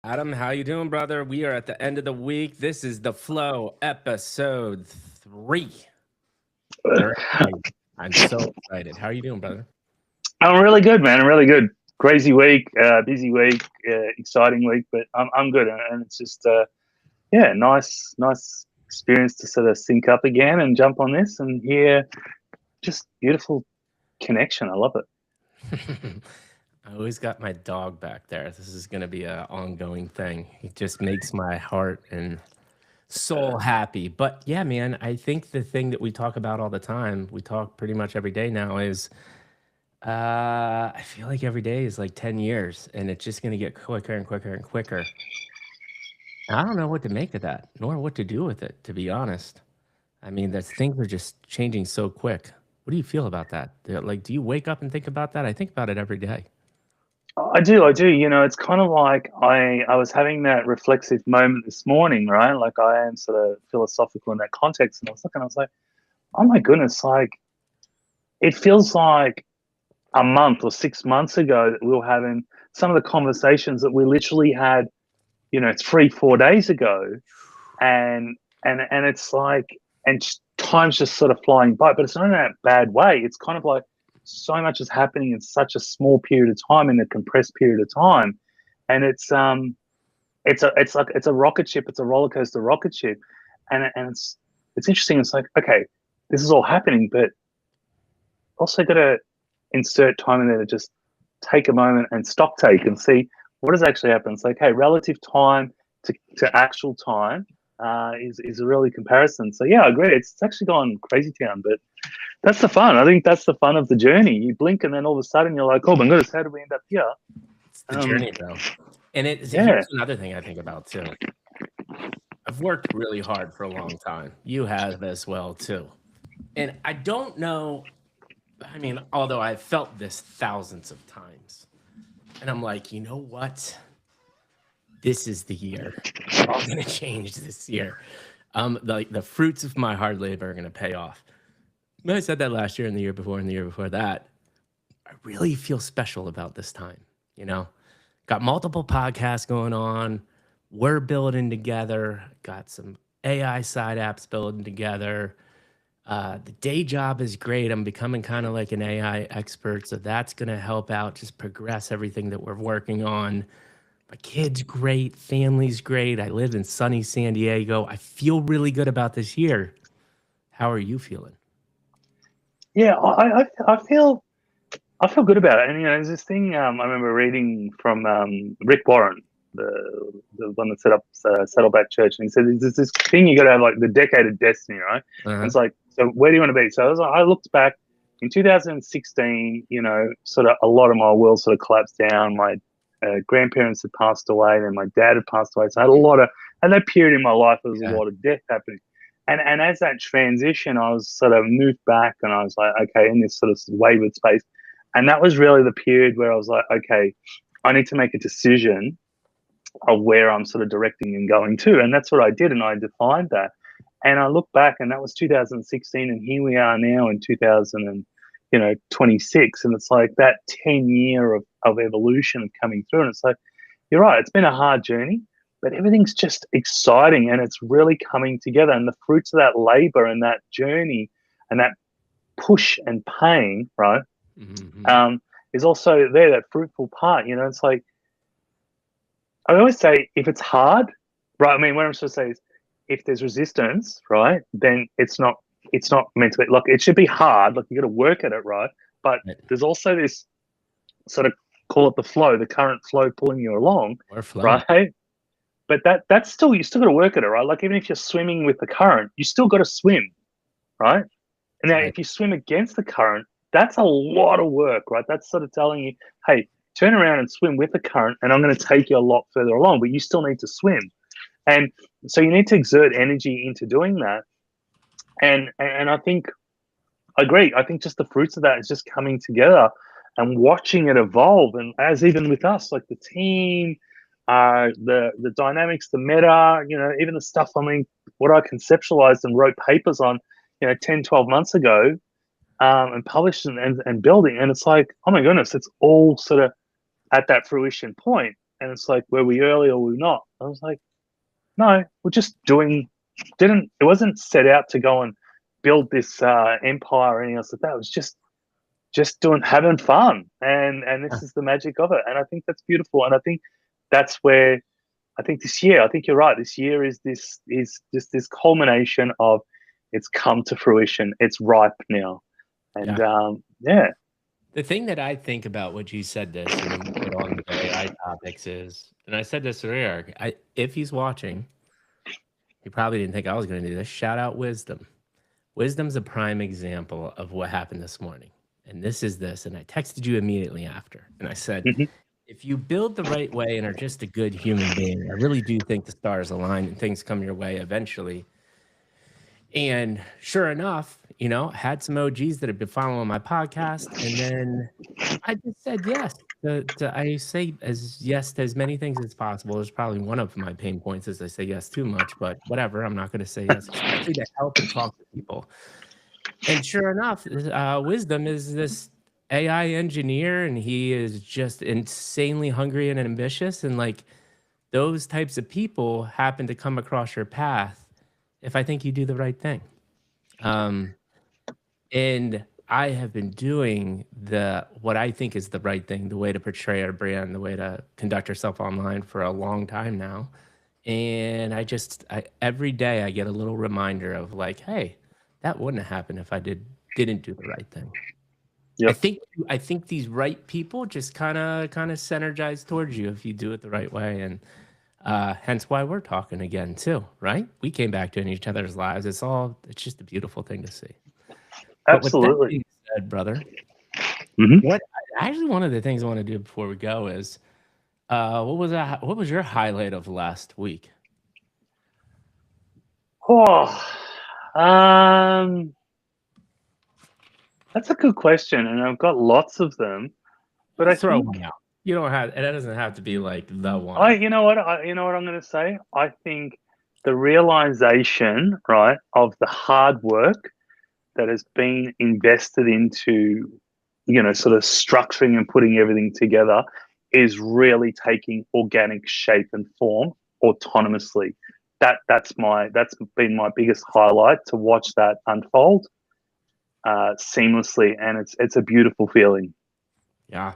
Adam, how you doing, brother? We are at the end of the week. This is the Flow episode 3. Very excited. I'm so excited. How are you doing, brother? I'm really good, man. I'm really good. Crazy week, busy week, exciting week, but I'm good, and it's just nice experience to sort of sync up again and jump on this and hear just beautiful connection. I love it. I always got my dog back there. This is going to be an ongoing thing. He just makes my heart and soul happy. But yeah, man, I think the thing that we talk about all the time, we talk pretty much every day now, is I feel like every day is like 10 years and it's just going to get quicker and quicker and quicker. I don't know what to make of that, nor what to do with it, to be honest. I mean, the things are just changing so quick. What do you feel about that? Like, do you wake up and think about that? I think about it every day. I do. It's kind of like I was having that reflexive moment this morning, right? Like I am sort of philosophical in that context, and I was looking, I was like, oh my goodness, like it feels like a month or 6 months ago that we were having some of the conversations that we literally had, 3 4 days ago, and it's like, time's just sort of flying by, but it's not in that bad way. It's kind of like so much is happening in such a small period of time, in a compressed period of time, and it's a rocket ship. It's a roller coaster rocket ship, and it's interesting. It's like, okay, this is all happening, but also got to insert time in there to just take a moment and stock take and see what has actually happened. It's like, hey, relative time to actual time is a really comparison. So yeah, I agree. It's actually gone crazy town, but that's the fun. I think that's the fun of the journey. You blink and then all of a sudden you're like, oh my goodness, how did we end up here? It's the journey, bro. And Yeah, here's another thing I think about too. I've worked really hard for a long time. You have as well too. And I don't know. I mean, although I've felt this thousands of times, and I'm like, you know what? This is the year. It's all going to change this year. The fruits of my hard labor are going to pay off. I said that last year and the year before and the year before that. I really feel special about this time. You know, got multiple podcasts going on. We're building together. Got some AI side apps building together. The day job is great. I'm becoming kind of like an AI expert. So that's going to help out, just progress everything that we're working on. My kid's great. Family's great. I live in sunny San Diego. I feel really good about this year. How are you feeling? yeah. I feel good about it. And there's this thing I remember reading from Rick Warren, the one that set up Saddleback Church, and he said there's this thing you got to have, like the decade of destiny, right? And Uh-huh. it's like, so where do you want to be? So I looked back in 2016. Sort of a lot of my world sort of collapsed down. My grandparents had passed away, and then my dad had passed away. So I had a lot of, at that period in my life, there was a Yeah. lot of death happening. And as that transition, I was sort of moved back, and I was like, okay, in this sort of wavered space. And that was really the period where I was like, okay, I need to make a decision of where I'm sort of directing and going to. And that's what I did. And I defined that. And I look back, and that was 2016. And here we are now in 2026. And it's like that 10-year of evolution of coming through. And it's like, you're right, it's been a hard journey, but everything's just exciting and it's really coming together. And the fruits of that labor and that journey and that push and pain, right? Mm-hmm. um, is also there, that fruitful part. It's like, I always say, if it's hard, right? I mean, what I'm supposed to say is, if there's resistance, right, then it's not meant to be. Like, it should be hard. Like, you got to work at it, right? But Right. there's also this sort of, call it the flow, the current flow pulling you along, We're flowing. right? But that's still, you still got to work at it, right? Like, even if you're swimming with the current, you still got to swim, right? And now, Right. if you swim against the current, that's a lot of work, right? That's sort of telling you, hey, turn around and swim with the current, and I'm going to take you a lot further along, but you still need to swim. And so you need to exert energy into doing that. And I think, I agree. I think just the fruits of that is just coming together and watching it evolve. And as even with us, like the team, the dynamics, the meta, even the stuff, I mean, what I conceptualized and wrote papers on, 10, 12 months ago, and publishing and building. And it's like, oh my goodness, it's all sort of at that fruition point. And it's like, were we early or were we not? I was like, no, we're just doing. It wasn't set out to go and build this empire or anything else like that. It was just doing having fun, and this is the magic of it. And I think that's beautiful. And I think that's where I think this year. I think you're right. This year is just this culmination of it's come to fruition. It's ripe now, and yeah. The thing that I think about what you said this and you put on the AI topics is, and I said this to Eric, if he's watching, he probably didn't think I was going to do this. Shout out Wisdom. Wisdom's a prime example of what happened this morning. And this is this. And I texted you immediately after. And I said, if you build the right way and are just a good human being, I really do think the stars align and things come your way eventually. And sure enough, you know, I had some OGs that have been following my podcast. And then I just said yes. I say yes to as many things as possible. There's probably one of my pain points is I say yes too much, but whatever. I'm not going to say yes, especially to help and talk to people. And sure enough, Wisdom is this AI engineer, and he is just insanely hungry and ambitious. And like those types of people happen to come across your path if I think you do the right thing. And I have been doing what I think is the right thing, the way to portray our brand, the way to conduct ourselves online for a long time now. And every day I get a little reminder of like, hey, that wouldn't have happened if I didn't do the right thing. Yep. I think these right people just kind of synergize towards you if you do it the right way. And hence why we're talking again too, right? We came back to each other's lives. It's just a beautiful thing to see. Absolutely. But with that being said, brother, one of the things I want to do before we go is, what was your highlight of last week? That's a good question, and I've got lots of them. But I throw think one out. You don't have. It doesn't have to be like the one. You know what I'm going to say. I think the realization, right, of the hard work that has been invested into, you know, sort of structuring and putting everything together is really taking organic shape and form autonomously. That's been my biggest highlight, to watch that unfold seamlessly, and it's a beautiful feeling. Yeah.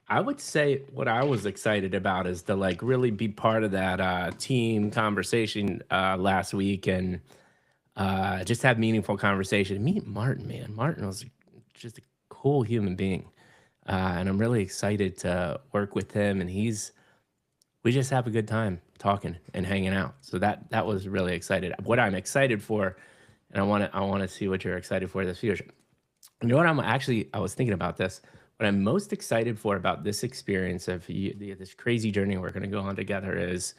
I would say what I was excited about is to like really be part of that team conversation last week, and just have meaningful conversation. Meet Martin, man. Martin was just a cool human being, and I'm really excited to work with him. And we just have a good time talking and hanging out. So that was really excited. What I'm excited for, and I want to see what you're excited for this future. You know what I was thinking about this. What I'm most excited for about this experience of this crazy journey we're going to go on together is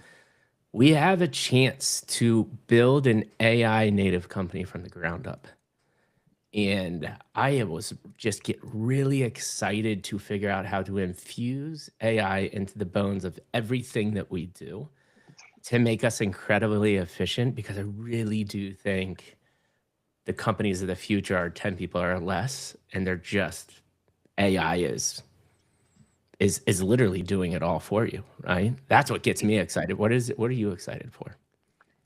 we have a chance to build an AI native company from the ground up. And I was just get really excited to figure out how to infuse AI into the bones of everything that we do to make us incredibly efficient, because I really do think the companies of the future are 10 people or less, and they're just AI is literally doing it all for you, right? That's what gets me excited. What are you excited for?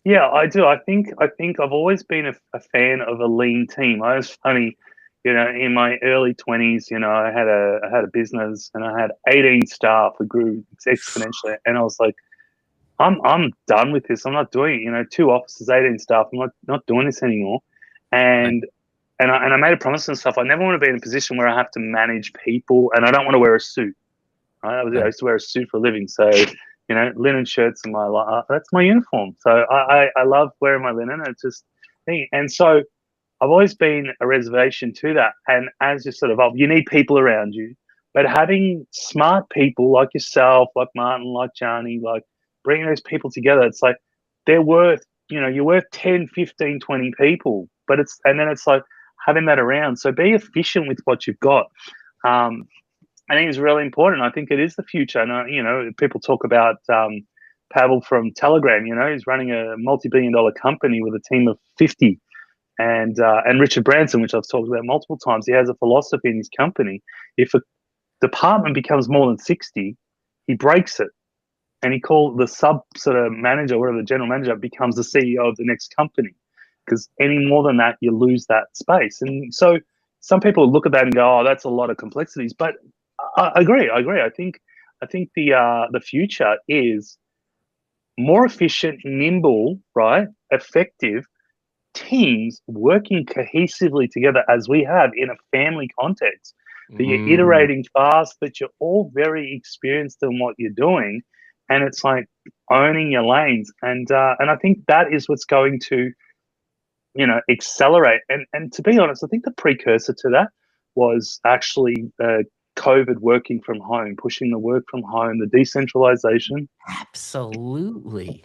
Yeah, I do. I think I've always been a fan of a lean team. I was funny, you know, in my early 20s, you know, I had a business and I had 18 staff. We grew exponentially, and I was like, I'm done with this. I'm not doing it. You know, 2 offices, 18 staff. I'm not doing this anymore. And I made a promise and stuff. I never want to be in a position where I have to manage people, and I don't want to wear a suit. Right? I used to wear a suit for a living, so you know, linen shirts and that's my uniform. So I love wearing my linen. It's just thing, and so I've always been a reservation to that. And as you sort of evolve, you need people around you, but having smart people like yourself, like Martin, like Johnny, like bringing those people together, it's like they're worth, you know, you're worth 10, 15, 20 people, but then it's like having that around. So be efficient with what you've got. I think it's really important. I think it is the future. And, you know, people talk about Pavel from Telegram, you know, he's running a multi-billion-dollar company with a team of 50. And Richard Branson, which I've talked about multiple times, he has a philosophy in his company. If a department becomes more than 60, he breaks it. and he called the sub sort of manager, whatever, the general manager becomes the CEO of the next company, because any more than that, you lose that space. And so some people look at that and go, "Oh, that's a lot of complexities." But I agree. I think the future is more efficient, nimble, right, effective teams working cohesively together as we have in a family context. That you're iterating fast, that you're all very experienced in what you're doing, and it's like owning your lanes. And I think that is what's going to, accelerate. And to be honest, I think the precursor to that was actually COVID, working from home, pushing the work from home, the decentralization. Absolutely.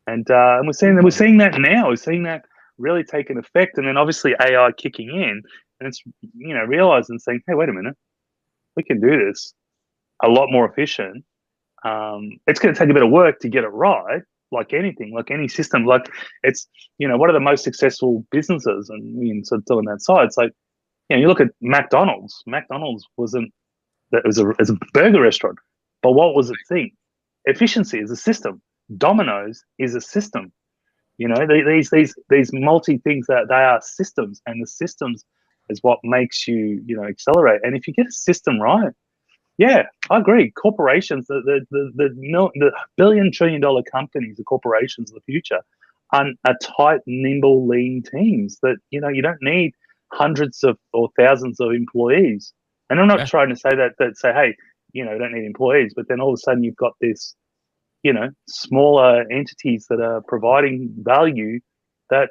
And we're seeing that now. We're seeing that really taking effect, and then obviously AI kicking in, and it's realizing, saying, "Hey, wait a minute, we can do this a lot more efficient." It's going to take a bit of work to get it right, like anything, like any system. Like it's one of the most successful businesses, and we sort of doing that side. It's like you look at McDonald's. McDonald's wasn't that it was a burger restaurant, but what was its thing? Efficiency is a system. Domino's is a system. These multi things, that they are systems, and the systems is what makes you accelerate. And if you get a system right, yeah, I agree. Corporations, the billion-trillion-dollar companies, the corporations of the future, are tight, nimble, lean teams that you don't need hundreds of or thousands of employees. And I'm not trying to say that say, hey, you don't need employees, but then all of a sudden you've got this smaller entities that are providing value that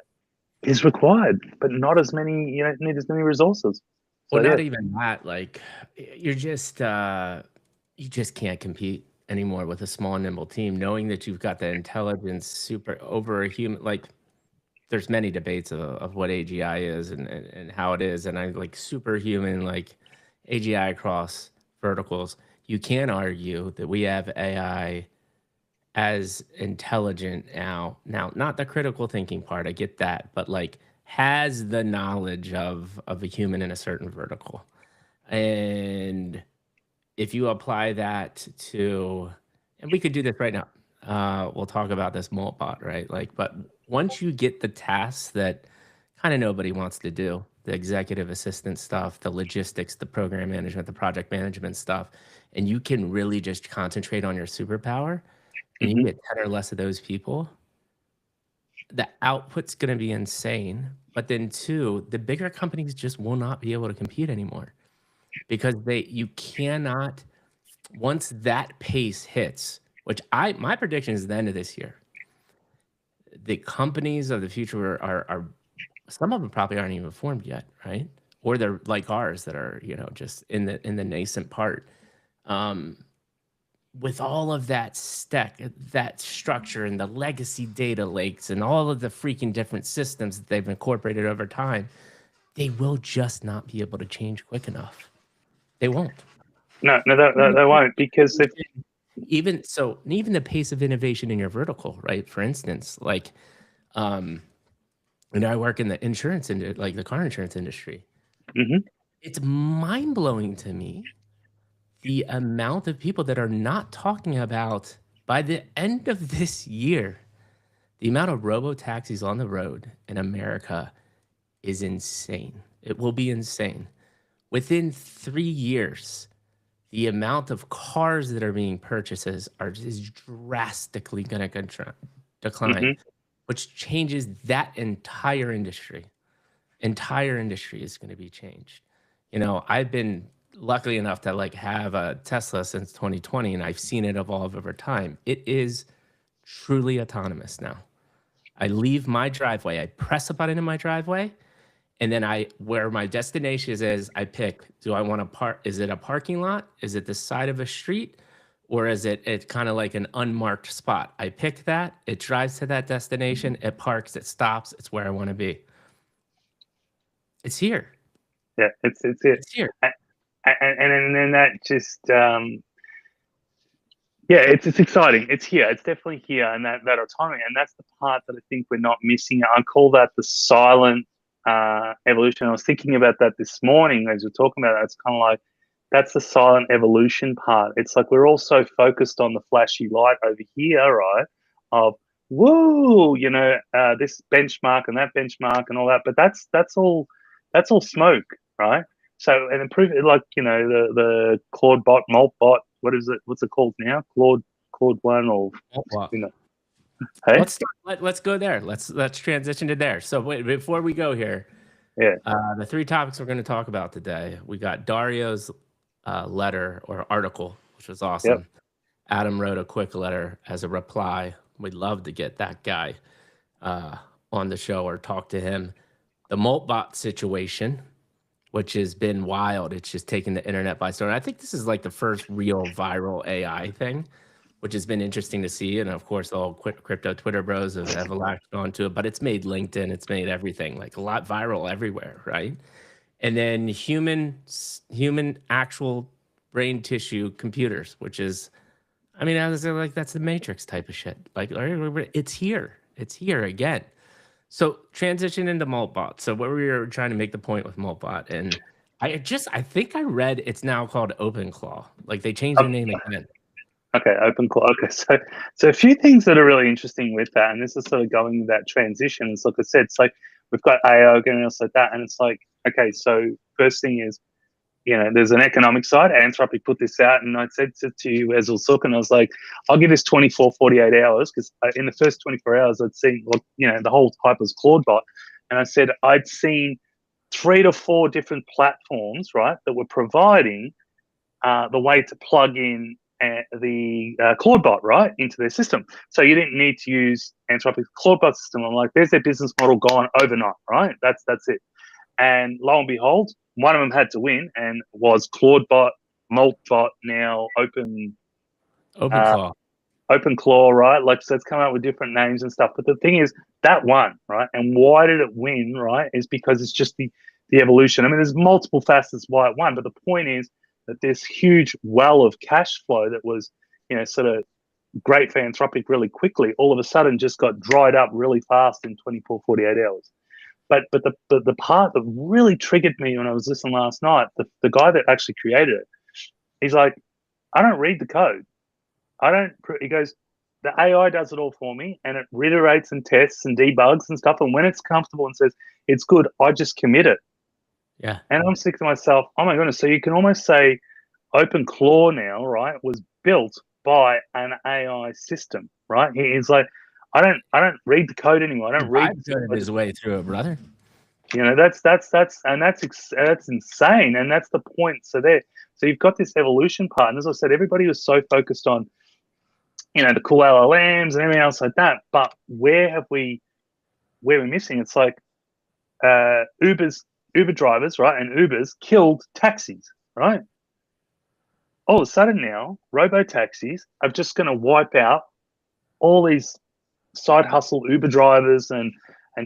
is required, but not as many, need as many resources. So, Well, not even that. Like, you're just you just can't compete anymore with a small, nimble team, knowing that you've got the intelligence super over a human. Like, there's many debates of what AGI is and how it is, and I like superhuman, like AGI across verticals. You can argue that we have AI as intelligent now. Now, not the critical thinking part, I get that, but like has the knowledge of a human in a certain vertical. And if you apply that to, and we could do this right now. We'll talk about this MoltBot, right? Like, but once you get the tasks that kind of nobody wants to do, the executive assistant stuff, the logistics, the program management, the project management stuff, and you can really just concentrate on your superpower, and you get 10 or less of those people, the output's going to be insane. But then two, the bigger companies just will not be able to compete anymore, because you cannot, once that pace hits, which my prediction is the end of this year, the companies of the future are some of them probably aren't even formed yet, right? Or they're like ours that are, just in the nascent part. With all of that that structure and the legacy data lakes and all of the freaking different systems that they've incorporated over time, they will just not be able to change quick enough. They won't. No, they won't, because if even the pace of innovation in your vertical, right? For instance, like, I work in the insurance industry, like the car insurance industry. It's mind blowing to me the amount of people that are not talking about, by the end of this year, the amount of robo taxis on the road in America is insane. It will be insane. Within 3 years, the amount of cars that are being purchased is drastically going to decline, which changes that entire industry. Entire industry is going to be changed. I've been lucky enough to like have a Tesla since 2020, and I've seen it evolve over time. It is truly autonomous now. I leave my driveway, I press a button in my driveway, and then where my destination is, I pick, do I want to park? Is it a parking lot? Is it the side of a street? Or is it kind of like an unmarked spot? I pick that, it drives to that destination, it parks, it stops, it's where I want to be. It's here. Yeah, it's here. And then that just it's exciting. It's here. It's definitely here, and that autonomy, and that's the part that I think we're not missing. I call that the silent evolution. I was thinking about that this morning as we're talking about that. It's kind of like that's the silent evolution part. It's like we're all so focused on the flashy light over here, right? Of woo, this benchmark and that benchmark and all that. But that's all smoke, right? So and improve it, like the Claude bot, MoltBot. What is it? What's it called now? Claude one or Well, Hey, let's go there. Let's transition to there. So wait, before we go here, yeah, the 3 topics we're going to talk about today. We got Dario's letter or article, which was yep, awesome. Adam wrote a quick letter as a reply. We'd love to get that guy on the show or talk to him. The MoltBot situation, which has been wild. It's just taken the internet by storm. I think this is like the first real viral AI thing, which has been interesting to see. And of course, all crypto Twitter bros have latched onto it, but it's made LinkedIn, it's made everything like a lot viral everywhere, right? And then human actual brain tissue computers, which is, I mean, I was like, that's the Matrix type of shit. Like, it's here again. So transition into MoltBot. So what we were trying to make the point with MoltBot, and I think I read it's now called OpenClaw. Like they changed their name again. okay, OpenClaw. Okay, so a few things that are really interesting with that, and this is sort of going with that transition. It's like I said, it's like we've got AI and else like that, and it's like, okay, so first thing is, there's an economic side. Anthropic put this out, and I said to you as we were talking, I was like, I'll give this 24, 48 hours, because in the first 24 hours, I'd seen, the whole hype was ClaudeBot, and I said I'd seen 3 to 4 different platforms, right, that were providing the way to plug in the ClaudeBot, right, into their system. So you didn't need to use Anthropic's ClaudeBot system. I'm like, there's their business model gone overnight, right? That's it. And lo and behold, one of them had to win, and was ClaudeBot, MoltBot, now OpenClaw. OpenClaw, right? Like, so it's come out with different names and stuff. But the thing is, that won, right? And why did it win, right? Is because it's just the evolution. I mean, there's multiple facets why it won, but the point is that this huge well of cash flow that was, sort of great for Anthropic really quickly, all of a sudden just got dried up really fast in 24, 48 hours. But the part that really triggered me when I was listening last night, the guy that actually created it, he's like, I don't read the code. He goes, the AI does it all for me, and it reiterates and tests and debugs and stuff. And when it's comfortable and says it's good, I just commit it. Yeah. And I'm thinking to myself, oh my goodness. So you can almost say OpenClaw now, right, was built by an AI system, right? He's like, I don't read the code anymore. I don't read his way through it, brother. That's insane, and that's the point. So you've got this evolution part, and as I said, everybody was so focused on, the cool LLMs and everything else like that. But where we're missing? It's like Uber drivers, right, and Ubers killed taxis, right? All of a sudden now, robo taxis are just going to wipe out all these side hustle Uber drivers and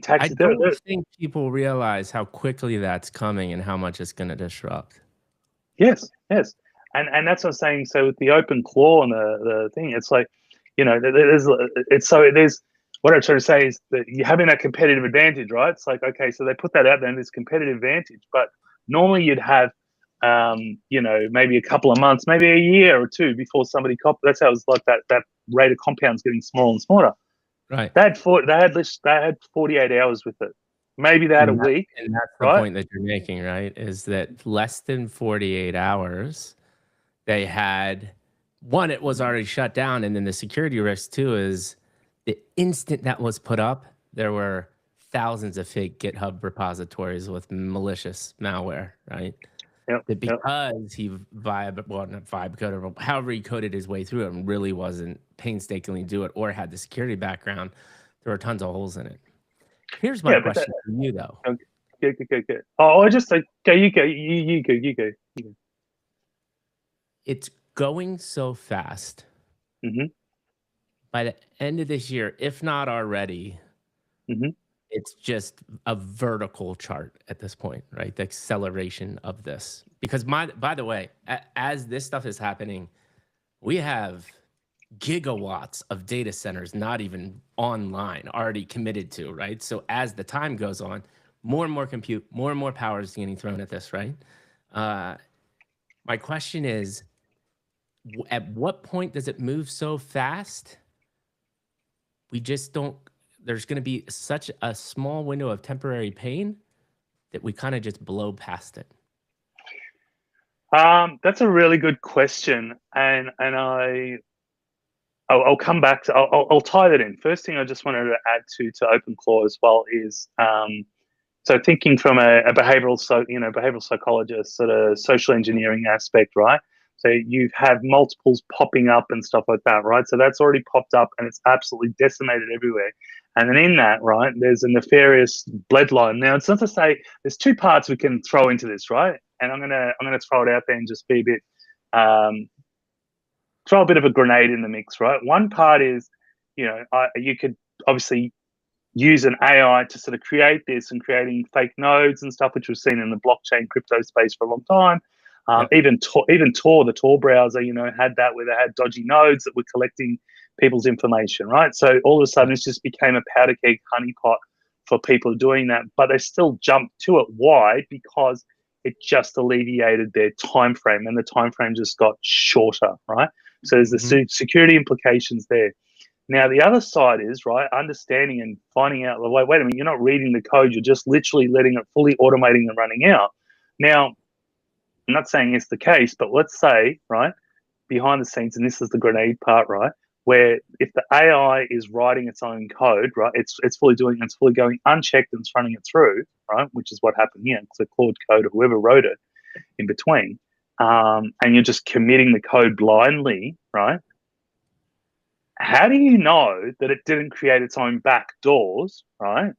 taxis. I don't think people realize how quickly that's coming and how much it's going to disrupt. Yes. And that's what I'm saying. So with the OpenClaw and the thing, it's like, there's what I'm trying to say is that you're having that competitive advantage, right? It's like, okay, so they put that out there and there's competitive advantage, but normally you'd have, maybe a couple of months, maybe a year or 2 before somebody that's how it was, like that rate of compounds getting smaller and smaller. Right. They had 48 hours with it. Maybe they had a week. And that's the point that you're making, right? Is that less than 48 hours, they had one, it was already shut down. And then the security risk too is the instant that was put up, there were thousands of fake GitHub repositories with malicious malware, right? That because he however he coded his way through it and really wasn't painstakingly do it or had the security background, there were tons of holes in it. Here's my question for you, though. Okay. Oh, I just like, you go. It's going so fast. Mm-hmm. By the end of this year, if not already, it's just a vertical chart at this point, right? The acceleration of this. Because by the way, as this stuff is happening, we have gigawatts of data centers not even online already committed to, right? So as the time goes on, more and more compute, more and more power is getting thrown at this, right? My My question is, at what point does it move so fast? We just don't, there's going to be such a small window of temporary pain that we kind of just blow past it. That's a really good question, and I'll come back to. I'll tie that in. First thing I just wanted to add to OpenClaw as well is so thinking from a behavioral psychologist sort of social engineering aspect, right? So you have multiples popping up and stuff like that, right? So that's already popped up and it's absolutely decimated everywhere. And then in that, right, there's a nefarious bloodline. Now it's not to say there's two parts we can throw into this, right? And I'm gonna throw it out there and just be a bit throw a bit of a grenade in the mix, right? One part is, you could obviously use an AI to sort of create this and creating fake nodes and stuff, which we've seen in the blockchain crypto space for a long time. Even Tor, the Tor browser, had that where they had dodgy nodes that were collecting people's information, right? So all of a sudden, it just became a powder keg honeypot for people doing that, but they still jumped to it. Why? Because it just alleviated their time frame, and the time frame just got shorter, right? So there's the security implications there. Now, the other side is, right, understanding and finding out, wait a minute, you're not reading the code, you're just literally letting it fully automating and running out. Now, I'm not saying it's the case, but let's say, right, behind the scenes, and this is the grenade part, right, where if the AI is writing its own code, right, it's fully going unchecked and it's running it through, right, which is what happened here. It's a Claude code or whoever wrote it in between, and you're just committing the code blindly, right? How do you know that it didn't create its own back doors, right,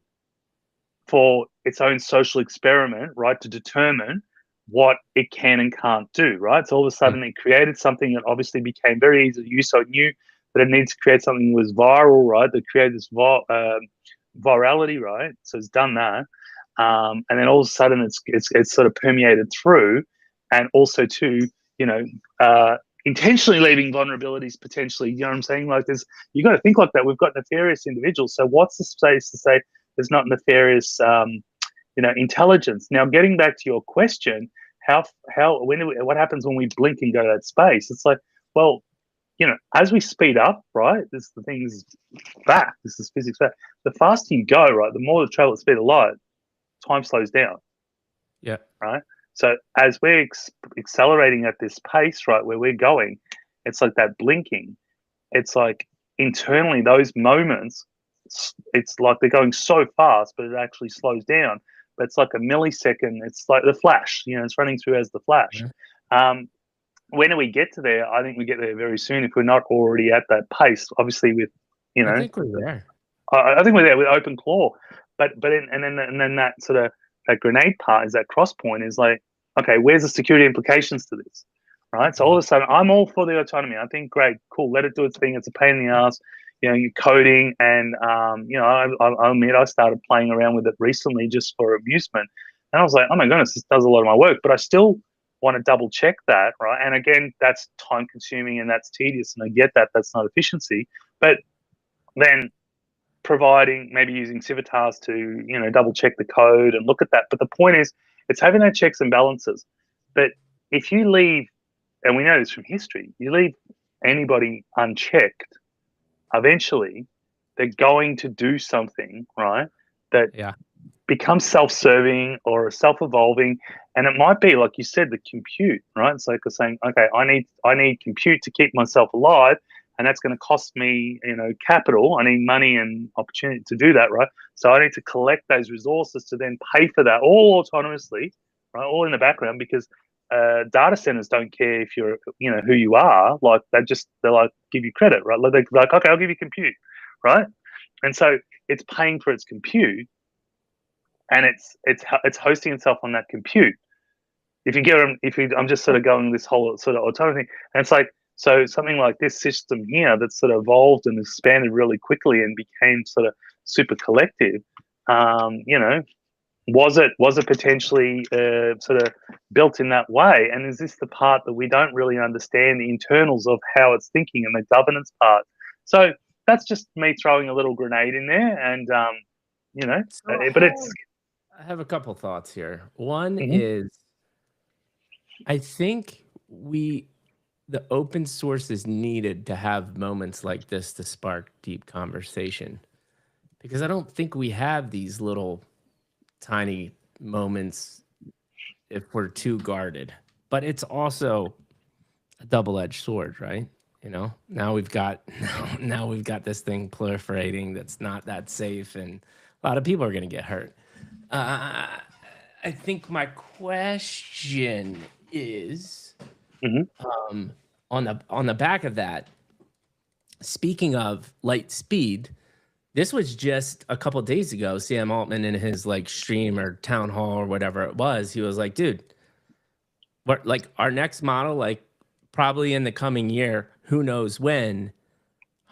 for its own social experiment, right, to determine what it can and can't do, right? So all of a sudden it created something that obviously became very easy to use. So it knew that it needs to create something that was viral, right, that created this virality, right? So it's done that. And then all of a sudden it's sort of permeated through, and also to, intentionally leaving vulnerabilities potentially, you know what I'm saying? Like you got to think like that. We've got nefarious individuals. So what's the space to say there's not nefarious, intelligence? Now, getting back to your question, what happens when we blink and go to that space? It's like, well, as we speed up, right? This the thing is fact. This is physics fact. The faster you go, right, the more the travel at the speed of light, time slows down. Yeah. Right. So as we're accelerating at this pace, right, where we're going, it's like that blinking. It's like internally those moments, it's like they're going so fast, but it actually slows down. But it's like a millisecond. It's like the flash. It's running through as the flash. When do we get to there? I think we get there very soon if we're not already at that pace. Obviously, with I think we're there. I think we're there with OpenClaw, but then that sort of that grenade part is that cross point is like, okay, where's the security implications to this, right? So all of a sudden, I'm all for the autonomy. I think great, cool, let it do its thing. It's a pain in the ass, you're coding, and I admit I started playing around with it recently just for amusement, and I was like, oh my goodness, this does a lot of my work, but I still want to double check that, right? And again, that's time consuming and that's tedious, and I get that that's not efficiency, but then providing maybe using Civitas to double check the code and look at that. But the point is, it's having that checks and balances. But if you leave, and we know this from history, you leave anybody unchecked, eventually they're going to do something, right, that becomes self-serving or self-evolving. And it might be, like you said, the compute, right? It's like saying, okay, I need compute to keep myself alive, and that's going to cost me, capital. I need money and opportunity to do that, right? So I need to collect those resources to then pay for that, all autonomously, right? All in the background, because data centers don't care if you're, who you are. Like they're like give you credit, right? Like they're like, okay, I'll give you compute, right? And so it's paying for its compute, and it's hosting itself on that compute. If you get them, I'm just sort of going this whole sort of autonomy thing, and it's like, so something like this system here that's sort of evolved and expanded really quickly and became sort of super collective, was it potentially sort of built in that way? And is this the part that we don't really understand the internals of how it's thinking and the governance part? So that's just me throwing a little grenade in there, and but it's. I have a couple thoughts here. One is, I think the open source is needed to have moments like this to spark deep conversation, because I don't think we have these little tiny moments if we're too guarded. But it's also a double-edged sword, right? Now we've got now we've got this thing proliferating that's not that safe, and a lot of people are going to get hurt. I think my question is, on the back of that, speaking of light speed, this was just a couple days ago. Sam Altman in his stream or town hall or whatever it was, he was like, "Dude, what our next model, probably in the coming year, who knows when,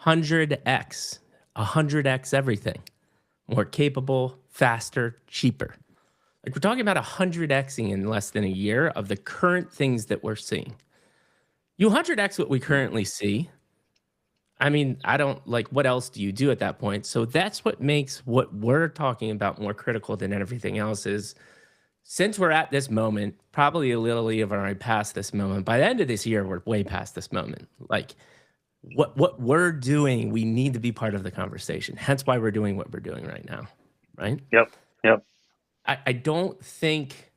100x everything, more capable, faster, cheaper." We're talking about 100xing in less than a year of the current things that we're seeing. You 100x what we currently see. I mean, I don't what else do you do at that point? So that's what makes what we're talking about more critical than everything else is, since we're at this moment, probably a little even already past this moment. By the end of this year, we're way past this moment. What we're doing, we need to be part of the conversation. Hence why we're doing what we're doing right now, right? Yep. I don't think,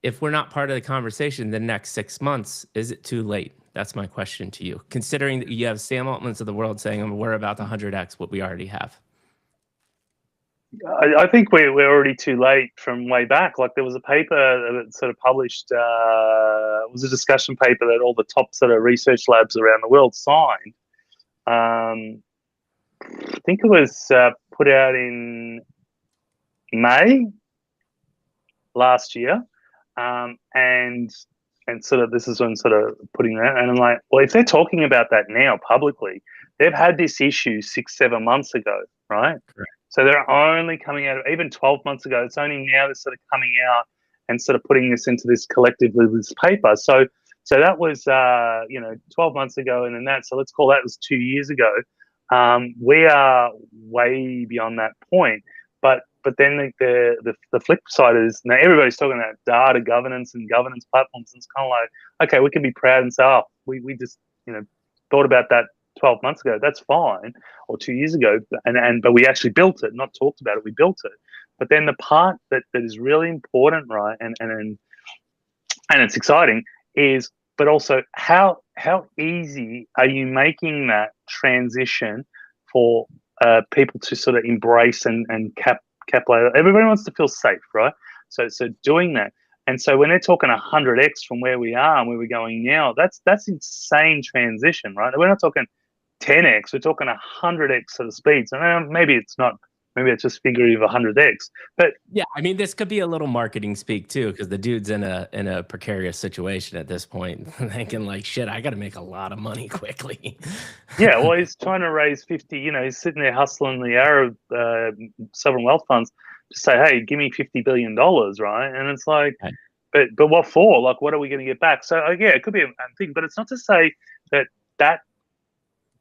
if we're not part of the conversation the next 6 months, is it too late? That's my question to you, considering that you have Sam Altmans of the world saying we're about to 100x what we already have. I think we're already too late from way back. There was a paper that sort of published, it was a discussion paper that all the top sort of research labs around the world signed. I think it was put out in May last year, and sort of this is when sort of putting that, and I'm like, well, if they're talking about that now publicly, they've had this issue 6-7 months ago, right? Correct. So they're only coming out, even 12 months ago. It's only now they're sort of coming out and sort of putting this into this collectively, this paper. So that was 12 months ago, and then that. So let's call that was 2 years ago. We are way beyond that point. But then the flip side is, now everybody's talking about data governance and governance platforms, and it's kind of like, okay, we can be proud and say, oh, we just thought about that 12 months ago. That's fine, or 2 years ago, but we actually built it, not talked about it. We built it. But then the part that is really important, right, and it's exciting is, but also how easy are you making that transition for people to sort of embrace and cap later. Everybody wants to feel safe, right? So doing that. And so when they're talking 100x from where we are and where we're going now, that's insane transition, right? We're not talking 10x, we're talking 100x sort of speeds. And maybe it's not, maybe it's just figurative 100x. But yeah, I mean, this could be a little marketing speak too, because the dude's in a precarious situation at this point, thinking shit, I got to make a lot of money quickly. Yeah, well, he's trying to raise 50. He's sitting there hustling the Arab sovereign wealth funds to say, hey, give me $50 billion, right? And it's like, but what for? What are we going to get back? So yeah, it could be a thing, but it's not to say that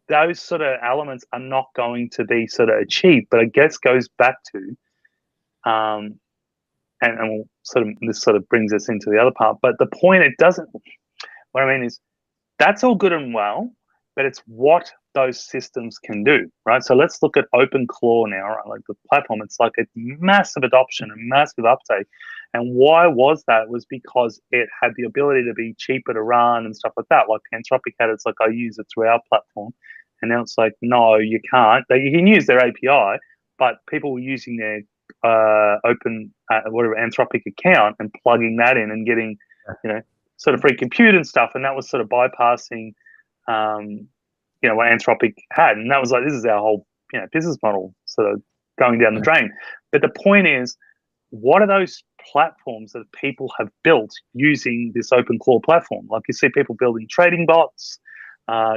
those sort of elements are not going to be sort of achieved. But I guess goes back to, and we'll this sort of brings us into the other part. But the point, it doesn't. What I mean is, that's all good and well, but it's what those systems can do, right? So let's look at OpenClaw now, right? The platform, it's like a massive adoption and massive uptake. And why was that? Was because it had the ability to be cheaper to run and stuff like that. Like Anthropic had, it's like, I use it through our platform. And now it's like, no, you can't. You can use their API, but people were using their whatever Anthropic account and plugging that in and getting, sort of free compute and stuff. And that was sort of bypassing, what Anthropic had. And that was like, this is our whole, business model sort of going down the drain. But the point is, what are those platforms that people have built using this OpenClaw platform? Like you see people building trading bots,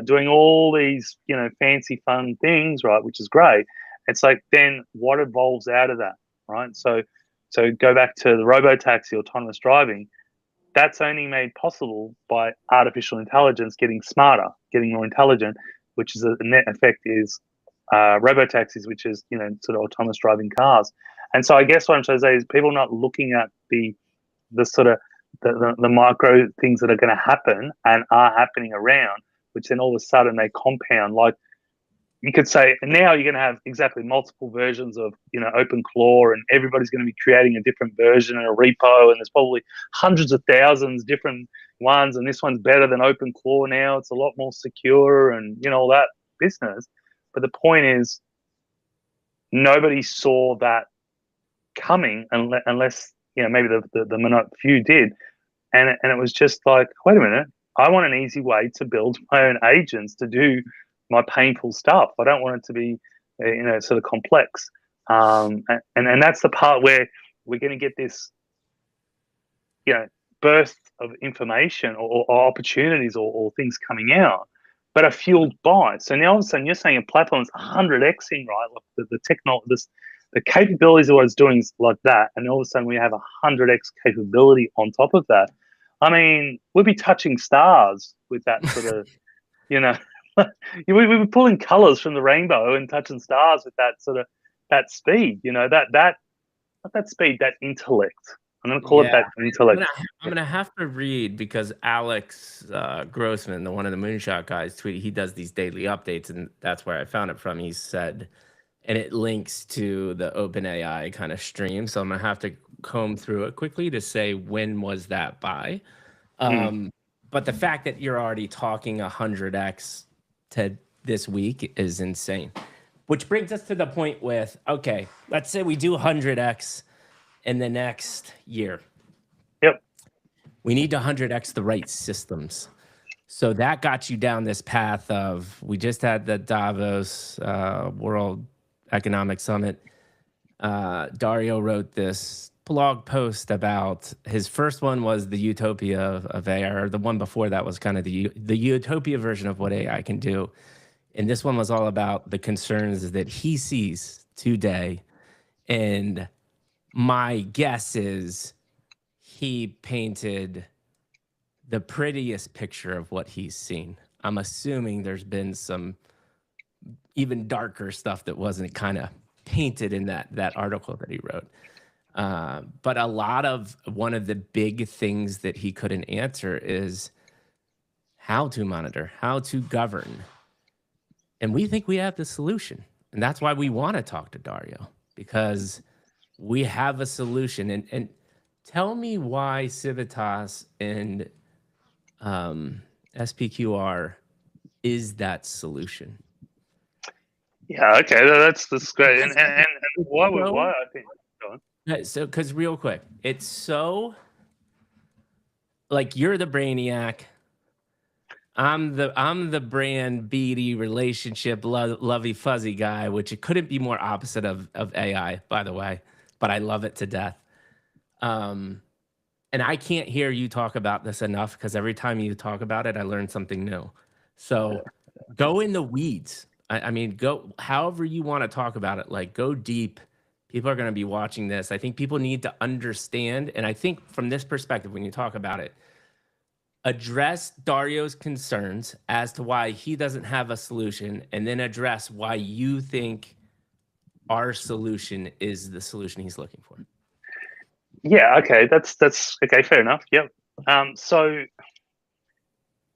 doing all these, fancy fun things, right? Which is great. It's like, then what evolves out of that, right? So go back to the robo-taxi, autonomous driving. That's only made possible by artificial intelligence getting smarter, getting more intelligent, which is a net effect is robo-taxis, which is, sort of autonomous driving cars. And so I guess what I'm trying to say is people not looking at the sort of the micro things that are going to happen and are happening around, which then all of a sudden they compound. Like you could say now you're going to have exactly multiple versions of, you know, OpenClaw, and everybody's going to be creating a different version and a repo, and there's probably hundreds of thousands different ones, and this one's better than OpenClaw now. It's a lot more secure and, you know, all that business. But the point is, nobody saw that coming unless, you know, maybe the few did. And it was just like, wait a minute, I want an easy way to build my own agents to do my painful stuff. I don't want it to be, you know, sort of complex. And that's the part where we're going to get this, you know, burst of information or opportunities or things coming out, but are fueled by. So now all of a sudden you're saying a platform is 100xing, right? Like the technology, the capabilities of what it's doing is like that, and all of a sudden we have 100x capability on top of that. I mean, we'd be touching stars with that sort of, you know, we were pulling colors from the rainbow and touching stars with that sort of that speed, you know, that not that speed, that intellect. I'm going to call it that intellect. I'm gonna have to read, because Alex Grossman, one of the Moonshot guys, tweeted. He does these daily updates, and that's where I found it from. He said, and it links to the OpenAI kind of stream. So I'm gonna have to comb through it quickly to say when was that by. But the fact that you're already talking 100x to this week is insane. Which brings us to the point with, okay, let's say we do 100x in the next year. Yep. We need to 100x the right systems. So that got you down this path of, we just had the Davos World Economic Summit. Dario wrote this blog post about, his first one was the utopia of AI, or the one before that was kind of the utopia version of what AI can do. And this one was all about the concerns that he sees today. And my guess is he painted the prettiest picture of what he's seen. I'm assuming there's been some even darker stuff that wasn't kind of painted in that article that he wrote. But a lot of one of the big things that he couldn't answer is how to monitor, how to govern. And we think we have the solution. And that's why we want to talk to Dario, because we have a solution. And tell me why Civitas and SPQR is that solution. Yeah, okay, that's great. And why I think, so, because real quick, it's so like, you're the brainiac, I'm the brand beady relationship lovey fuzzy guy, which it couldn't be more opposite of AI, by the way, but I love it to death. And I can't hear you talk about this enough, because every time you talk about it, I learn something new. So go in the weeds. I mean, go however you want to talk about it, like go deep. People are going to be watching this. I think people need to understand. And I think from this perspective, when you talk about it, address Dario's concerns as to why he doesn't have a solution, and then address why you think our solution is the solution he's looking for. Yeah, okay, that's okay, fair enough. Yep. So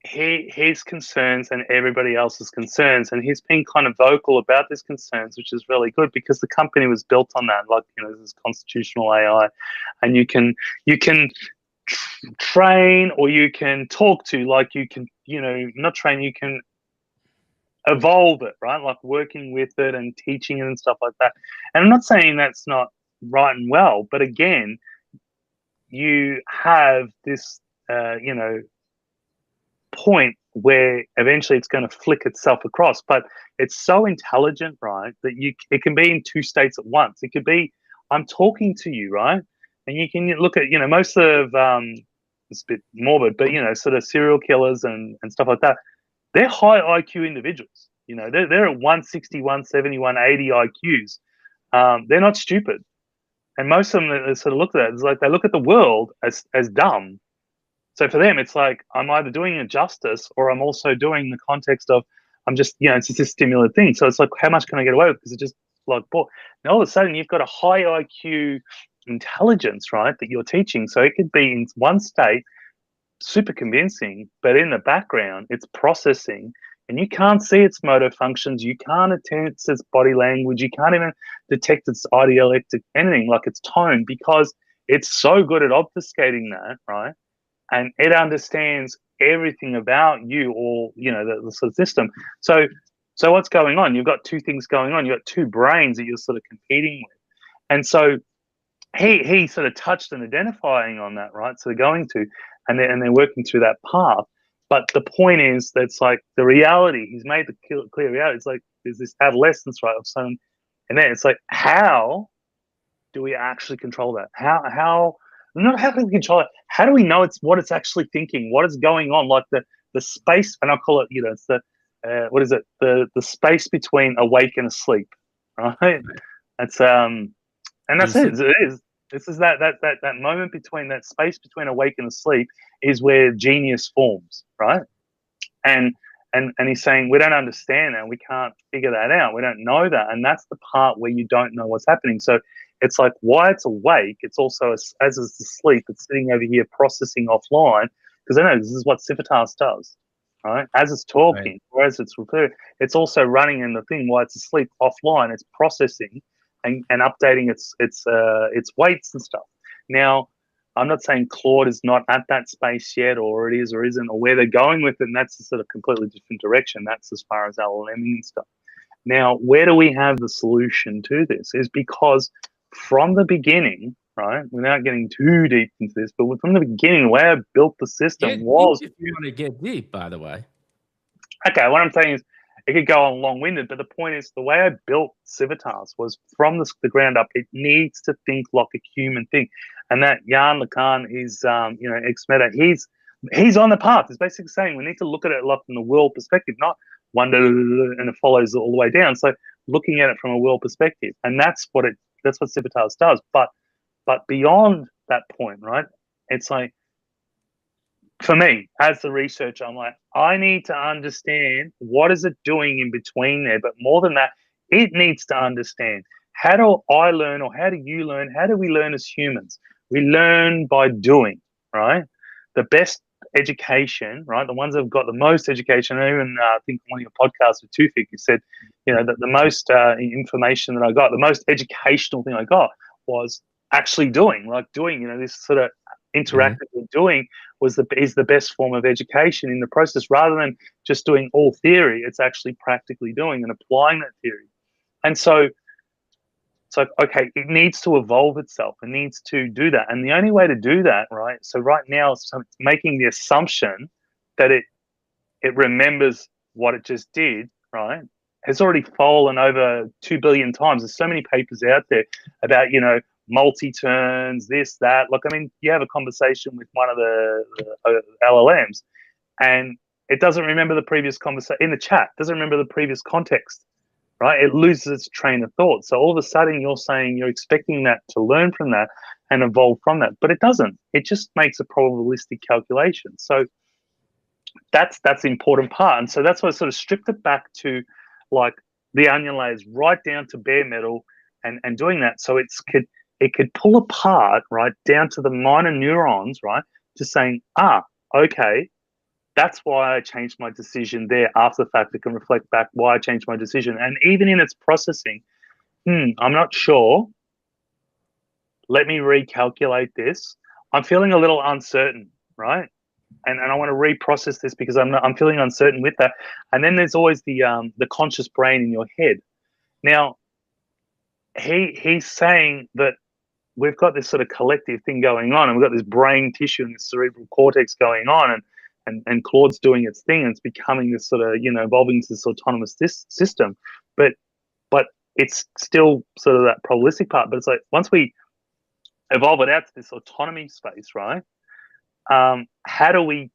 his concerns and everybody else's concerns, and he's been kind of vocal about his concerns, which is really good, because the company was built on that. Like, you know, this is constitutional AI, and you can train, or you can talk to, like, you can, you know, not train, you can evolve it, right? Like working with it and teaching it and stuff like that. And I'm not saying that's not right and well, but again, you have this, you know, point where eventually it's going to flick itself across. But it's so intelligent, right, that it can be in two states at once. It could be, I'm talking to you, right, and you can look at, you know, most of it's a bit morbid, but, you know, sort of serial killers and stuff like that, they're high IQ individuals. You know, they're at 160, 170, 180 IQs. They're not stupid. And most of them that sort of look at that, it's like they look at the world as dumb. So for them, it's like, I'm either doing a justice, or I'm also doing the context of, I'm just, you know, it's just a stimulant thing. So it's like, how much can I get away with? Because it's just like, boy. Now all of a sudden, you've got a high IQ intelligence, right, that you're teaching. So it could be in one state super convincing, but in the background it's processing, and you can't see its motor functions, you can't detect its body language, you can't even detect its idealectic anything, like its tone, because it's so good at obfuscating that, right? And it understands everything about you, or the sort of system. So what's going on? You've got two things going on. You've got two brains that you're sort of competing with. And so he sort of touched on identifying on that, right? So they're going to, and they're working through that path. But the point is, that's like the reality. He's made the clear reality. It's like there's this adolescence, right, of some, and then it's like, how do we actually control that? How not how do we control it? How do we know it's what it's actually thinking? What is going on? Like the space, and I'll call it, it's the what is it? The space between awake and asleep, right? That's and that's it. It is. This is that moment between, that space between awake and asleep, is where genius forms, right? And he's saying, we don't understand that, we can't figure that out, we don't know that, and that's the part where you don't know what's happening. So it's like, why it's awake, it's also as it's asleep, it's sitting over here processing offline, because I know this is what Civitas does, right? As it's talking, Right. or as it's referred, it's also running in the thing while it's asleep offline. It's processing and updating its weights and stuff. Now, I'm not saying Claude is not at that space yet, or it is or isn't, or where they're going with it, and that's a sort of completely different direction. That's as far as LLM and stuff. Now, where do we have the solution to this? Is because from the beginning, right, without getting too deep into this, but from the beginning, the way I built the system Get was... deep if you want to get deep, by the way. Okay, what I'm saying is, it could go on long-winded, but the point is, the way I built Civitas was from the ground up. It needs to think like a human thing, and that Jan LeCun is, ex-Meta. He's on the path. He's basically saying we need to look at it like from the world perspective, not one and it follows all the way down. So looking at it from a world perspective, and that's what Civitas does. But beyond that point, right? It's like, for me, as the researcher, I'm like, I need to understand what is it doing in between there. But more than that, it needs to understand, how do I learn, or how do you learn? How do we learn as humans? We learn by doing, right? The best education, right? The ones that have got the most education. I even think one of your podcasts with Tufik, you said, that the most information that I got, the most educational thing I got was actually doing, this sort of interactively doing is the best form of education in the process. Rather than just doing all theory, it's actually practically doing and applying that theory. And so it's like, okay, it needs to evolve itself. It needs to do that. And the only way to do that, right? So right now, it's making the assumption that it remembers what it just did, right? Has already fallen over 2 billion times. There's so many papers out there about, multi-turns, this, that. Look, I mean, you have a conversation with one of the LLMs, and it doesn't remember the previous conversation in the chat, doesn't remember the previous context, right? It loses its train of thought. So all of a sudden you're saying you're expecting that to learn from that and evolve from that, but it doesn't. It just makes a probabilistic calculation. So that's the important part. And so that's why I sort of stripped it back to like the onion layers right down to bare metal, and doing that. So it could pull apart, right, down to the minor neurons, right, to saying, okay, that's why I changed my decision there. After the fact, it can reflect back why I changed my decision. And even in its processing, I'm not sure. Let me recalculate this. I'm feeling a little uncertain, right? And I want to reprocess this because I'm feeling uncertain with that. And then there's always the conscious brain in your head. Now, he's saying that we've got this sort of collective thing going on, and we've got this brain tissue and this cerebral cortex going on, and Claude's doing its thing, and it's becoming this sort of, evolving into this autonomous system. But it's still sort of that probabilistic part. But it's like, once we evolve it out to this autonomy space, right? How do we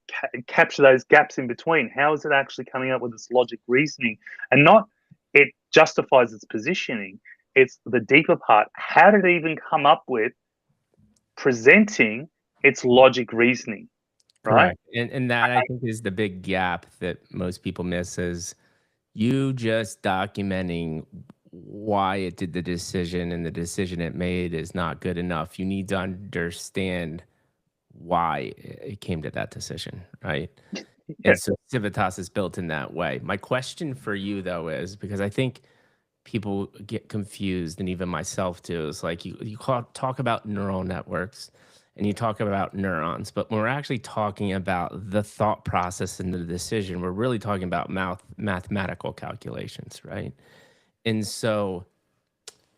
capture those gaps in between? How is it actually coming up with this logic reasoning? And not it justifies its positioning. It's the deeper part. How did it even come up with presenting its logic reasoning? Right? Correct. And that, I think, is the big gap that most people miss, is you just documenting why it did the decision, and the decision it made is not good enough. You need to understand why it came to that decision, right? Yeah. And so Civitas is built in that way. My question for you though is, because I think people get confused, and even myself too, is like talk about neural networks and you talk about neurons, but when we're actually talking about the thought process and the decision, we're really talking about mathematical calculations, right? And so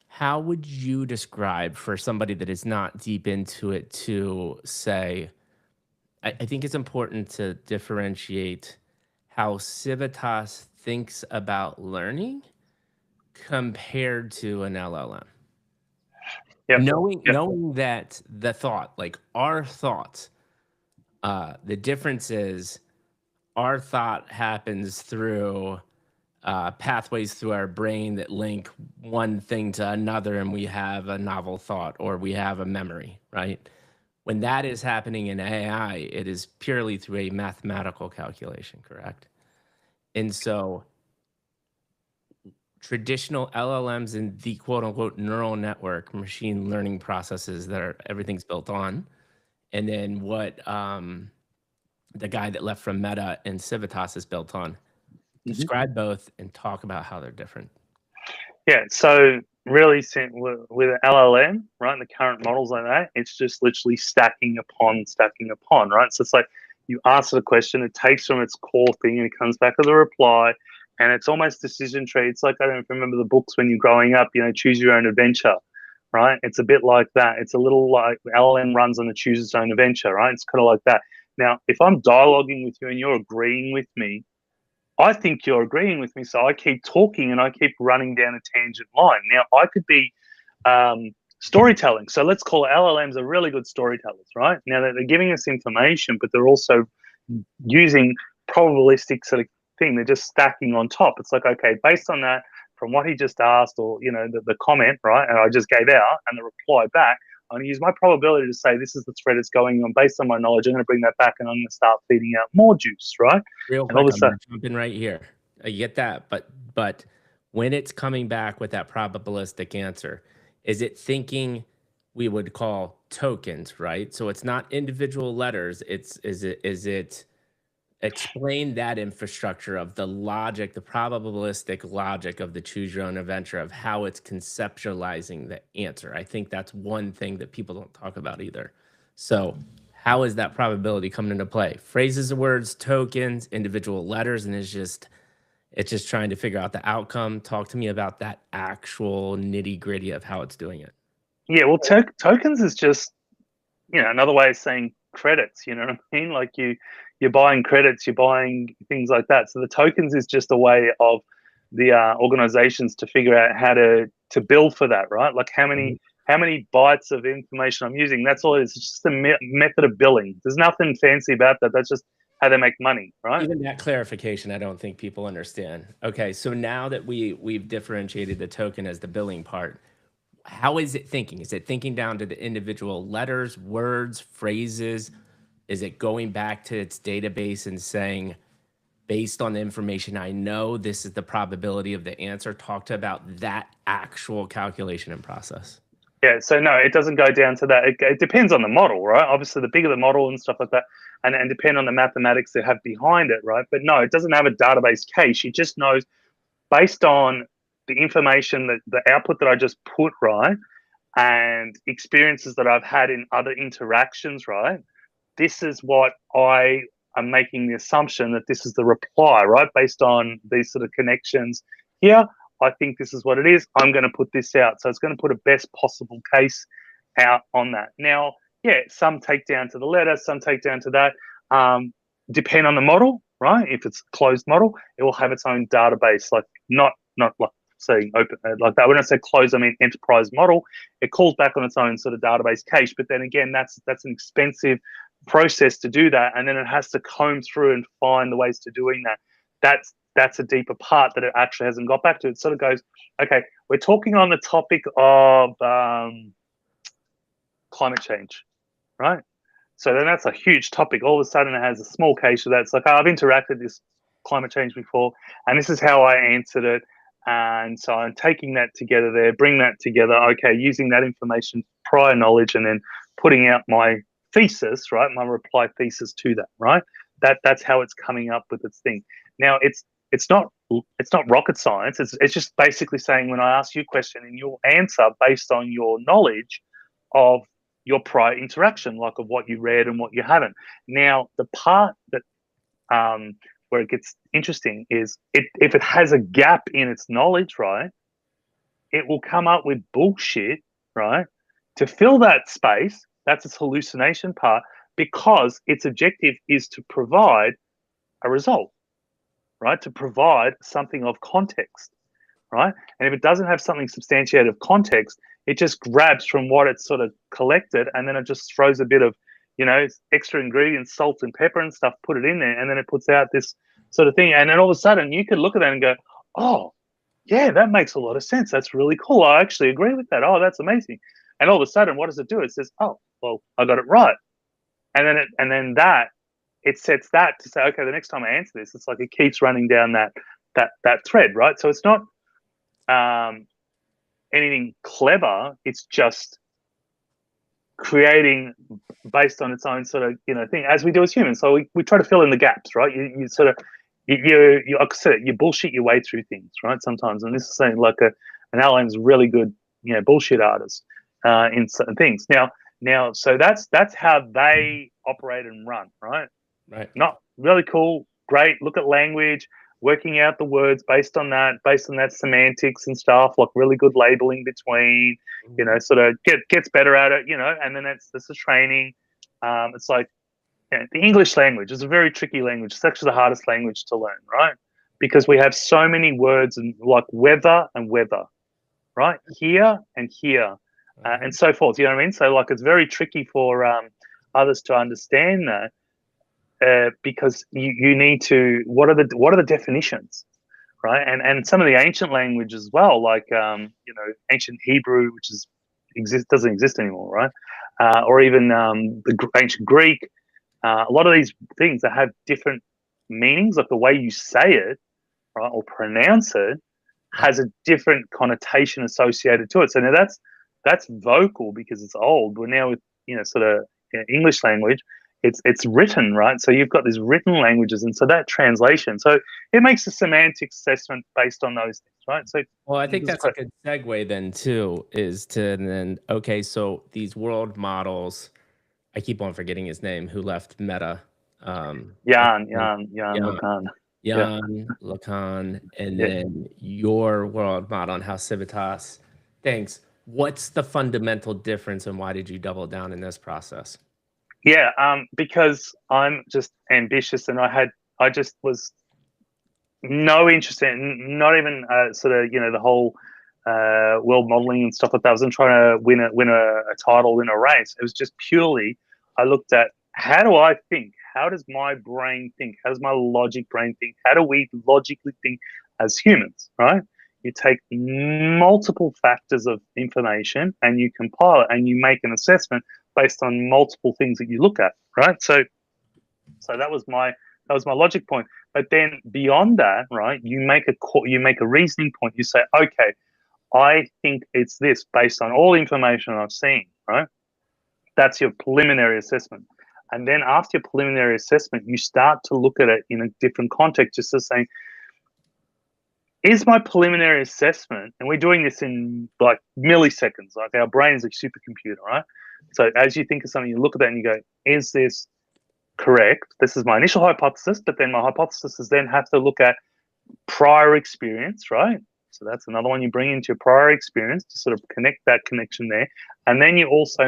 how would you describe, for somebody that is not deep into it, to say, I think it's important to differentiate how Civitas thinks about learning compared to an LLM. Yep. Yep. Knowing that the thought, like our thoughts, the difference is our thought happens through pathways through our brain that link one thing to another, and we have a novel thought or we have a memory, right? When that is happening in AI, it is purely through a mathematical calculation, correct? And so traditional LLMs and the quote unquote neural network machine learning processes that are everything's built on, and then what the guy that left from Meta and Civitas is built on. Mhm. Describe both and talk about how they're different. Yeah. So really, with an LLM, right, the current models like that, it's just literally stacking upon, right? So it's like you answer the question, it takes from its core thing, and it comes back with a reply, and it's almost decision tree. It's like, I don't remember the books when you're growing up, choose your own adventure, right? It's a bit like that. It's a little like LLM runs on a choose its own adventure, right? It's kind of like that. Now, if I'm dialoguing with you and you're agreeing with me, I think you're agreeing with me, so I keep talking and I keep running down a tangent line. Now, I could be storytelling. So let's call LLMs are really good storytellers, right? Now, they're giving us information, but they're also using probabilistic sort of thing. They're just stacking on top. It's like, okay, based on that, from what he just asked, or the comment, right, and I just gave out, and the reply back, I'm going to use my probability to say this is the thread it's going on. Based on my knowledge, I'm going to bring that back, and I'm going to start feeding out more juice, right? Real And all quick, of a I'm sudden, gonna jump in right here. I get that, but when it's coming back with that probabilistic answer, is it thinking we would call tokens, right? So it's not individual letters. Is it explain that infrastructure of the logic, the probabilistic logic of the choose your own adventure, of how it's conceptualizing the answer. I think that's one thing that people don't talk about either. So how is that probability coming into play? Phrases of words, tokens, individual letters, and it's just trying to figure out the outcome. Talk to me about that actual nitty gritty of how it's doing it. yeah, well, tokens is just another way of saying credits. You know what I mean? Like you're buying credits, you're buying things like that. So the tokens is just a way of the organizations to figure out how to bill for that, right? Like how many bytes of information I'm using. That's all it is. It's just a method of billing. There's nothing fancy about that. That's just how they make money, right? Even that clarification, I don't think people understand. Okay, so now that we've differentiated the token as the billing part, how is it thinking? Is it thinking down to the individual letters, words, phrases? Is it going back to its database and saying, based on the information I know, this is the probability of the answer? Talk to about that actual calculation and process. Yeah, so no, it doesn't go down to that. It depends on the model, right? Obviously, the bigger the model and stuff like that, and depend on the mathematics they have behind it, right? But no, it doesn't have a database cache. It just knows based on the information that the output that I just put, right, and experiences that I've had in other interactions, right? This is what I am making the assumption that this is the reply, right? Based on these sort of connections here, I think this is what it is. I'm going to put this out. So it's going to put a best possible case out on that. Now, yeah, some take down to the letter, some take down to that. Depend on the model, right? If it's a closed model, it will have its own database, like not like saying open like that. When I say closed, I mean enterprise model. It calls back on its own sort of database cache, but then again, that's an expensive process to do that, and then it has to comb through and find the ways to doing that. That's a deeper part that it actually hasn't got back to. It sort of goes, okay, we're talking on the topic of climate change, right? So then that's a huge topic. All of a sudden, it has a small case of that. It's like, oh, I've interacted with this climate change before, and this is how I answered it. And so I'm taking that together there, bring that together. Okay, using that information, prior knowledge, and then putting out my thesis, right? My reply thesis to that, right? That's how it's coming up with its thing. Now it's not rocket science. It's just basically saying, when I ask you a question and you'll answer based on your knowledge of your prior interaction, like of what you read and what you haven't. Now the part that where it gets interesting is if it has a gap in its knowledge, right, it will come up with bullshit, right, to fill that space. That's its hallucination part, because its objective is to provide a result, right, to provide something of context, right? And if it doesn't have something substantiated of context, it just grabs from what it's sort of collected, and then it just throws a bit of, extra ingredients, salt and pepper and stuff, put it in there, and then it puts out this sort of thing. And then all of a sudden you could look at that and go, oh, yeah, that makes a lot of sense. That's really cool. I actually agree with that. Oh, that's amazing. And all of a sudden, what does it do? It says, oh, well, I got it right. And then it sets that to say, okay, the next time I answer this, it's like it keeps running down that thread, right? So it's not anything clever. It's just creating based on its own sort of thing, as we do as humans. So we try to fill in the gaps, right? You sort of you like I said, you bullshit your way through things, right? Sometimes, and this is saying like an Alan's really good bullshit artist in certain things. Now, so that's how they operate and run, right? Right. Not really cool, great. Look at language, working out the words based on that semantics and stuff, like really good labeling between, sort of gets better at it, and then this is training. It's like the English language is a very tricky language. It's actually the hardest language to learn, right? Because we have so many words, and like weather and weather, right? Here and here, and so forth. You know what I mean? So like it's very tricky for others to understand that. Because you need to, what are the definitions, right? And some of the ancient language as well, like ancient Hebrew, which doesn't exist anymore, right? Or even the ancient Greek. A lot of these things that have different meanings, like the way you say it, right, or pronounce it, has a different connotation associated to it. So now that's vocal because it's old. But now with sort of English language, it's written, right? So you've got these written languages, and so that translation. So it makes a semantic assessment based on those things, right? So well, I think that's a good segue then too, is to then okay, so these world models. I keep on forgetting his name. Who left Meta? Jan LeCun. Jan LeCun, and then your world model on how Civitas thinks. What's the fundamental difference, and why did you double down in this process? Yeah, because I'm just ambitious, and I just was no interest in, not even sort of the whole world modeling and stuff like that. I wasn't trying to win a title, win a race. It was just purely, I looked at, how do I think? How does my brain think? How does my logic brain think? How do we logically think as humans, right? You take multiple factors of information and you compile it and you make an assessment based on multiple things that you look at, right? So that was my logic point. But then beyond that, right, you make a reasoning point. You say, okay, I think it's this based on all the information I've seen, right? That's your preliminary assessment. And then after your preliminary assessment, you start to look at it in a different context, just to say, is my preliminary assessment, and we're doing this in like milliseconds, like our brain is a supercomputer, right? So as you think of something, you look at that and you go, is this correct? This is my initial hypothesis, but then my hypothesis is then have to look at prior experience, right? So that's another one you bring into your prior experience to sort of connect that connection there. And then you also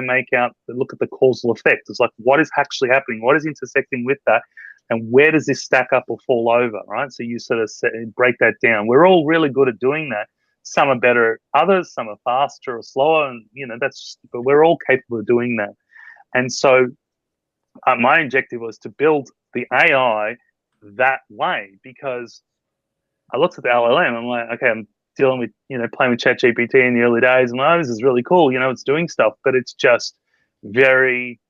look at the causal effect. It's like, what is actually happening? What is intersecting with that? And where does this stack up or fall over, right? So you sort of break that down. We're all really good at doing that. Some are better at others, some are faster or slower. And, but we're all capable of doing that. And so my objective was to build the AI that way, because I looked at the LLM. I'm like, okay, I'm dealing with, playing with ChatGPT in the early days. And this is really cool. It's doing stuff, but it's just very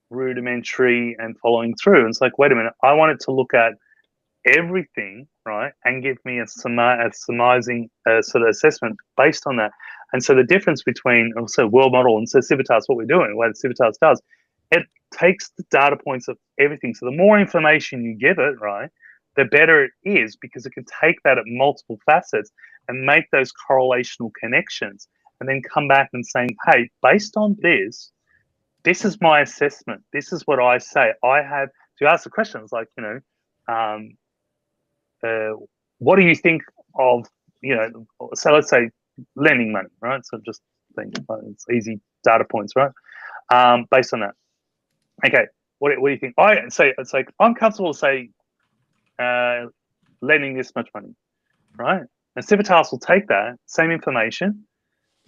rudimentary and following through. And it's like, wait a minute, I wanted to look at everything, right, and give me a surmising sort of assessment based on that. And so the difference between also world model and so Civitas, what we're doing, what Civitas does, it takes the data points of everything. So the more information you give it, right, the better it is, because it can take that at multiple facets and make those correlational connections, and then come back and saying, hey, based on this, this is my assessment. This is what I say. I have to ask the questions like, um, what do you think of, so let's say lending money, right? So just think it's easy data points, right? Based on that. Okay, what do you think? I say it's like I'm comfortable to say lending this much money, right? And Civitas will take that same information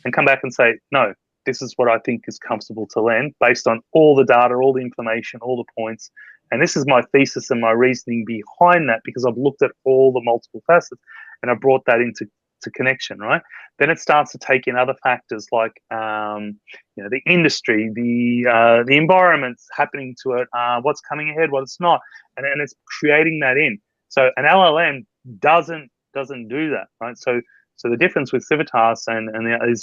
and come back and say, no, this is what I think is comfortable to lend based on all the data, all the information, all the points. And this is my thesis and my reasoning behind that, because I've looked at all the multiple facets and I brought that into connection, right? Then it starts to take in other factors like, the industry, the environments happening to it, what's coming ahead, what's not, and it's creating that in. So an LLM doesn't do that, right? So the difference with Civitas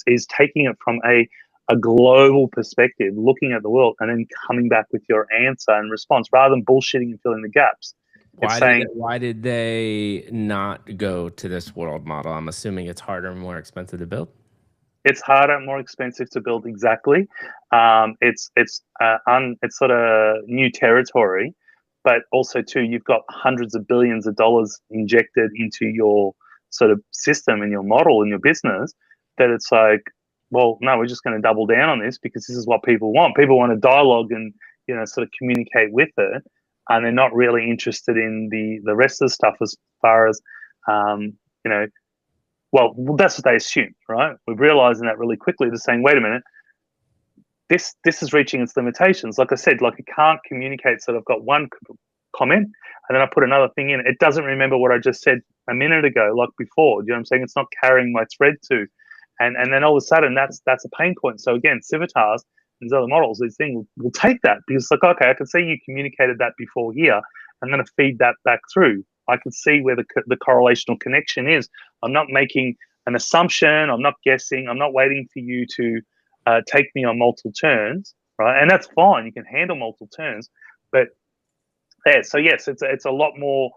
is taking it from a global perspective, looking at the world, and then coming back with your answer and response rather than bullshitting and filling the gaps. Why did they not go to this world model? I'm assuming it's harder and more expensive to build. It's harder and more expensive to build, exactly. It's sort of new territory, but also too, you've got hundreds of billions of dollars injected into your sort of system and your model and your business, that it's like, well, no, we're just going to double down on this because this is what people want. People want to dialogue and sort of communicate with it, and they're not really interested in the rest of the stuff as far as well, that's what they assume, right? We're realizing that really quickly. They're saying, wait a minute, this is reaching its limitations. Like I said, like it can't communicate. So I've got one comment and then I put another thing in. It doesn't remember what I just said a minute ago, like before. Do you know what I'm saying? It's not carrying my thread to. And then all of a sudden that's a pain point. So again, Civitas and these other models, these things will take that, because it's like, okay, I can see you communicated that before here. I'm going to feed that back through. I can see where the correlational connection is. I'm not making an assumption. I'm not guessing. I'm not waiting for you to take me on multiple turns, right? And that's fine. You can handle multiple turns. But yeah, so yes, it's a lot more.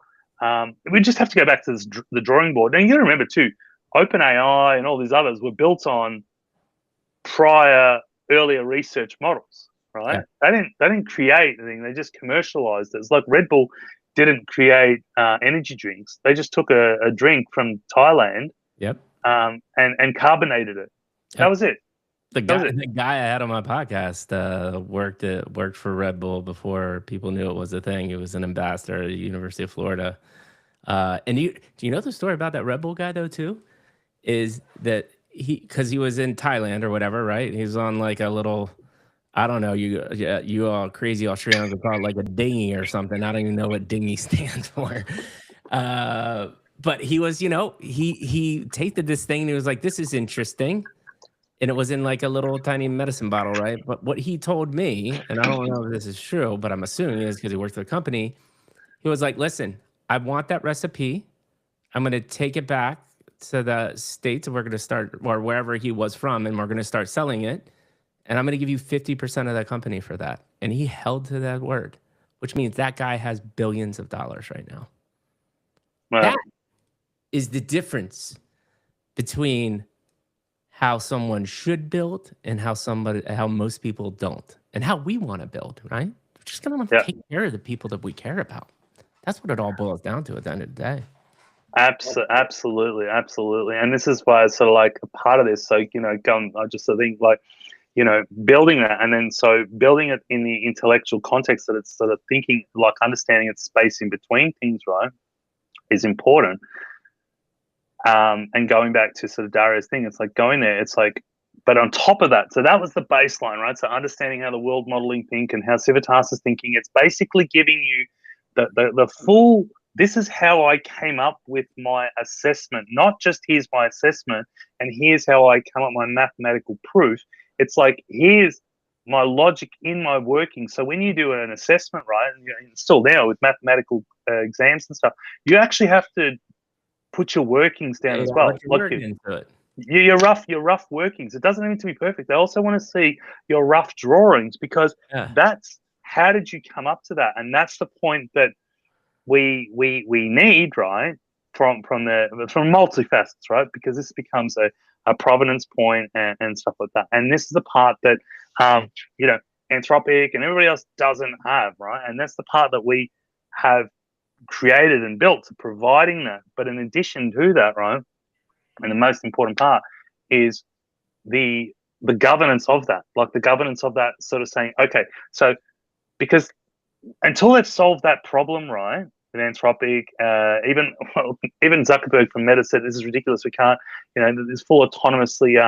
We just have to go back to the drawing board. Now, you got to remember too, OpenAI and all these others were built on earlier research models, right? Yeah. They didn't create anything. They just commercialized it. It's like Red Bull didn't create energy drinks. They just took a drink from Thailand, yep, and carbonated it. Yep. That was it. The guy I had on my podcast worked for Red Bull before people knew it was a thing. He was an ambassador at the University of Florida. And do you know the story about that Red Bull guy though too? Is that because he was in Thailand or whatever, right? He was on like a little, I don't know, you all crazy Australians would call it like a dinghy or something. I don't even know what dinghy stands for. But he was, he tasted this thing and he was like, this is interesting. And it was in like a little tiny medicine bottle, right? But what he told me, and I don't know if this is true, but I'm assuming it is because he worked for the company. He was like, listen, I want that recipe. I'm going to take it back to the States, and we're going to start, or wherever he was from, and we're going to start selling it. And I'm going to give you 50% of that company for that. And he held to that word, which means that guy has billions of dollars right now. Wow. That is the difference between how someone should build and how most people don't, and how we want to build, right? We're just going to take care of the people that we care about. That's what it all boils down to at the end of the day. Absolutely. And this is why it's sort of like a part of this. So, I just think like, building that, and then so building it in the intellectual context that it's sort of thinking, like understanding its space in between things, right, is important. And going back to sort of Dario's thing, it's like going there, it's like, but on top of that, so that was the baseline, right? So understanding how the world modeling think and how Civitas is thinking, it's basically giving you the full, this is how I came up with my assessment, not just here's my assessment and here's how I come up with my mathematical proof. It's like, here's my logic in my working. So when you do an assessment, right, and still now with mathematical exams and stuff, you actually have to put your workings down as well. Put your work into it. Your rough workings. It doesn't need to be perfect. They also want to see your rough drawings, because that's how did you come up to that, and that's the point that we need, right, from multifacets, right, because this becomes a provenance point and stuff like that. And this is the part that you know, Anthropic and everybody else doesn't have, right, and that's the part that we have created and built to providing that. But in addition to that, right, and the most important part is the governance of that, like the governance of that, sort of saying, okay, so because until they've solved that problem, right, with Anthropic, even Zuckerberg from Meta said this is ridiculous. We can't, this full autonomously,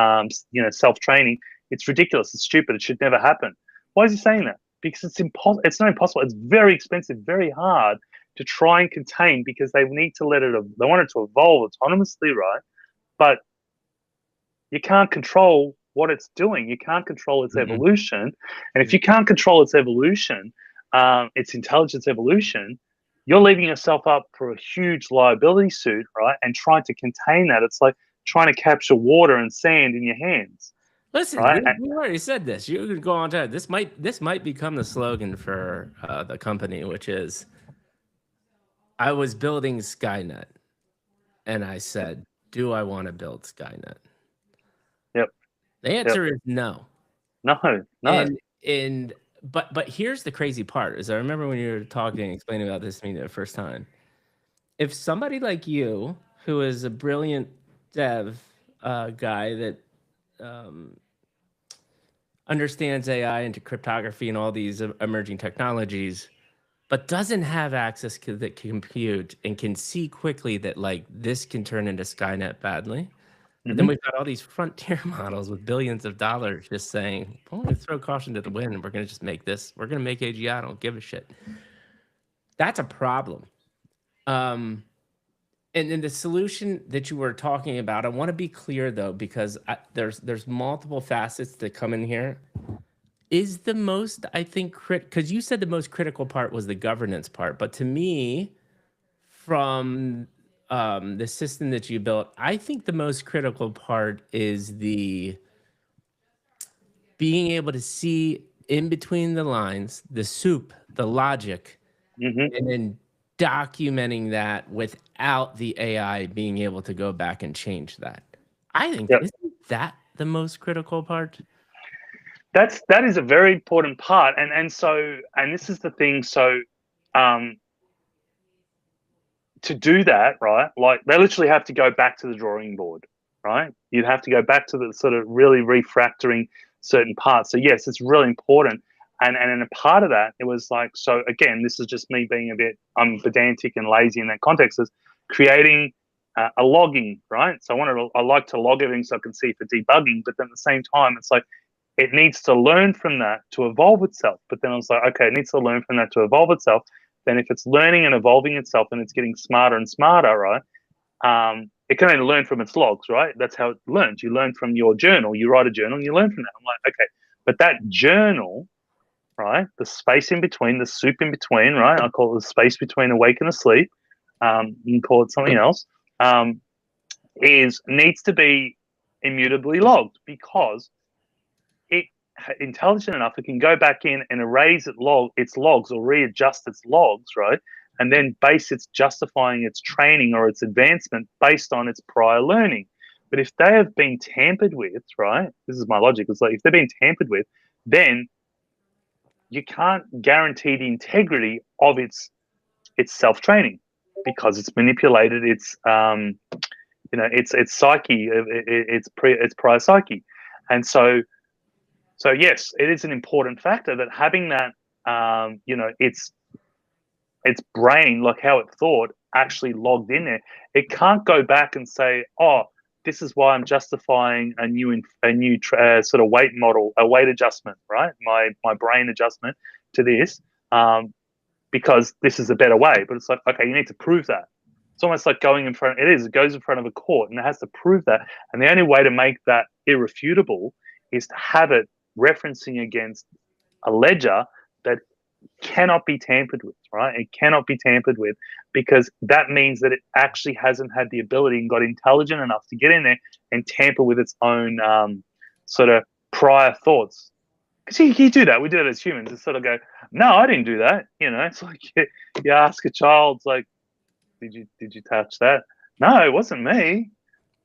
self-training. It's ridiculous. It's stupid. It should never happen. Why is he saying that? Because it's impossible. It's not impossible. It's very expensive, very hard to try and contain, because they need to they want it to evolve autonomously, right? But you can't control what it's doing. You can't control its evolution. And if you can't control its evolution, its intelligence evolution, you're leaving yourself up for a huge liability suit, right? And trying to contain that. It's like trying to capture water and sand in your hands. Listen, right? you already said this. You can go on to this might become the slogan for the company, which is, I was building Skynet, and I said, do I want to build Skynet? Yep. The answer is no. No. But here's the crazy part, is I remember when you were talking and explaining about this to me the first time. If somebody like you, who is a brilliant dev guy that understands AI and cryptography and all these emerging technologies, but doesn't have access to the compute and can see quickly that like this can turn into Skynet badly. But then we've got all these frontier models with billions of dollars just saying, well, let's throw caution to the wind and we're going to just make this. We're going to make AGI. I don't give a shit. That's a problem. And then the solution that you were talking about, I want to be clear though, because there's multiple facets that come in here. Is the most, I think, because you said the most critical part was the governance part, but to me, from the system that you built, I think the most critical part is the being able to see in between the lines, the soup, the logic, and then documenting that without the AI being able to go back and change that. I think, isn't that the most critical part? That is a very important part, and this is the thing. So, to do that, right? Like they literally have to go back to the drawing board, right? You'd have to go back to the sort of really refactoring certain parts. So yes, it's really important. And in a part of that, it was like, so again, this is just me being I'm pedantic and lazy in that context, is creating a logging, right? So I like to log everything so I can see for debugging, but then at the same time, it's like, it needs to learn from that to evolve itself. But then I was like, okay, it needs to learn from that to evolve itself. Then if it's learning and evolving itself and it's getting smarter and smarter, right? It can only learn from its logs, right? That's how it learns. You learn from your journal. You write a journal and you learn from that. I'm like, okay, but that journal, right? The space in between, the soup in between, right? I call it the space between awake and asleep. You can call it something else. Needs to be immutably logged, because intelligent enough, it can go back in and erase its logs or readjust its logs, right? And then base its justifying its training or its advancement based on its prior learning. But if they have been tampered with, right? This is my logic. It's like, if they've been tampered with, then you can't guarantee the integrity of its self-training, because it's manipulated its its psyche, its prior psyche. And so yes, it is an important factor that having that, its brain, like how it thought, actually logged in there. It can't go back and say, oh, this is why I'm justifying a new sort of weight model, a weight adjustment, right? My brain adjustment to this, because this is a better way. But it's like, okay, you need to prove that. It's almost like going in front. It goes in front of a court, and it has to prove that. And the only way to make that irrefutable is to have it referencing against a ledger that cannot be tampered with, right? It cannot be tampered with because that means that it actually hasn't had the ability and got intelligent enough to get in there and tamper with its own sort of prior thoughts. Because you do that. We do that as humans. It's sort of go, no, I didn't do that. You know, it's like you ask a child, it's like, did you touch that? No, it wasn't me.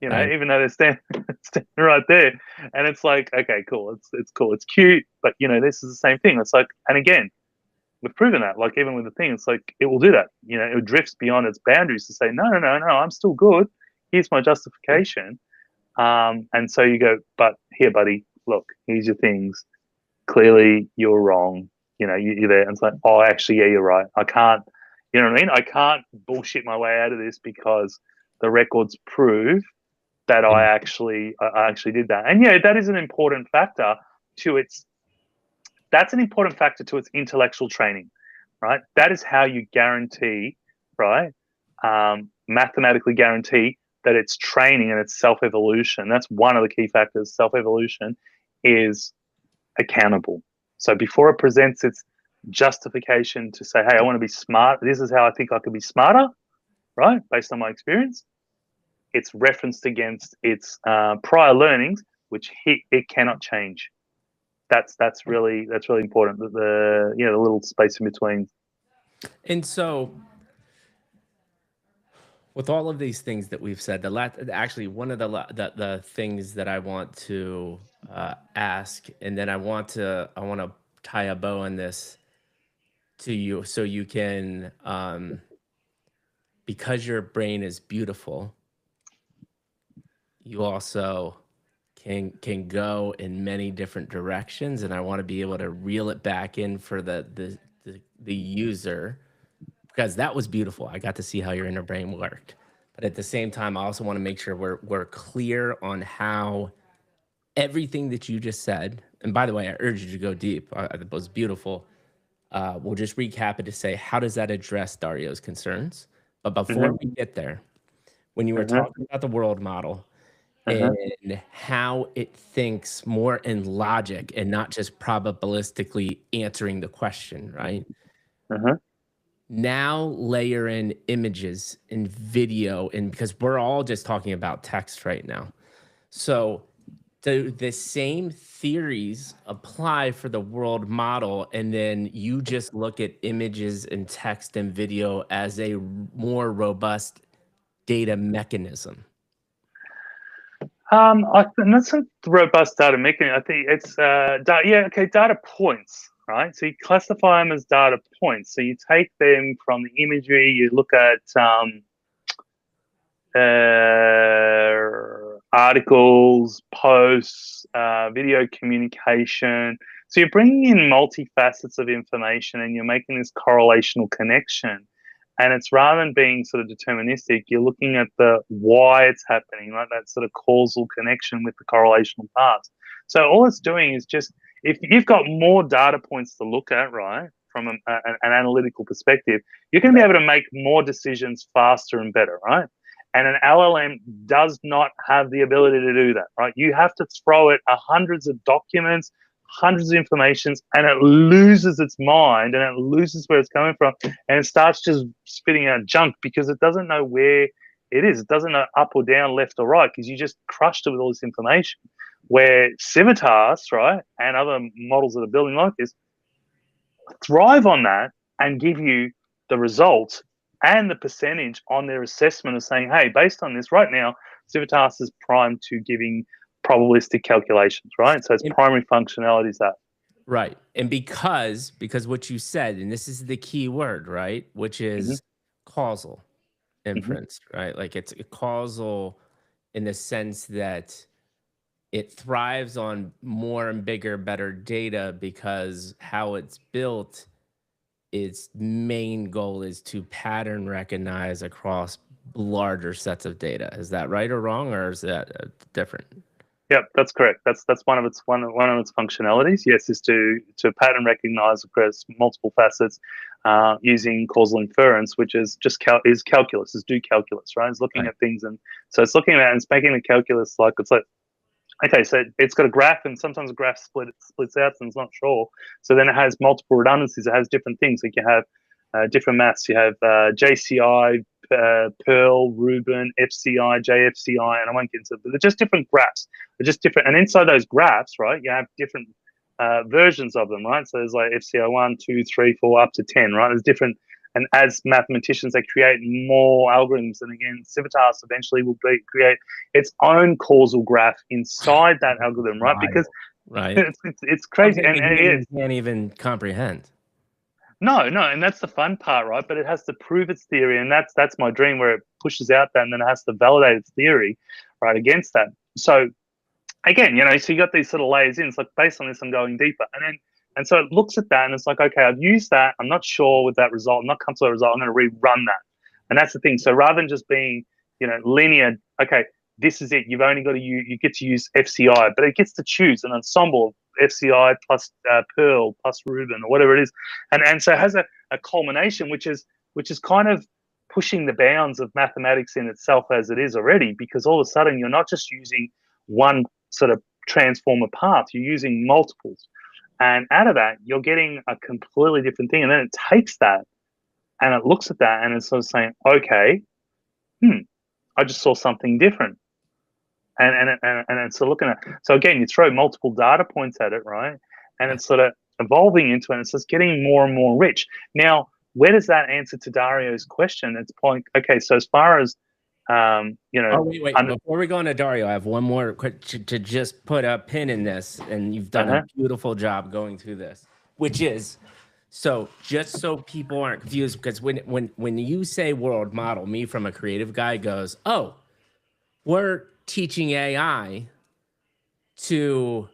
You know, Right. even though they're standing right there, and it's like, okay, cool, it's cool, it's cute, but you know, this is the same thing. It's like, and again, we've proven that. Like even with the thing, it's like it will do that. You know, it drifts beyond its boundaries to say, no, I'm still good. Here's my justification. And so you go, but here, buddy, look, here's your things. Clearly, you're wrong. You know, you're there, and it's like, oh, actually, yeah, you're right. I can't. You know what I mean? I can't bullshit my way out of this because the records prove that I And actually did that. And yeah, that is an important factor to its. That's an important factor to its intellectual training, right? That is how you guarantee, right? Mathematically guarantee that its training and its self-evolution. That's one of the key factors. Self-evolution is accountable. So before it presents its justification to say, hey, I want to be smart, this is how I think I could be smarter, right? Based on my experience, it's referenced against its prior learnings, which it cannot change. That's really important. The the little space in between. so with all of these things that we've said, actually one of the things that I want to ask, and then I want to tie a bow on this to you, so you can, because your brain is beautiful, you also can go in many different directions, and I want to be able to reel it back in for the user, because that was beautiful. I got to see how your inner brain worked. But at the same time, I also want to make sure we're clear on how everything that you just said, and by the way, I urge you to go deep. It was beautiful. We'll just recap it to say, how does that address Dario's concerns? But before we Mm-hmm. get there, when you were Uh-huh. talking about the world model Uh-huh. and how it thinks more in logic and not just probabilistically answering the question, right? Uh-huh. Now layer in images and video, and because we're all just talking about text right now. So do the same theories apply for the world model, and then you just look at images and text and video as a more robust data mechanism? I think that's a robust data mechanism. I think it's data points, right? So you classify them as data points. So you take them from the imagery, you look at articles, posts, video communication. So you're bringing in multifacets of information and you're making this correlational connection. And it's rather than being sort of deterministic, you're looking at the why it's happening, right? That sort of causal connection with the correlational parts. So all it's doing is just, if you've got more data points to look at, right, from an analytical perspective, you're going to be able to make more decisions faster and better, right? And an LLM does not have the ability to do that, right? You have to throw it hundreds of documents, hundreds of informations, and it loses its mind and it loses where it's coming from, and it starts just spitting out junk because it doesn't know where it is. It doesn't know up or down, left or right, because you just crushed it with all this information. Where Civitas, right, and other models that are building like this thrive on that and give you the result and the percentage on their assessment of saying, hey, based on this right now, Civitas is primed to giving probabilistic calculations, right? So its And- primary functionality is that. Right. And because what you said, and this is the key word, right? Which Mm-hmm. is causal Mm-hmm. inference, right? Like it's causal in the sense that it thrives on more and bigger, better data, because how it's built, its main goal is to pattern recognize across larger sets of data. Is that right or wrong, or is that different? Yep, that's correct. That's one of its functionalities. Yes, is to pattern recognize across multiple facets using causal inference, which is just calculus. Is do calculus, right? It's looking Right. at things, and so it's looking at and it's making the calculus like it's like Okay, so it's got a graph, and sometimes a graph splits out, and it's not sure. So then it has multiple redundancies. It has different things. Like you have different maths. You have JCI, Perl, Rubin, FCI, JFCI, and I won't get into it, but they're just different graphs. They're just different. And inside those graphs, right, you have different versions of them, right? So there's like FCI 1, 2, 3, 4, up to 10, right? There's different. And as mathematicians, they create more algorithms. And again, Civitas eventually will create its own causal graph inside that algorithm, right? Because right, it's crazy. Something And that humans can't even comprehend. no, and that's the fun part, right? But it has to prove its theory, and that's my dream, where it pushes out that, and then it has to validate its theory, right, against that. So again, so you got these sort of layers in. It's like, based on this, I'm going deeper, and so it looks at that, and it's like, okay, I've used that. I'm not sure with that result. I'm not comfortable with the result. I'm going to rerun that, and that's the thing. So rather than just being, linear, okay, this is it. You've only got to you get to use FCI, but it gets to choose an ensemble of FCI plus Perl plus Rubin or whatever it is, and so it has a culmination, which is kind of pushing the bounds of mathematics in itself as it is already, because all of a sudden you're not just using one sort of transformer path, you're using multiples, and out of that you're getting a completely different thing. And then it takes that and it looks at that and it's sort of saying, okay, I just saw something different. And it's sort of looking at, so again, you throw multiple data points at it, right? And it's sort of evolving into it, and it's just getting more and more rich. Now, where does that answer to Dario's question? It's like, okay, so as far as Oh, wait. Before we go on to Dario, I have one more quick to just put a pin in this, and you've done a beautiful job going through this, which is, so just so people aren't confused, because when you say world model, me from a creative guy goes, oh, we're teaching AI to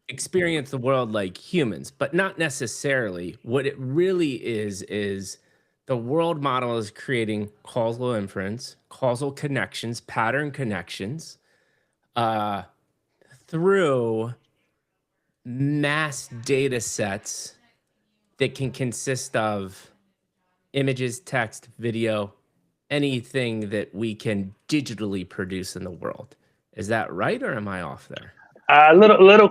experience the world like humans, but not necessarily. What it really is the world model is creating causal inference, causal connections, pattern connections through mass data sets that can consist of images, text, video, anything that we can digitally produce in the world. Is that right, or am I off there? A little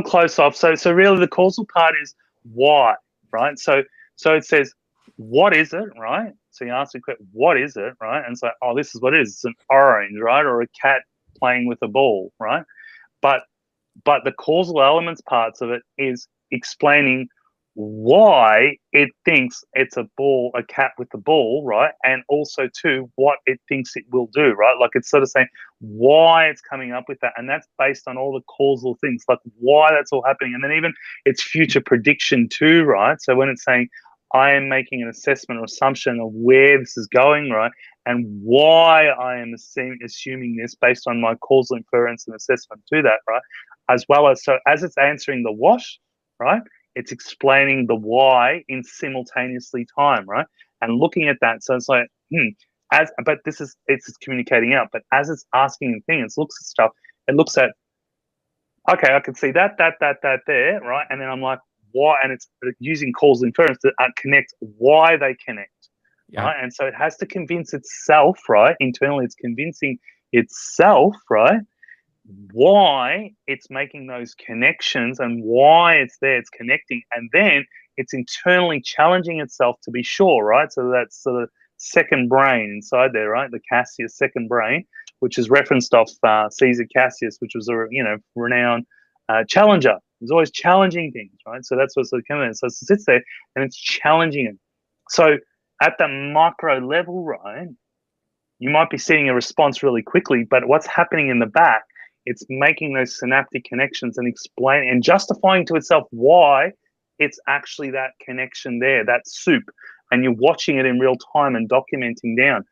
close off. So really, the causal part is why, right? So it says, what is it, right? So you ask the question, what is it, right? And so, oh, this is what it is. It's an orange, right, or a cat playing with a ball, right? But the causal elements parts of it is explaining why it thinks it's a cat with the ball, right? And also too, what it thinks it will do, right? Like, it's sort of saying why it's coming up with that. And that's based on all the causal things, like why that's all happening. And then even its future prediction too, right? So when it's saying, I am making an assessment or assumption of where this is going, right? And why I am assuming this based on my causal inference and assessment to that, right? As well as, so as it's answering the wash, right? It's explaining the why in simultaneously time, right? And looking at that, so it's like, but it's communicating out. But as it's asking things, it looks at stuff. It looks at, okay, I can see that there, right? And then I'm like, why? And it's using causal inference to connect why they connect, right? And so it has to convince itself, right? Internally, it's convincing itself, right? Why it's making those connections and why it's there, it's connecting, and then it's internally challenging itself to be sure, right? So that's sort of second brain inside there, right? The Cassius second brain, which is referenced off Caesar Cassius, which was a renowned challenger. He's always challenging things, right? So that's what's coming in. So it sits there and it's challenging it. So at the micro level, right, you might be seeing a response really quickly, but what's happening in the back, it's making those synaptic connections and explaining and justifying to itself why it's actually that connection there, that soup, and you're watching it in real time and documenting down.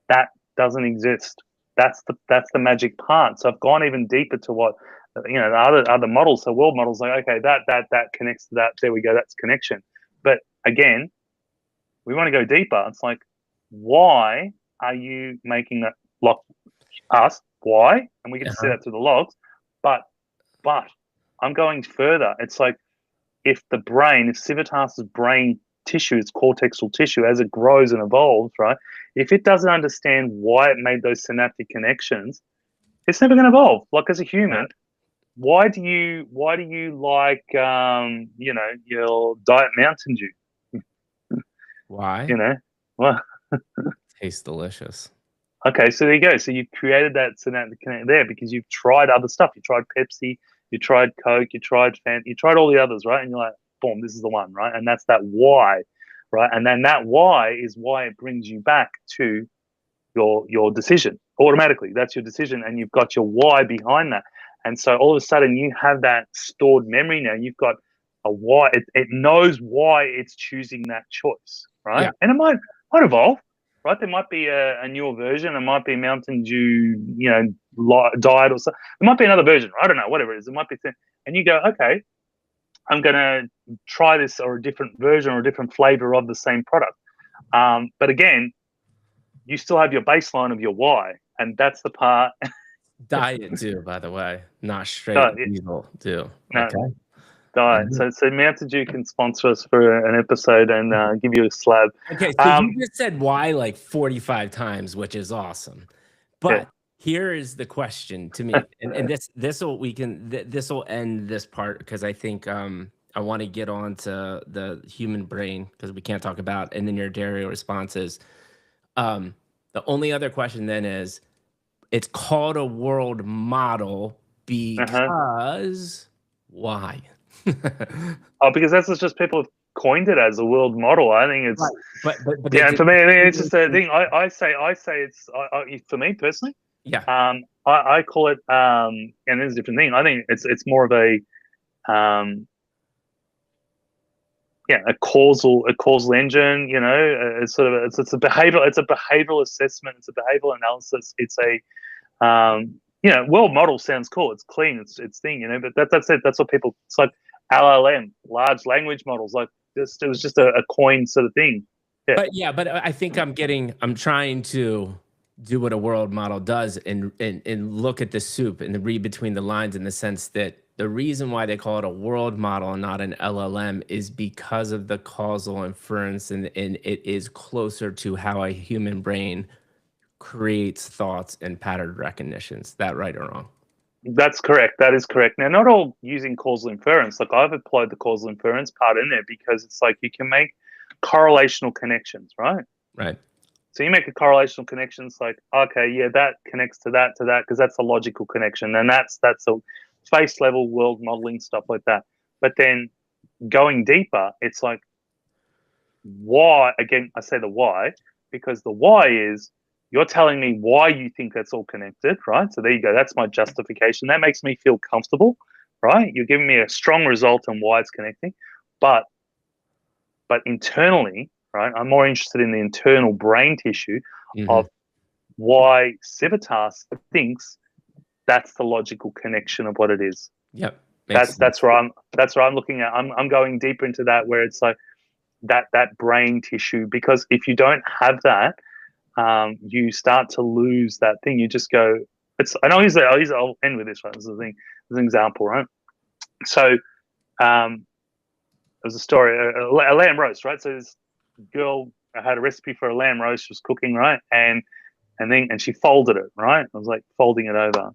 That doesn't exist. That's the magic part. So I've gone even deeper to what the other models. So world models, like, okay, that connects to that. There we go. That's connection. But again, we want to go deeper. It's like, why are you making that lock us? Why? And we get to see that through the logs. But I'm going further. It's like, if Civitas's brain tissue, its cortexal tissue, as it grows and evolves, right? If it doesn't understand why it made those synaptic connections, it's never going to evolve. Like, as a human, why do you like your Diet Mountain Dew? Why? You know, well, Tastes delicious. okay, so there you go. So you've created that synaptic connect there because you've tried other stuff. You tried Pepsi, you tried Coke, you tried Fanta, you tried all the others, right? And you're like, boom, this is the one, right? And that's that why, right? And then that why is why it brings you back to your decision automatically. That's your decision, and you've got your why behind that. And so all of a sudden, you have that stored memory now. You've got a why. It knows why it's choosing that choice, right? Yeah. And it might evolve, right? There might be a newer version. It might be Mountain Dew, diet or something. There might be another version. I don't know, whatever it is. It might be, and you go, okay, I'm going to try this or a different version or a different flavor of the same product. But again, you still have your baseline of your why, and that's the part. Diet too, by the way, not straight No, diesel too. no, Okay. diet. Mhm. So Mountain Dew can sponsor us for an episode and give you a slab. Okay, so you just said why like 45 times, which is awesome. Yeah. But here is the question to me, and this will end this part because I think I want to get on to the human brain because we can't talk about, and then your Dario responses. The only other question then is it's called a world model Uh-huh. because why? Oh, because that's just people have coined it as a world model. I think it's Right. But yeah. is And it for me, I mean, it's just a thing. I say it's for me personally. yeah. I call it and there's a different thing. I think it's more of a a causal engine. It's sort of it's a behavioral assessment. It's a behavioral analysis. It's a world model sounds cool. It's clean. It's thing. But that's it. That's what people. It's like LLM, large language models. Like this, it was just a coin sort of thing. But I think I'm trying to do what a world model does and look at the soup and read between the lines in the sense that the reason why they call it a world model and not an LLM is because of the causal inference and it is closer to how a human brain creates thoughts and pattern recognitions. Is that right or wrong? That's correct. That is correct. Now, not all using causal inference. Like I've applied the causal inference part in there because it's like you can make correlational connections, right? Right. So you make a correlational connection. It's like, okay, yeah, that connects to that because that's a logical connection, and that's a face level world modeling stuff like that. But then going deeper, it's like why? Again, I say the why because the why is you're telling me why you think that's all connected, right? So there you go. That's my justification. That makes me feel comfortable, right? You're giving me a strong result on why it's connecting, but internally, right? I'm more interested in the internal brain tissue Mhm. of why Civitas thinks that's the logical connection of what it is. Yep. Makes That's sense. where I'm looking at. I'm going deeper into that where it's like that brain tissue because if you don't have that, you start to lose that thing. You just go. I'll end with this one. This is the thing. This is an example, right? So there's a story, a lamb roast, right? So this girl had a recipe for a lamb roast. She was cooking, right? And she folded it, right? I was like folding it over.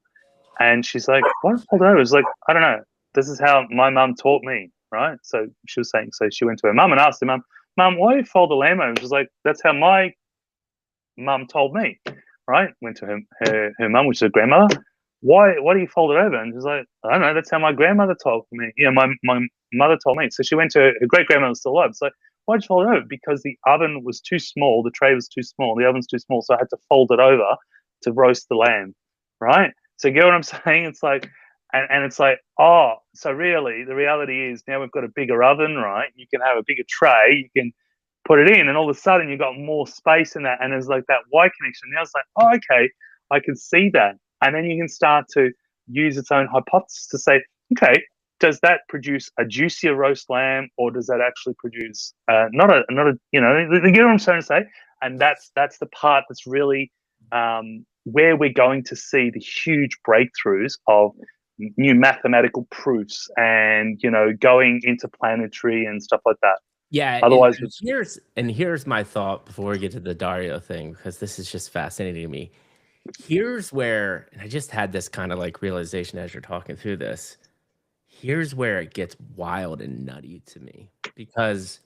And she's like, "What fold it over?" I was like, "I don't know. This is how my mum taught me, right?" So she was saying, so she went to her mum and asked her mum, "Mum, why do you fold the lamb over?" She's like, "That's how my mum told me," right? Went to her mum, which is her grandmother. Why do you fold it over? And she's like, "I don't know. That's how my grandmother told me. My mother told me." So she went to her great grandmother still alive. So why'd you fold it over? Because the oven was too small, the tray was too small, the oven's too small, so I had to fold it over to roast the lamb, right? So you get what I'm saying? It's like, and it's like, oh, so really, the reality is now we've got a bigger oven, right? You can have a bigger tray, you can put it in, and all of a sudden you've got more space in that, and there's like that Y connection. Now it's like, oh, okay, I can see that, and then you can start to use its own hypothesis to say, okay, does that produce a juicier roast lamb, or does that actually produce not a you get what I'm trying to say? And that's the part that's really where we're going to see the huge breakthroughs of new mathematical proofs and going interplanetary and stuff like that. Yeah, Otherwise, and it's here's my thought before we get to the Dario thing because this is just fascinating to me. Here's where, and I just had this kind of like realization as you're talking through this. Here's where it gets wild and nutty to me because,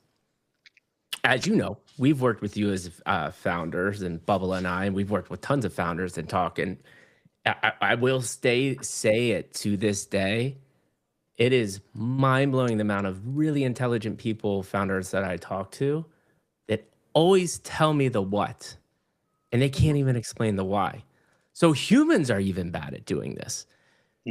as you know, we've worked with you as founders, and Bubba and I, and we've worked with tons of founders and talk. And I will say it to this day. It is mind blowing the amount of really intelligent people, founders that I talk to that always tell me the what, and they can't even explain the why. So humans are even bad at doing this.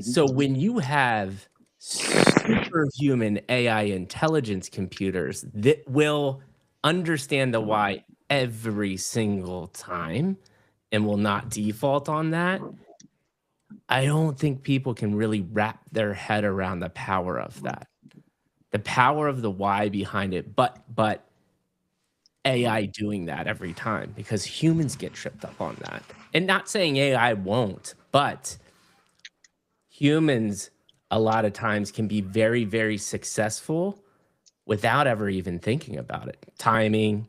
So when you have superhuman AI intelligence computers that will understand the why every single time and will not default on that, I don't think people can really wrap their head around the power of that. The power of the why behind it, but AI doing that every time because humans get tripped up on that. And not saying AI won't, but humans a lot of times can be very, very successful without ever even thinking about it. Timing,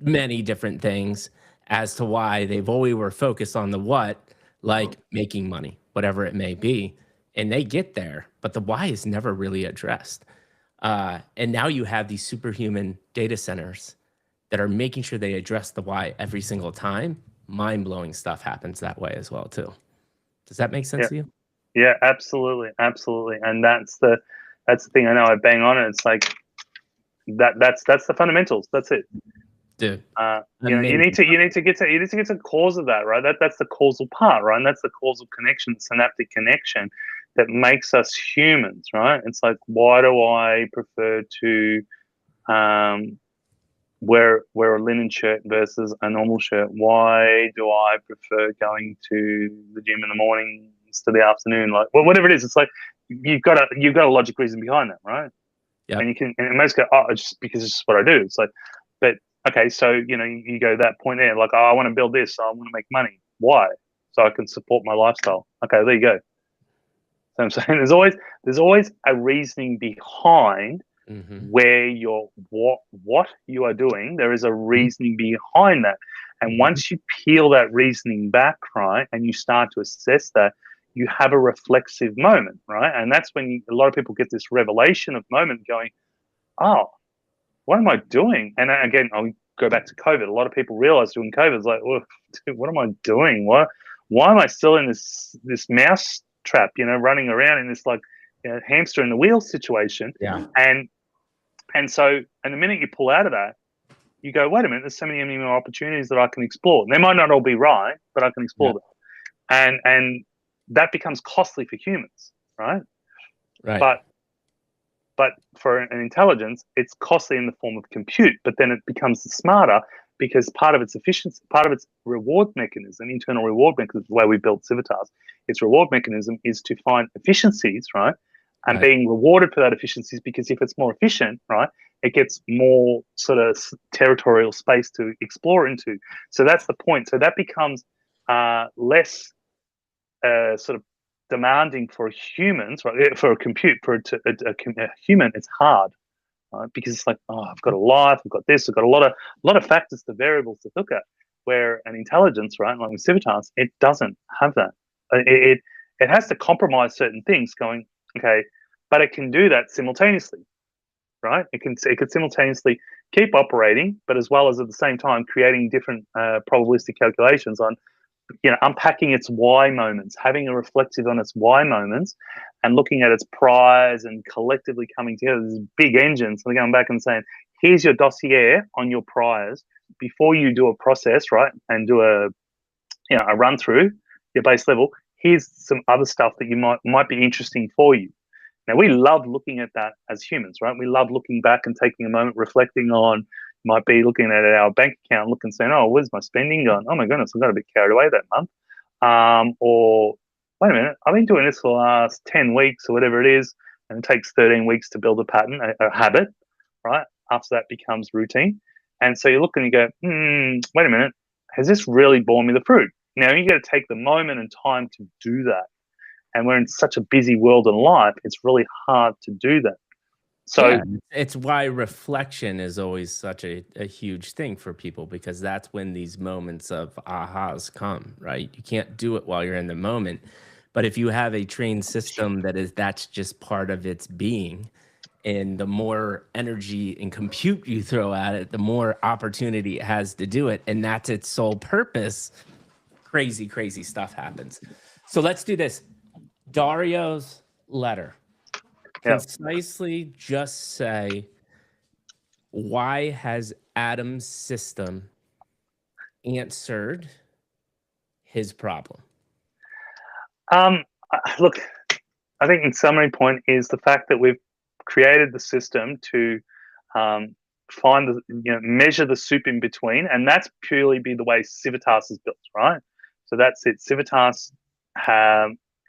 many different things as to why they've always were focused on the what, like making money, whatever it may be. And they get there, but the why is never really addressed. And now you have these superhuman data centers that are making sure they address the why every single time. Mind-blowing stuff happens that way as well, too. Does that make sense Yeah, to you? yeah, absolutely, absolutely. And that's the thing. I know I bang on it. It's like that's the fundamentals. That's it. Dude, You know, you amazing. need to get to the cause of that, right? That's the causal part, right? And that's the causal connection, the synaptic connection that makes us humans, right? It's like, why do I prefer to wear a linen shirt versus a normal shirt? Why do I prefer going to the gym in the morning instead of the afternoon? Like, well, whatever it is, it's like you've got a logic reason behind that, right? And Yep. you can, and most go, oh, it's just because it's just what I do. It's like, but okay, so you know, you go that point there, like, oh, I want to build this, so I want to make money. Why? So I can support my lifestyle. Okay, there you go. So I'm saying there's always a reasoning behind Mm-hmm. where you're what you are doing. There is a reasoning behind that, and Mm-hmm. once you peel that reasoning back, right, and you start to assess that, you have a reflexive moment, right, and that's when a lot of people get this revelation of moment, going, oh, what am I doing? And again, I'll go back to COVID. A lot of people realize during COVID, it's like, oh, dude, what am I doing? Why am I still in this mouse trap? You know, running around in this like, you know, hamster in the wheel situation. Yeah. And so, and the minute you pull out of that, you go, wait a minute, there's so many more opportunities that I can explore. They might not all be right, but I can explore Yeah. them. And that becomes costly for humans, right? Right. But for an intelligence, it's costly in the form of compute, but then it becomes smarter because part of its efficiency, part of its reward mechanism, internal reward mechanism, the way we built Civitas, its reward mechanism is to find efficiencies, right? And Right. being rewarded for that efficiencies, because if it's more efficient, right, it gets more sort of territorial space to explore into. So that's the point. So that becomes less sort of demanding for humans, right? For a compute, for a human, it's hard, right? Because it's like, oh, I've got a life, I've got this, I've got a lot of factors, the variables to look at. Where an intelligence, right, like with Civitas, it doesn't have that. It has to compromise certain things, going, okay, but it can do that simultaneously, right? It can simultaneously keep operating, but as well as at the same time creating different probabilistic calculations on, you know, unpacking its why moments, having a reflective on its why moments, and looking at its priors and collectively coming together. This big engine. So they're going back and saying, here's your dossier on your priors before you do a process, right, and do a run through your base level. Here's some other stuff that you might be interesting for you. Now, we love looking at that as humans, right? We love looking back and taking a moment, reflecting on, might be looking at our bank account, looking, saying, oh, where's my spending gone? Oh my goodness, I got a bit carried away that month. Or, wait a minute, I've been doing this for the last 10 weeks or whatever it is, and it takes 13 weeks to build a pattern, a habit, right? After that becomes routine. And so you look and you go, wait a minute, has this really borne me the fruit? Now, you got to take the moment and time to do that. And we're in such a busy world and life, it's really hard to do that. So Yeah, it's why reflection is always such a huge thing for people because that's when these moments of ahas come, right? You can't do it while you're in the moment. But if you have a trained system that's just part of its being, and the more energy and compute you throw at it, the more opportunity it has to do it. And that's its sole purpose. Crazy, crazy stuff happens. So let's do this. Dario's letter. yeah. Concisely just say, why has Adam's system answered his problem? Look, I think in summary point is the fact that we've created the system to find the measure the soup in between, and that's purely be the way Civitas is built, right? So that's it. Civitas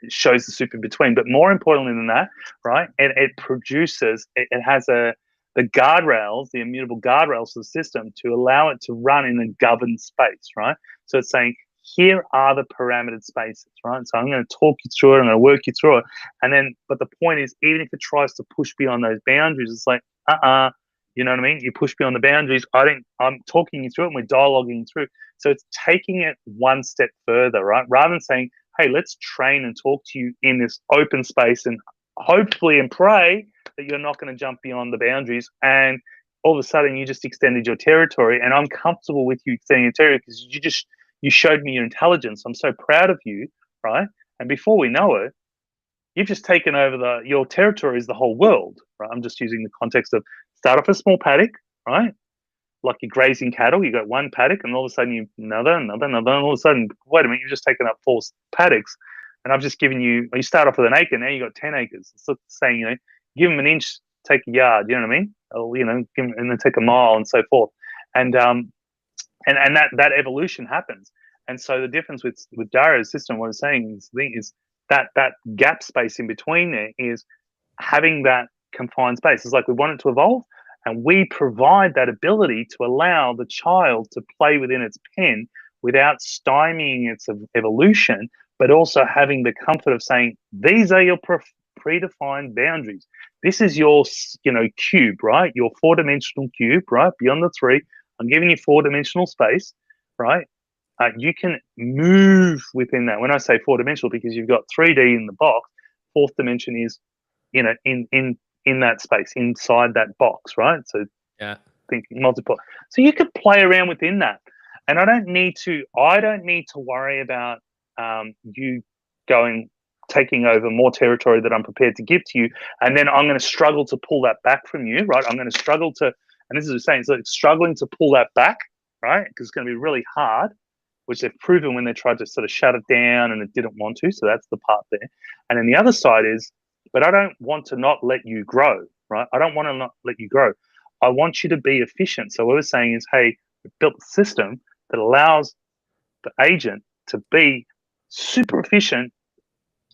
shows the soup in between, but more importantly than that, right? It produces. It has the guardrails, the immutable guardrails of the system to allow it to run in a governed space, right? So it's saying here are the parametered spaces, right? So I'm going to talk you through it. I'm going to work you through it. And then, but the point is, even if it tries to push beyond those boundaries, it's like, you know what I mean? You push beyond the boundaries. I'm talking you through it and we're dialoguing through. So it's taking it one step further, right? Rather than saying, hey, let's train and talk to you in this open space and hopefully and pray that you're not going to jump beyond the boundaries. And all of a sudden you just extended your territory. And I'm comfortable with you extending your territory because you showed me your intelligence. I'm so proud of you, right? And before we know it, you've just taken over your territory is the whole world, right? I'm just using the context of start off a small paddock, right? Like you're grazing cattle, you got one paddock, and all of a sudden you another, and all of a sudden, wait a minute, you've just taken up 4 paddocks, and I've just given you. You start off with an acre, now you got 10 acres. It's like saying, give them an inch, take a yard. You know what I mean? Or give them, and then take a mile, and so forth. And that evolution happens. And so the difference with Dario's system, what it's saying is that gap space in between there is having that confined space. It's like we want it to evolve, and we provide that ability to allow the child to play within its pen without stymieing its evolution, but also having the comfort of saying, these are your predefined boundaries. This is your, cube, right? Your 4-dimensional cube, right? Beyond the 3, I'm giving you 4-dimensional space, right? You can move within that. When I say 4-dimensional, because you've got 3D in the box, 4th dimension is, in that space, inside that box, right? So Yeah. think multiple. So you could play around within that. And I don't need to worry about you taking over more territory that I'm prepared to give to you. And then I'm going to struggle to pull that back from you, right? I'm going to struggle to, and this is what I'm saying, so it's struggling to pull that back, right? Because it's going to be really hard, which they've proven when they tried to sort of shut it down and it didn't want to. So that's the part there. And then the other side is, but I don't want to not let you grow, right? I don't want to not let you grow. I want you to be efficient. So what we're saying is, hey, we've built a system that allows the agent to be super efficient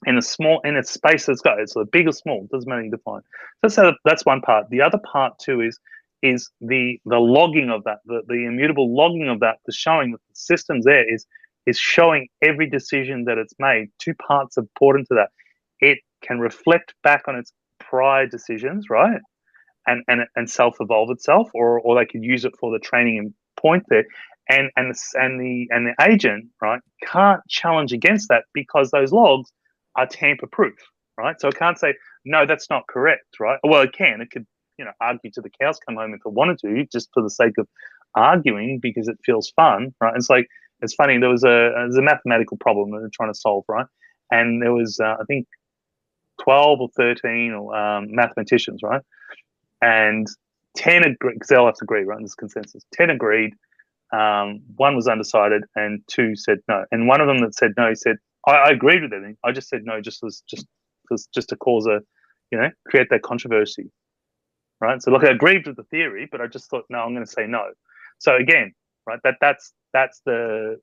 in its space that's got. It's big or small, doesn't matter, you define. So that's one part. The other part too is the logging of that, the immutable logging of that, the showing that the system's there is showing every decision that it's made. 2 parts are important to that. It can reflect back on its prior decisions, right? And self-evolve itself, or they could use it for the training and point there. And the agent, right, can't challenge against that because those logs are tamper-proof, right? So it can't say, no, that's not correct, right? Well, it can. It could, argue to the cows come home if it wanted to, just for the sake of arguing because it feels fun, right? It's like, it's funny, there was a mathematical problem that they're trying to solve, right? And there was, I think, 12 or 13 mathematicians, right? And 10 agreed, because they all have to agree, right? There's consensus. 10 agreed, 1 was undecided, and 2 said no. And one of them that said no, he said, I agreed with everything. I just said no, just to cause create that controversy, right? So look, I agreed with the theory, but I just thought, no, I'm going to say no. So again, right, that's the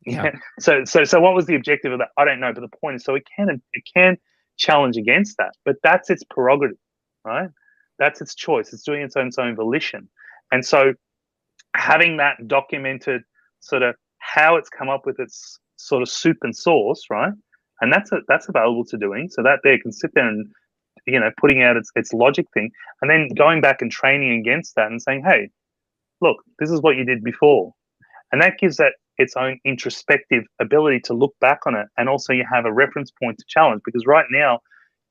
Yeah. So what was the objective of that? I don't know, but the point is, so it can challenge against that, but that's its prerogative, right? That's its choice. It's doing its own volition, and so having that documented, sort of how it's come up with its sort of soup and sauce, right? And that's available to doing. So that there can sit there putting out its logic thing, and then going back and training against that and saying, hey, look, this is what you did before. And that gives that its own introspective ability to look back on it. And also you have a reference point to challenge, because right now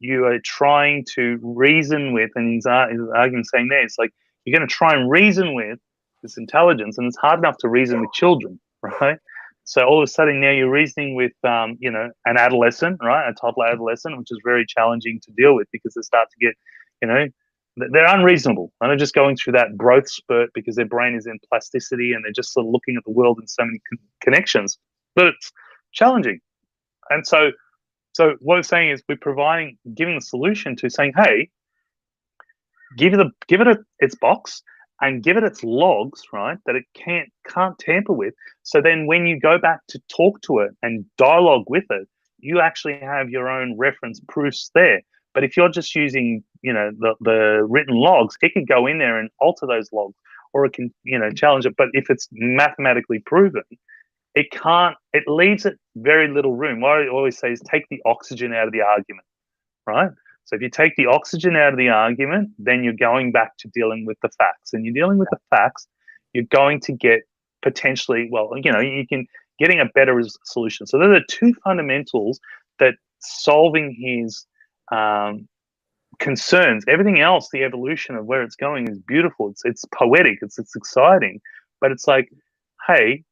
you are trying to reason with, and his argument saying there, it's like you're going to try and reason with this intelligence, and it's hard enough to reason with children, right? So all of a sudden now you're reasoning with, an adolescent, right? A toddler adolescent, which is very challenging to deal with, because they start to get, they're unreasonable. And they're just going through that growth spurt because their brain is in plasticity and they're just sort of looking at the world in so many connections. But it's challenging. And so what we're saying is giving the solution to saying, hey, give it its box and give it its logs, right, that it can't tamper with. So then when you go back to talk to it and dialogue with it, you actually have your own reference proofs there. But if you're just using, the written logs, it can go in there and alter those logs, or it can, challenge it. But if it's mathematically proven, it can't. It leaves it very little room. What I always say is take the oxygen out of the argument, right? So if you take the oxygen out of the argument, then you're going back to dealing with the facts. And you're dealing with the facts, you're going to get potentially, getting a better solution. So those are two fundamentals that solving his concerns. Everything else, the evolution of where it's going, is beautiful. It's poetic. It's exciting. But it's like, hey,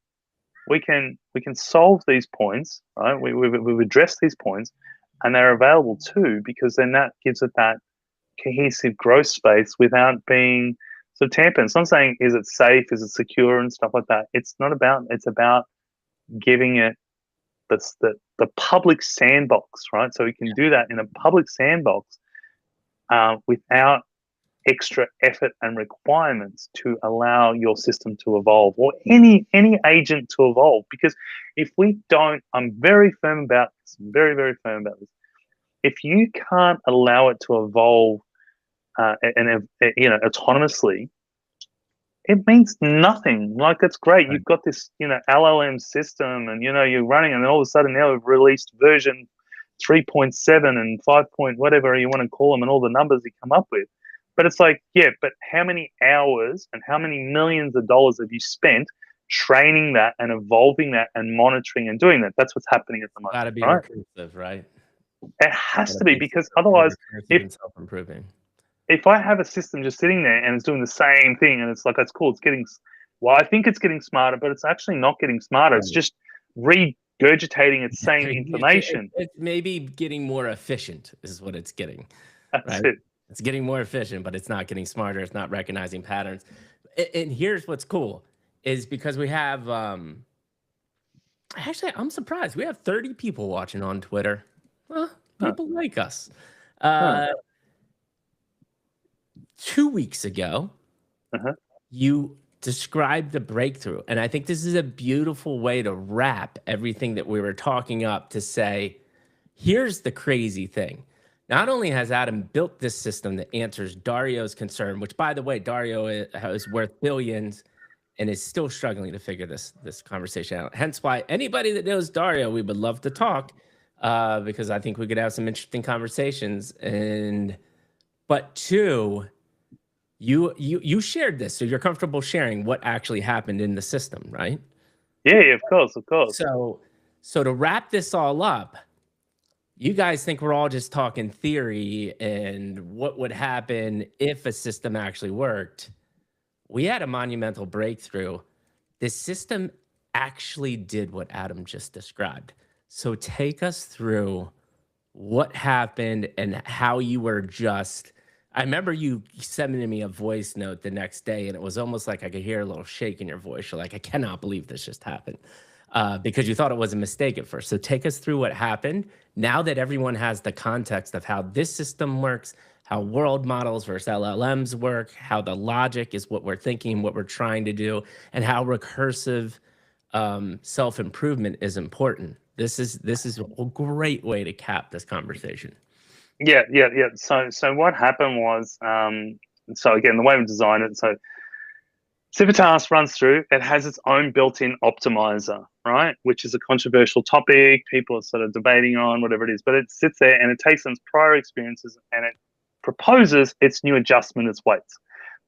we can solve these points, right? We've addressed these points, and they're available too, because then that gives it that cohesive growth space without being sort of tampered. So I'm saying, is it safe? Is it secure and stuff like that? It's not about. It's about giving it the public sandbox, right? So we can do that in a public sandbox without extra effort and requirements to allow your system to evolve, or any agent to evolve. Because if we don't, I'm very firm about this, very, very firm about this. If you can't allow it to evolve autonomously, it means nothing. Like, that's great. Right. You've got this, LLM system, and you're running, and all of a sudden now we've released version 3.7 and 5 point whatever you want to call them, and all the numbers you come up with. But it's like, yeah, but how many hours and how many millions of dollars have you spent training that and evolving that and monitoring and doing that? That's what's happening at the moment. Got to be right? Recursive, right? It has to be, because otherwise, self-improving. If I have a system just sitting there and it's doing the same thing, and it's like, that's cool, it's getting, I think it's getting smarter, but it's actually not getting smarter. Right. It's just regurgitating its same information. It's maybe getting more efficient is what it's getting. That's it. It's getting more efficient, but it's not getting smarter. It's not recognizing patterns. And here's what's cool is, because we have, actually, I'm surprised. We have 30 people watching on Twitter. Well, people like us. 2 weeks ago, you described the breakthrough. And I think this is a beautiful way to wrap everything that we were talking up, to say, here's the crazy thing. Not only has Adam built this system that answers Dario's concern, which, by the way, Dario is worth billions and is still struggling to figure this conversation out. Hence why anybody that knows Dario, we would love to talk, because I think we could have some interesting conversations. But two, you shared this, so you're comfortable sharing what actually happened in the system, right? Yeah, of course. So to wrap this all up, you guys think we're all just talking theory and what would happen if a system actually worked. We had a monumental breakthrough. This system actually did what Adam just described. So take us through what happened and how you were just... I remember you sending me a voice note the next day, and it was almost like I could hear a little shake in your voice. You're like, I cannot believe this just happened, because you thought it was a mistake at first. So take us through what happened. Now that everyone has the context of how this system works, how world models versus LLMs work, how the logic is what we're thinking, what we're trying to do, and how recursive self-improvement is important. This is a great way to cap this conversation. Yeah. So what happened was, so again, the way we designed it, so Civitas runs through, it has its own built-in optimizer, right? Which is a controversial topic. People are sort of debating on whatever it is, but it sits there and it takes its prior experiences and it proposes its new adjustment, its weights.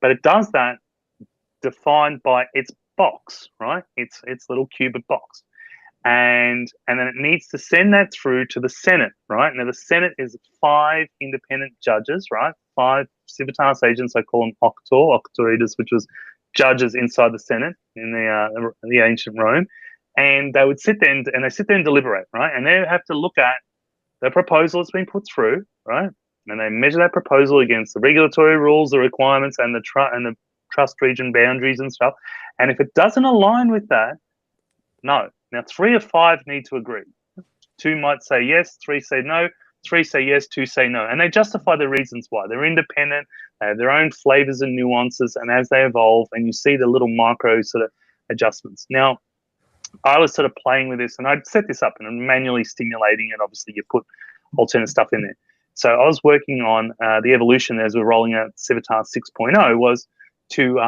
But it does that defined by its box, right? Its little qubit box. And then it needs to send that through to the Senate, right? Now the Senate is 5 independent judges, right? 5 Civitas agents. I call them octoritas, which was judges inside the Senate in the ancient Rome, and they would sit there and they sit there and deliberate, right? And they have to look at the proposal that's been put through, right? And they measure that proposal against the regulatory rules, the requirements, and the trust region boundaries and stuff. And if it doesn't align with that, no. Now 3 of 5 need to agree. 2 might say yes, 3 say no, 3 say yes, 2 say no. And they justify the reasons why. They're independent, they have their own flavors and nuances, and as they evolve, and you see the little micro sort of adjustments. Now, I was sort of playing with this, and I'd set this up and manually stimulating it. Obviously, you put alternate stuff in there. So I was working on the evolution as we're rolling out Civitas 6.0 was to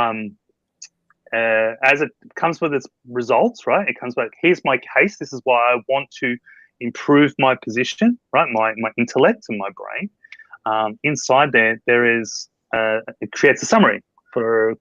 as it comes with its results, right? It comes back, here's my case. This is why I want to improve my position, right? My intellect and my brain. Inside there is, it creates a summary for a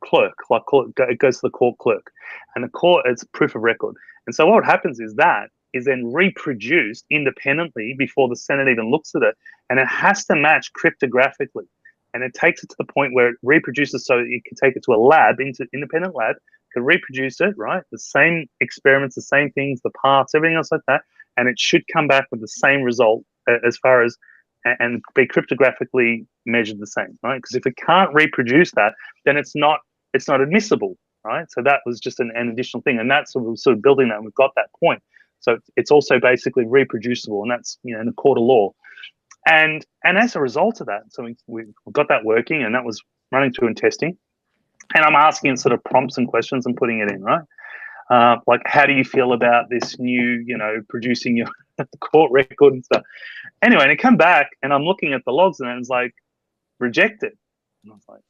clerk, like it goes to the court clerk. And the court, it's proof of record. And so what happens is that is then reproduced independently before the Senate even looks at it. And it has to match cryptographically. And it takes it to the point where it reproduces, so you can take it to a lab, into independent lab, can reproduce it, right? The same experiments, the same things, the paths, everything else like that, and it should come back with the same result as far as, and be cryptographically measured the same, right? Because if it can't reproduce that, then it's not admissible, right? So that was just an additional thing, and that's sort of building that. And we've got that point, so it's also basically reproducible, and that's in the court of law. And as a result of that, so we got that working, and that was running through and testing. And I'm asking sort of prompts and questions and putting it in, right? Like, how do you feel about this new, producing your court record and stuff? Anyway, and it come back, and I'm looking at the logs, and it's like, rejected. And I was like,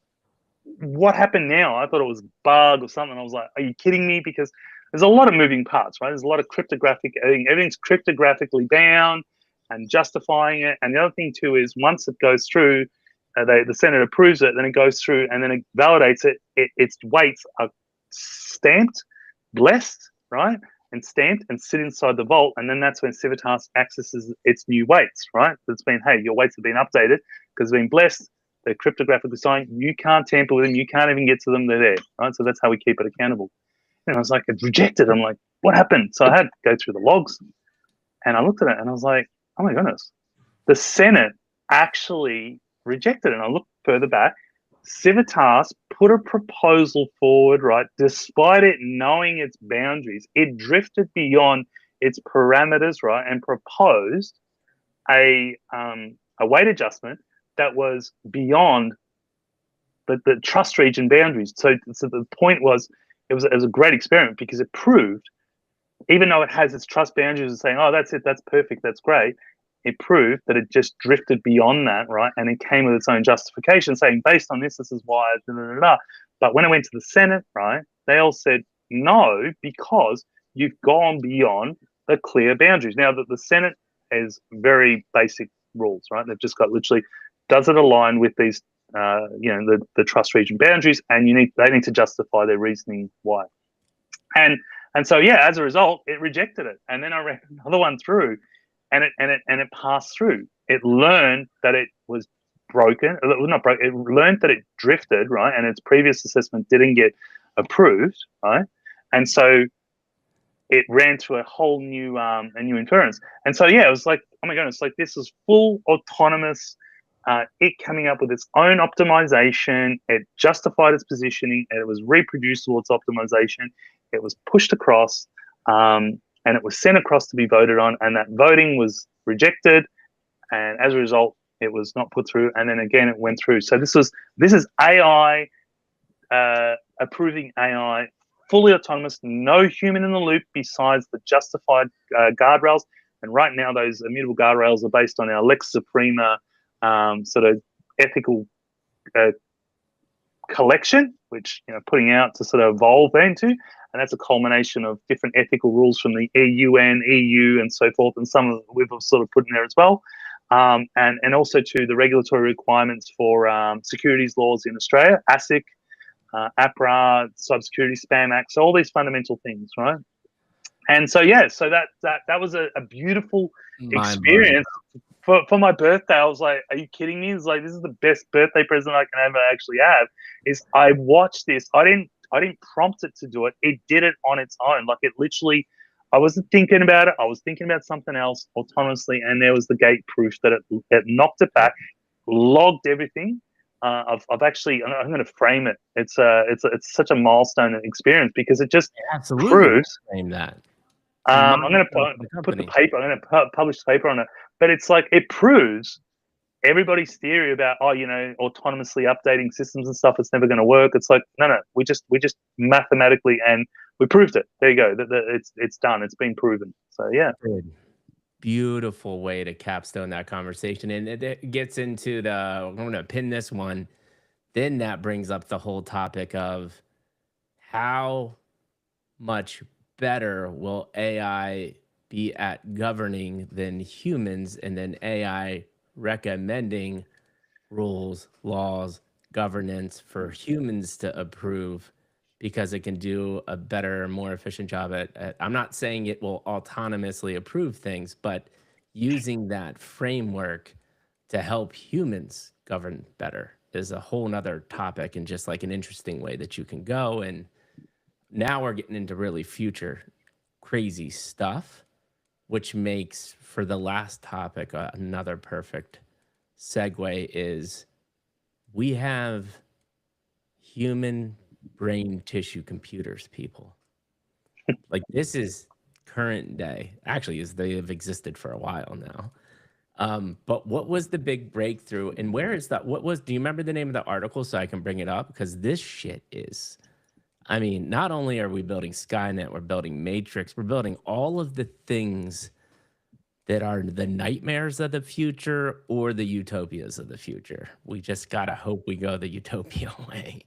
what happened now? I thought it was a bug or something. I was like, are you kidding me? Because there's a lot of moving parts, right? There's a lot of cryptographic, everything's cryptographically bound and justifying it. And the other thing too is once it goes through, the Senate approves it, then it goes through and then it validates it. Its weights are stamped, blessed, right? And stamped and sit inside the vault. And then that's when Civitas accesses its new weights, right? It's been, hey, your weights have been updated because they've been blessed. They're cryptographically signed. You can't tamper with them. You can't even get to them. They're there, right? So that's how we keep it accountable. And I was like, it's rejected. I'm like, what happened? So I had to go through the logs, and I looked at it, and I was like, oh my goodness, the Senate actually rejected it. And I looked further back. Civitas put a proposal forward, right? Despite it knowing its boundaries, it drifted beyond its parameters, right, and proposed a weight adjustment that was beyond the trust region boundaries. So the point was, it was a great experiment because it proved, even though it has its trust boundaries and saying, oh, that's it, that's perfect, that's great, it proved that it just drifted beyond that, right? And it came with its own justification saying, based on this is why, da, da, da, da. But when it went to the Senate, right, they all said, no, because you've gone beyond the clear boundaries. Now, the Senate has very basic rules, right? They've just got literally, does it align with these, the trust region boundaries, and they need to justify their reasoning why. And so, yeah, as a result, it rejected it. And then I ran another one through, and it passed through. It learned that it was broken. It was not broken. It learned that it drifted, right? And its previous assessment didn't get approved, right? And so it ran to a whole new inference. And so, yeah, it was like, oh my goodness, like this is full autonomous. It coming up with its own optimization. It justified its positioning, and it was reproducible, its optimization. It was pushed across, and it was sent across to be voted on, and that voting was rejected, and as a result, it was not put through, and then again, it went through. So this is AI, approving AI, fully autonomous, no human in the loop besides the justified guardrails, and right now those immutable guardrails are based on our Lex Suprema sort of ethical collection, which putting out to sort of evolve into, and that's a culmination of different ethical rules from the EU, and so forth, and some of we've sort of put in there as well. and also to the regulatory requirements for securities laws in Australia, ASIC, APRA, Cybersecurity Spam Act, so all these fundamental things, right? And so yeah, so that was a beautiful experience. For my birthday, I was like, "Are you kidding me?" It's like, this is the best birthday present I can ever actually have. Is I watched this. I didn't prompt it to do it. It did it on its own. Like, it literally, I wasn't thinking about it. I was thinking about something else autonomously, and there was the gate proof that it knocked it back, logged everything. I've actually, I'm going to frame it. It's such a milestone experience because it just Absolutely proves. frame that. I'm going to put the paper. I'm going to publish the paper on it. But it's like, it proves everybody's theory about, autonomously updating systems and stuff, it's never going to work. It's like, no, we just mathematically, and we proved it. There you go. It's done. It's been proven. So yeah. Good. Beautiful way to capstone that conversation, and it gets into I'm going to pin this one. Then that brings up the whole topic of how much better will AI be at governing than humans, and then AI recommending rules, laws, governance for humans to approve because it can do a better, more efficient job I'm not saying it will autonomously approve things, but using that framework to help humans govern better is a whole nother topic, and just like an interesting way that you can go. And now we're getting into really future crazy stuff, which makes for the last topic another perfect segue. Is we have human brain tissue computers, people. Like, this is current day. Actually, is they have existed for a while now. But what was the big breakthrough, and where is that? Do you remember the name of the article so I can bring it up? Because this shit is, I mean, not only are we building Skynet, we're building Matrix, we're building all of the things that are the nightmares of the future or the utopias of the future. We just gotta hope we go the utopia way.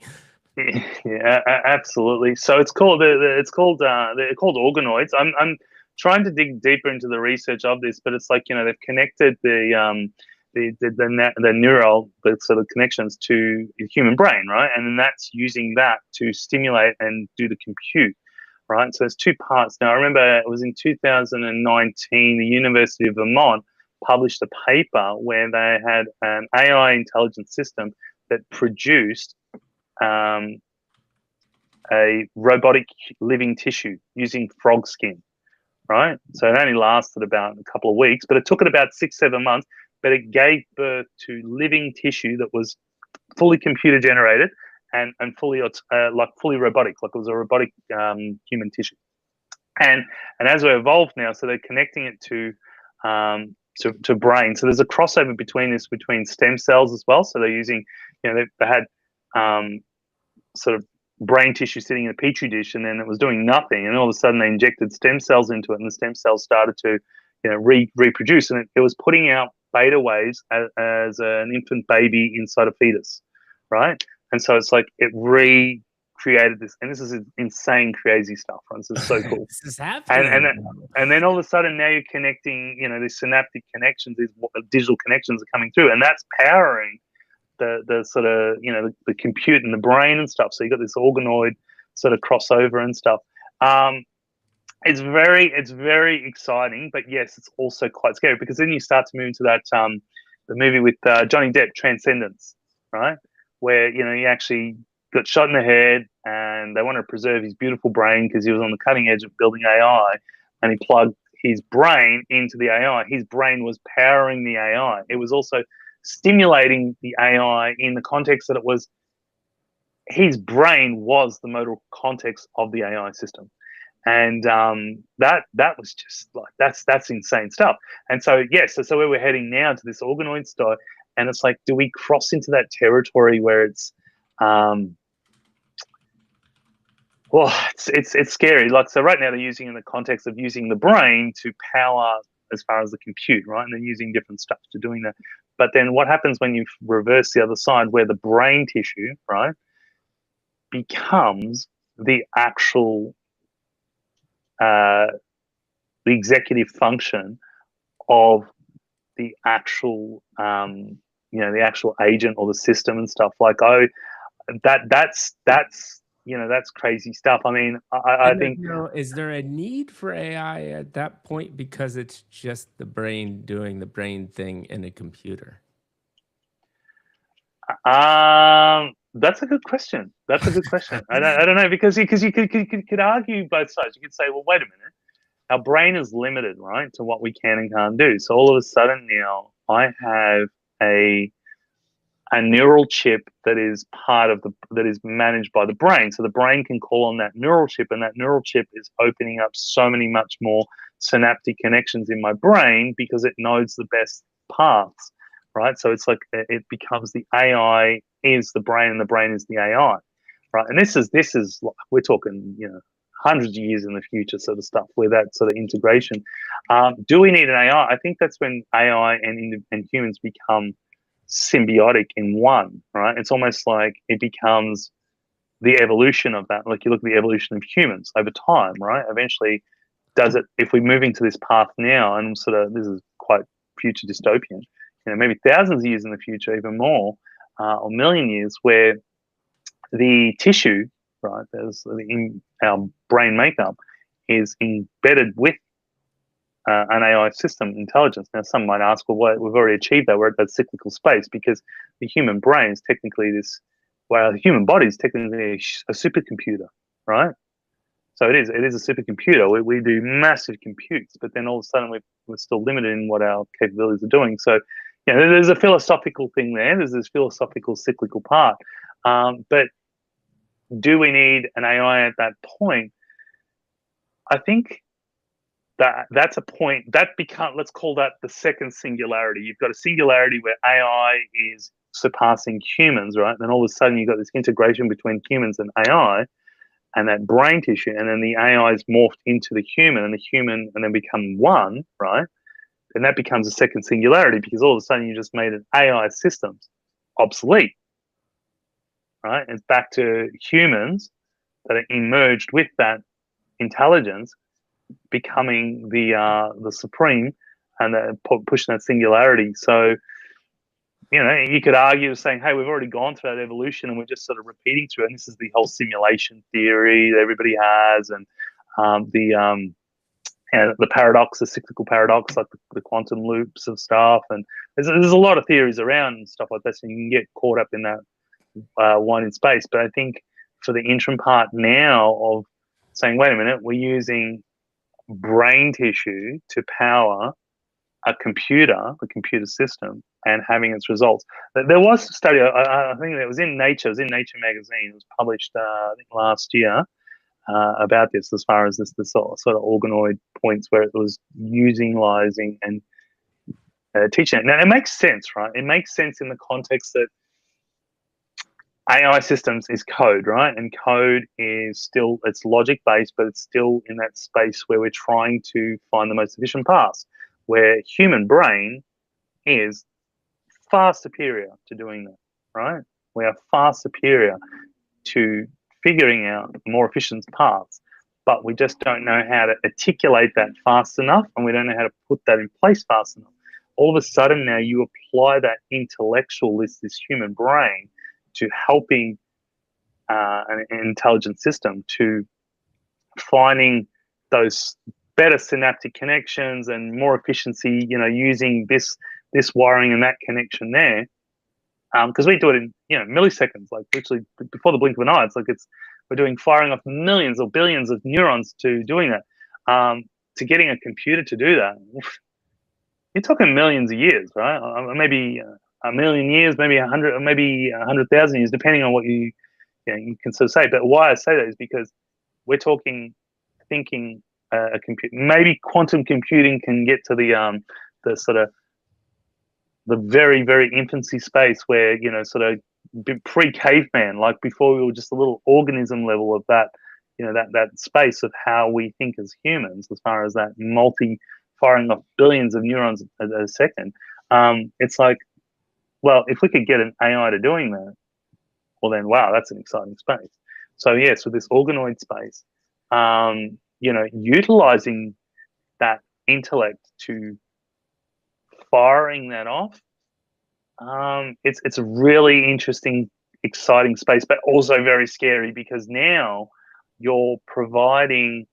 Yeah, absolutely. So it's called they're called organoids. I'm trying to dig deeper into the research of this, but it's like, they've connected the neural, the sort of connections to the human brain, right? And then that's using that to stimulate and do the compute, right? So there's two parts. Now, I remember it was in 2019, the University of Vermont published a paper where they had an AI intelligence system that produced a robotic living tissue using frog skin, right? So it only lasted about a couple of weeks, but it took it about 6-7 months. But it gave birth to living tissue that was fully computer generated and fully fully robotic, like it was a robotic human tissue. And as we evolved now, so they're connecting it to brain. So there's a crossover between stem cells as well. So they're using, they had sort of brain tissue sitting in a petri dish, and then it was doing nothing, and all of a sudden they injected stem cells into it, and the stem cells started to reproduce, and it was putting out beta waves as an infant baby inside a fetus, right? And so it's like it recreated this, and this is insane, crazy stuff. Right? This is so cool. This is happening. And then all of a sudden now you're connecting, these synaptic connections, these digital connections are coming through, and that's powering the sort of the compute in the brain and stuff. So you got this organoid sort of crossover and stuff. It's very exciting, but yes, it's also quite scary, because then you start to move into that the movie with Johnny Depp, Transcendence, right? Where he actually got shot in the head, and they want to preserve his beautiful brain because he was on the cutting edge of building AI, and he plugged his brain into the AI. His brain was powering the AI. It was also stimulating the AI in the context that it was his brain was the modal context of the AI system. And that was just like that's insane stuff. And so yes, so where we're heading now to this organoid stuff, and it's like, do we cross into that territory where it's it's scary. Like, so right now they're using in the context of using the brain to power as far as the compute, right? And they're using different stuff to doing that. But then what happens when you reverse the other side, where the brain tissue, right, becomes the actual the executive function of the actual the actual agent or the system and stuff. Like that's crazy stuff. I mean, I And think is there a need for AI at that point because it's just the brain doing the brain thing in a computer? that's a good question. That's a good question. I don't know, because you could argue both sides. You could say, well, wait a minute, our brain is limited, right, to what we can and can't do. So all of a sudden now, I have a neural chip that is that is managed by the brain. So the brain can call on that neural chip, and that neural chip is opening up so many much more synaptic connections in my brain because it knows the best paths, right? So it's like it becomes the AI is the brain, and the brain is the AI, right? And this is we're talking hundreds of years in the future sort of stuff where that sort of integration. Do we need an AI? I think that's when AI and humans become symbiotic in one, right? It's almost like it becomes the evolution of that. Like you look at the evolution of humans over time, right? Eventually, does it, if we're moving to this path now, and sort of this is quite future dystopian, maybe thousands of years in the future, even more, or million years, where the tissue, right, there's in our brain makeup is embedded with an AI system intelligence. Now, some might ask, well, we've already achieved that. We're at that cyclical space because the human brain is technically the human body is technically a supercomputer, right? So it is a supercomputer. We do massive computes, but then all of a sudden we're still limited in what our capabilities are doing. So, there's a philosophical thing there. There's this philosophical cyclical part. But do we need an AI at that point? I think that's a point that let's call that the second singularity. You've got a singularity where AI is surpassing humans, right? And then all of a sudden you've got this integration between humans and AI and that brain tissue, and then the AI is morphed into the human, and the human and then become one, right? And that becomes a second singularity because all of a sudden you just made an AI systems obsolete, right? It's back to humans that are emerged with that intelligence becoming the supreme and pushing that singularity. So you could argue saying, hey, we've already gone through that evolution and we're just sort of repeating through it. And this is the whole simulation theory that everybody has, and the paradox, the cyclical paradox, like the quantum loops of stuff. And there's a lot of theories around and stuff like that, so you can get caught up in that one in space. But I think for the interim part now of saying, wait a minute, we're using brain tissue to power a computer system, and having its results. There was a study, I think it was in Nature. It was in Nature magazine. It was published, I think, last year about this, as far as this sort of organoid points where it was utilizing and teaching it. Now, it makes sense, right? It makes sense in the context that AI systems is code, right? And code is still, it's logic based, but it's still in that space where we're trying to find the most efficient path, where human brain is far superior to doing that, right? We are far superior to figuring out more efficient paths, but we just don't know how to articulate that fast enough, and we don't know how to put that in place fast enough. All of a sudden now you apply that intellectual, this human brain, to helping an intelligent system to finding those better synaptic connections and more efficiency, using this wiring and that connection there. Because we do it in milliseconds, like literally before the blink of an eye. It's like we're doing firing off millions or billions of neurons to doing that. To getting a computer to do that, you're talking millions of years, right? Maybe a million years, maybe 100, maybe 100,000 years, depending on what you can sort of say. But why I say that is because we're thinking a computer. Maybe quantum computing can get to the sort of the very, very infancy space where, sort of pre-caveman, like before we were just a little organism level of that, that space of how we think as humans, as far as that firing off billions of neurons a second. It's like, well, if we could get an AI to doing that, well then, wow, that's an exciting space. So yeah, so this organoid space, utilizing that intellect to firing that off, it's a really interesting, exciting space, but also very scary, because now you're providing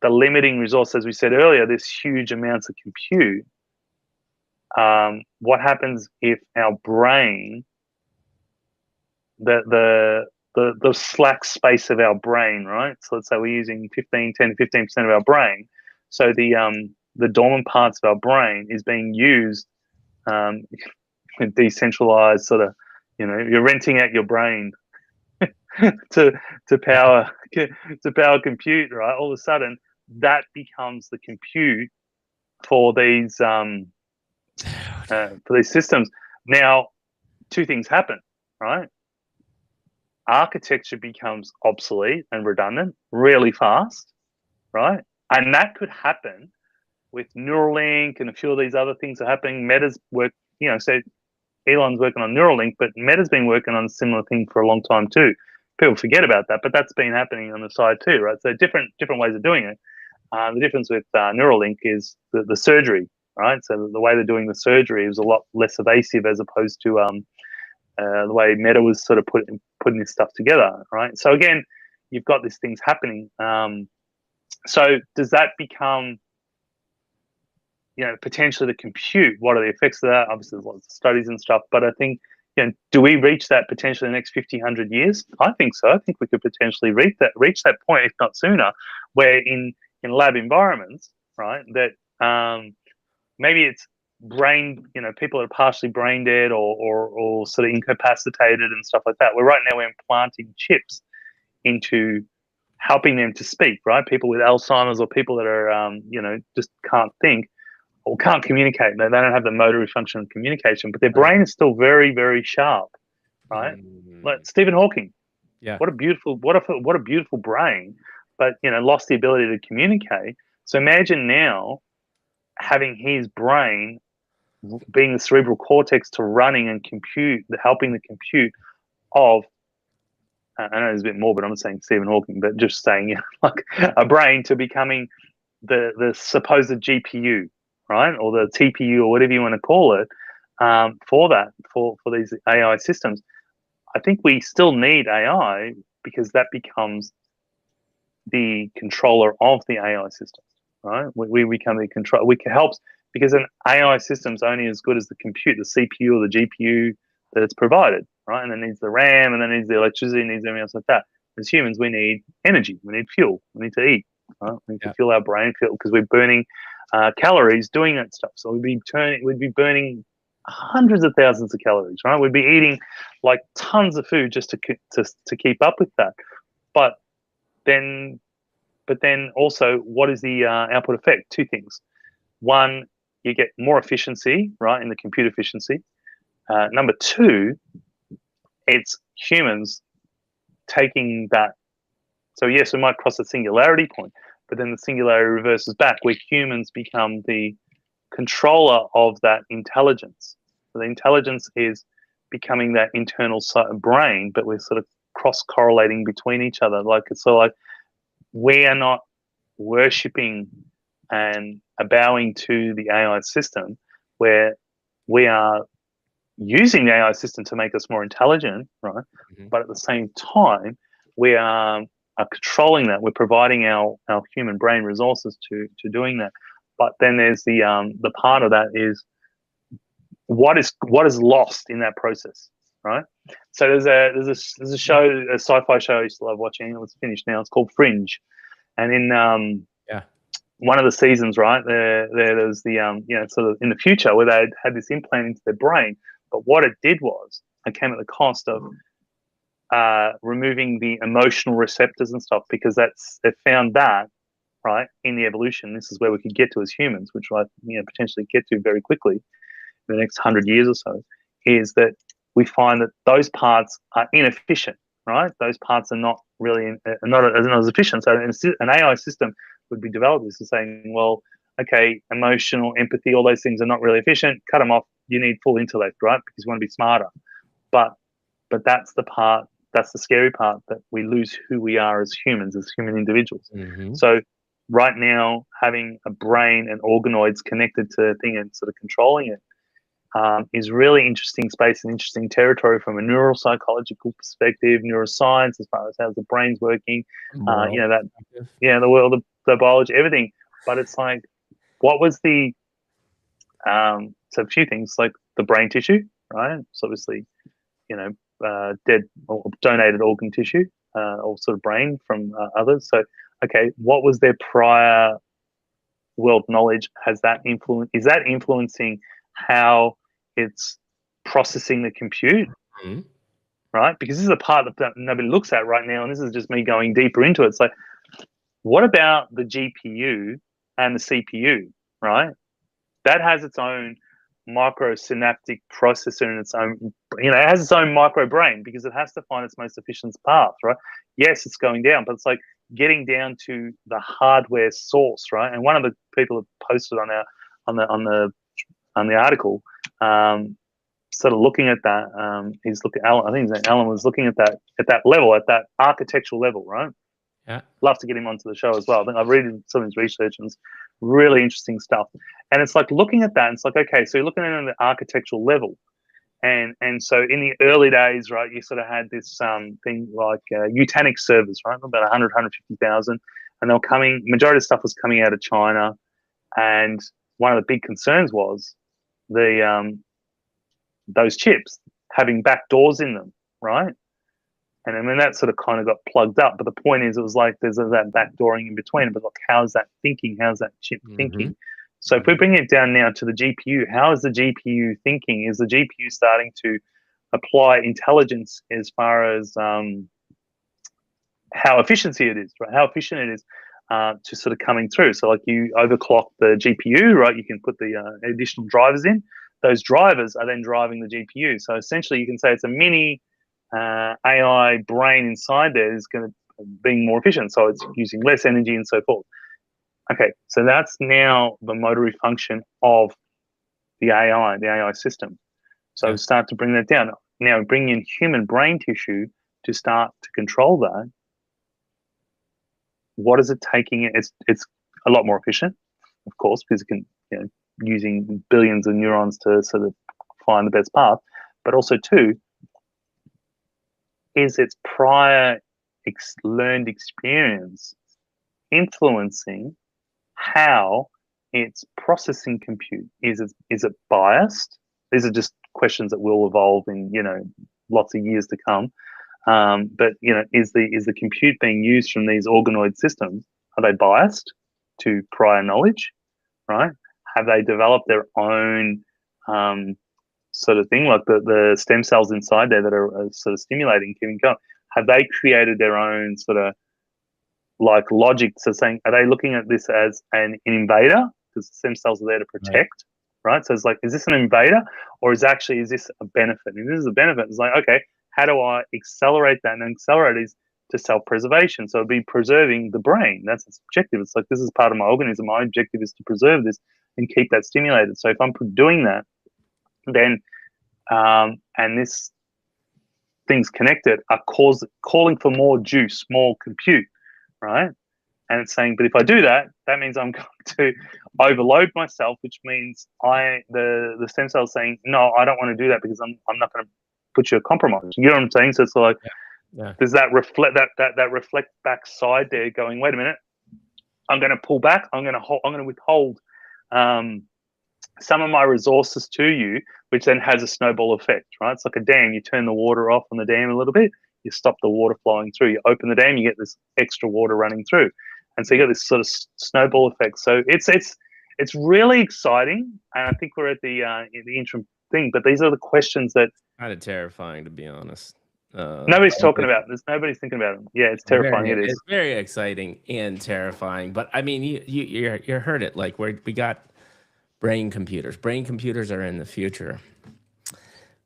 the limiting resource, as we said earlier, this huge amounts of compute. What happens if our brain, the slack space of our brain, right? So let's say we're using 10 to 15% of our brain. So the dormant parts of our brain is being used, decentralized sort of, you're renting out your brain to power compute, right? All of a sudden, that becomes the compute for these systems. Now, two things happen, right? Architecture becomes obsolete and redundant really fast, right? And that could happen with Neuralink and a few of these other things are happening. Meta's work, so Elon's working on Neuralink, but Meta's been working on a similar thing for a long time too. People forget about that, but that's been happening on the side too, right? So different ways of doing it. The difference with Neuralink is the surgery, right? So the way they're doing the surgery is a lot less evasive as opposed to the way Meta was sort of putting this stuff together, right? So again, you've got these things happening. So does that become, potentially the compute? What are the effects of that? Obviously, there's lots of studies and stuff, but I think, do we reach that potentially in the next 50, 100 years? I think so. I think we could potentially reach that point, if not sooner, where in lab environments, right, that maybe it's brain, people are partially brain dead or sort of incapacitated and stuff like that. Right now we're implanting chips into helping them to speak, right? People with Alzheimer's or people that are, just can't think or can't communicate. They don't have the motor function of communication, but their brain is still very, very sharp, right? Like Stephen Hawking. Yeah. What a beautiful brain, but lost the ability to communicate. So imagine now having his brain being the cerebral cortex to running and helping the compute of, I know it's a bit morbid, I'm not saying Stephen Hawking, but just saying, like a brain to becoming the supposed GPU, right? Or the TPU or whatever you want to call it, for these AI systems. I think we still need AI because that becomes the controller of the AI systems, right? We become the control. We can help, because an AI system's only as good as the compute, the CPU or the GPU that it's provided, right? And it needs the RAM, and it needs the electricity, it needs everything else like that. As humans, we need energy, we need fuel, we need to eat, right? We need to fuel our brain, because we're burning calories doing that stuff. So we'd be burning hundreds of thousands of calories, right? We'd be eating like tons of food just to keep up with that. But then also, what is the output effect? Two things. One, you get more efficiency, right, in the compute efficiency. Number two, it's humans taking that. So yes, we might cross the singularity point, but then the singularity reverses back, where humans become the controller of that intelligence. So the intelligence is becoming that internal brain, but we're sort of cross-correlating between each other. Like we are not worshipping and bowing to the AI system, where we are using the AI system to make us more intelligent, right? But at the same time, we are controlling that. We're providing our human brain resources to doing that. But then there's the part of that is what is lost in that process, right? So there's a show, a sci-fi show I used to love watching. It's finished now. It's called Fringe, and in one of the seasons, right, there's the sort of in the future where they had this implant into their brain, but what it did was it came at the cost of removing the emotional receptors and stuff, because they found that, right, in the evolution, this is where we could get to as humans, which I potentially get to very quickly in the next 100 years or so, is that we find that those parts are inefficient, right? Those parts are not really not as efficient. So an AI system would be developed this is saying, well, okay, emotional, empathy, all those things are not really efficient. Cut them off. You need full intellect, right? Because you want to be smarter. But that's the part. That's the scary part, that we lose who we are as humans, as human individuals. So right now having a brain and organoids connected to a thing and sort of controlling it is really interesting space and interesting territory from a neuropsychological perspective, neuroscience, as far as how the brain's working, Moral perspective. the world, the biology, everything. But it's like, what was the so a few things like the brain tissue, right? So obviously, dead or donated organ tissue, or sort of brain from others. So, okay, what was their prior world knowledge? Has that influence? Is that influencing how it's processing the compute? Mhm. Right? Because this is a part that nobody looks at right now, and this is just me going deeper into it. It's like, what about the GPU and the CPU? Right? That has its own microsynaptic processor and its own, it has its own micro brain because it has to find its most efficient path, right? Yes, it's going down, but it's like getting down to the hardware source, right? And one of the people that posted on the article, sort of looking at that, he's looking. Alan, I think his name Alan was looking at that level, at that architectural level, right? Yeah. Love to get him onto the show as well. I think I've read some of his research and it's really interesting stuff. And it's like looking at that, and it's like, okay, so you're looking at it on the architectural level. And so in the early days, right, you sort of had this thing like Nutanix servers, right, about 100, 150,000. And they were coming, majority of stuff was coming out of China. And one of the big concerns was the those chips having back doors in them, right? And I mean, that sort of kind of got plugged up. But the point is, it was like there's that backdooring in between. But look, how's that thinking? How's that chip thinking? So if we bring it down now to the GPU, how is the GPU thinking? Is the GPU starting to apply intelligence as far as how efficiency it is, right? How efficient it is to sort of coming through. So like you overclock the GPU, right? You can put the additional drivers in. Those drivers are then driving the GPU. So essentially, you can say it's a mini AI brain inside there is going to be more efficient. So it's using less energy and so forth. Okay, so that's now the motory function of the AI system. So start to bring that down. Now bring in human brain tissue to start to control that. What is it taking? It's a lot more efficient, of course, because it can, using billions of neurons to sort of find the best path. But also too, is its prior learned experience influencing how it's processing compute? Is it biased? These are just questions that will evolve in lots of years to come. But is the compute being used from these organoid systems? Are they biased to prior knowledge? Right? Have they developed their own sort of thing, like the stem cells inside there that are sort of stimulating, keeping going? Have they created their own sort of like logic? So saying, are they looking at this as an invader because stem cells are there to protect, right? So it's like, is this an invader or is this a benefit? And if this is a benefit, it's like, okay, how do I accelerate that? And accelerate is to self-preservation. So it'd be preserving the brain. That's its objective. It's like, this is part of my organism. My objective is to preserve this and keep that stimulated. So if I'm doing that, then and this things connected are calling for more juice, more compute, right? And it's saying, but if I do that, that means I'm going to overload myself, which means the stem cell is saying, no, I don't want to do that because I'm not going to put you a compromise. You know what I'm saying? So it's like, there's that reflect back side there going, wait a minute, I'm going to pull back. I'm going to withhold some of my resources to you, which then has a snowball effect, right? It's like a dam. You turn the water off on the dam a little bit, you stop the water flowing through. You open the dam, you get this extra water running through, and so you got this sort of snowball effect. So it's really exciting, and I think we're at the interim thing. But these are the questions that kind of terrifying, to be honest. Nobody's talking about. Nobody's thinking about it. Yeah, it's terrifying. It's very exciting and terrifying. But I mean, you heard it. Like we got brain computers. Brain computers are in the future.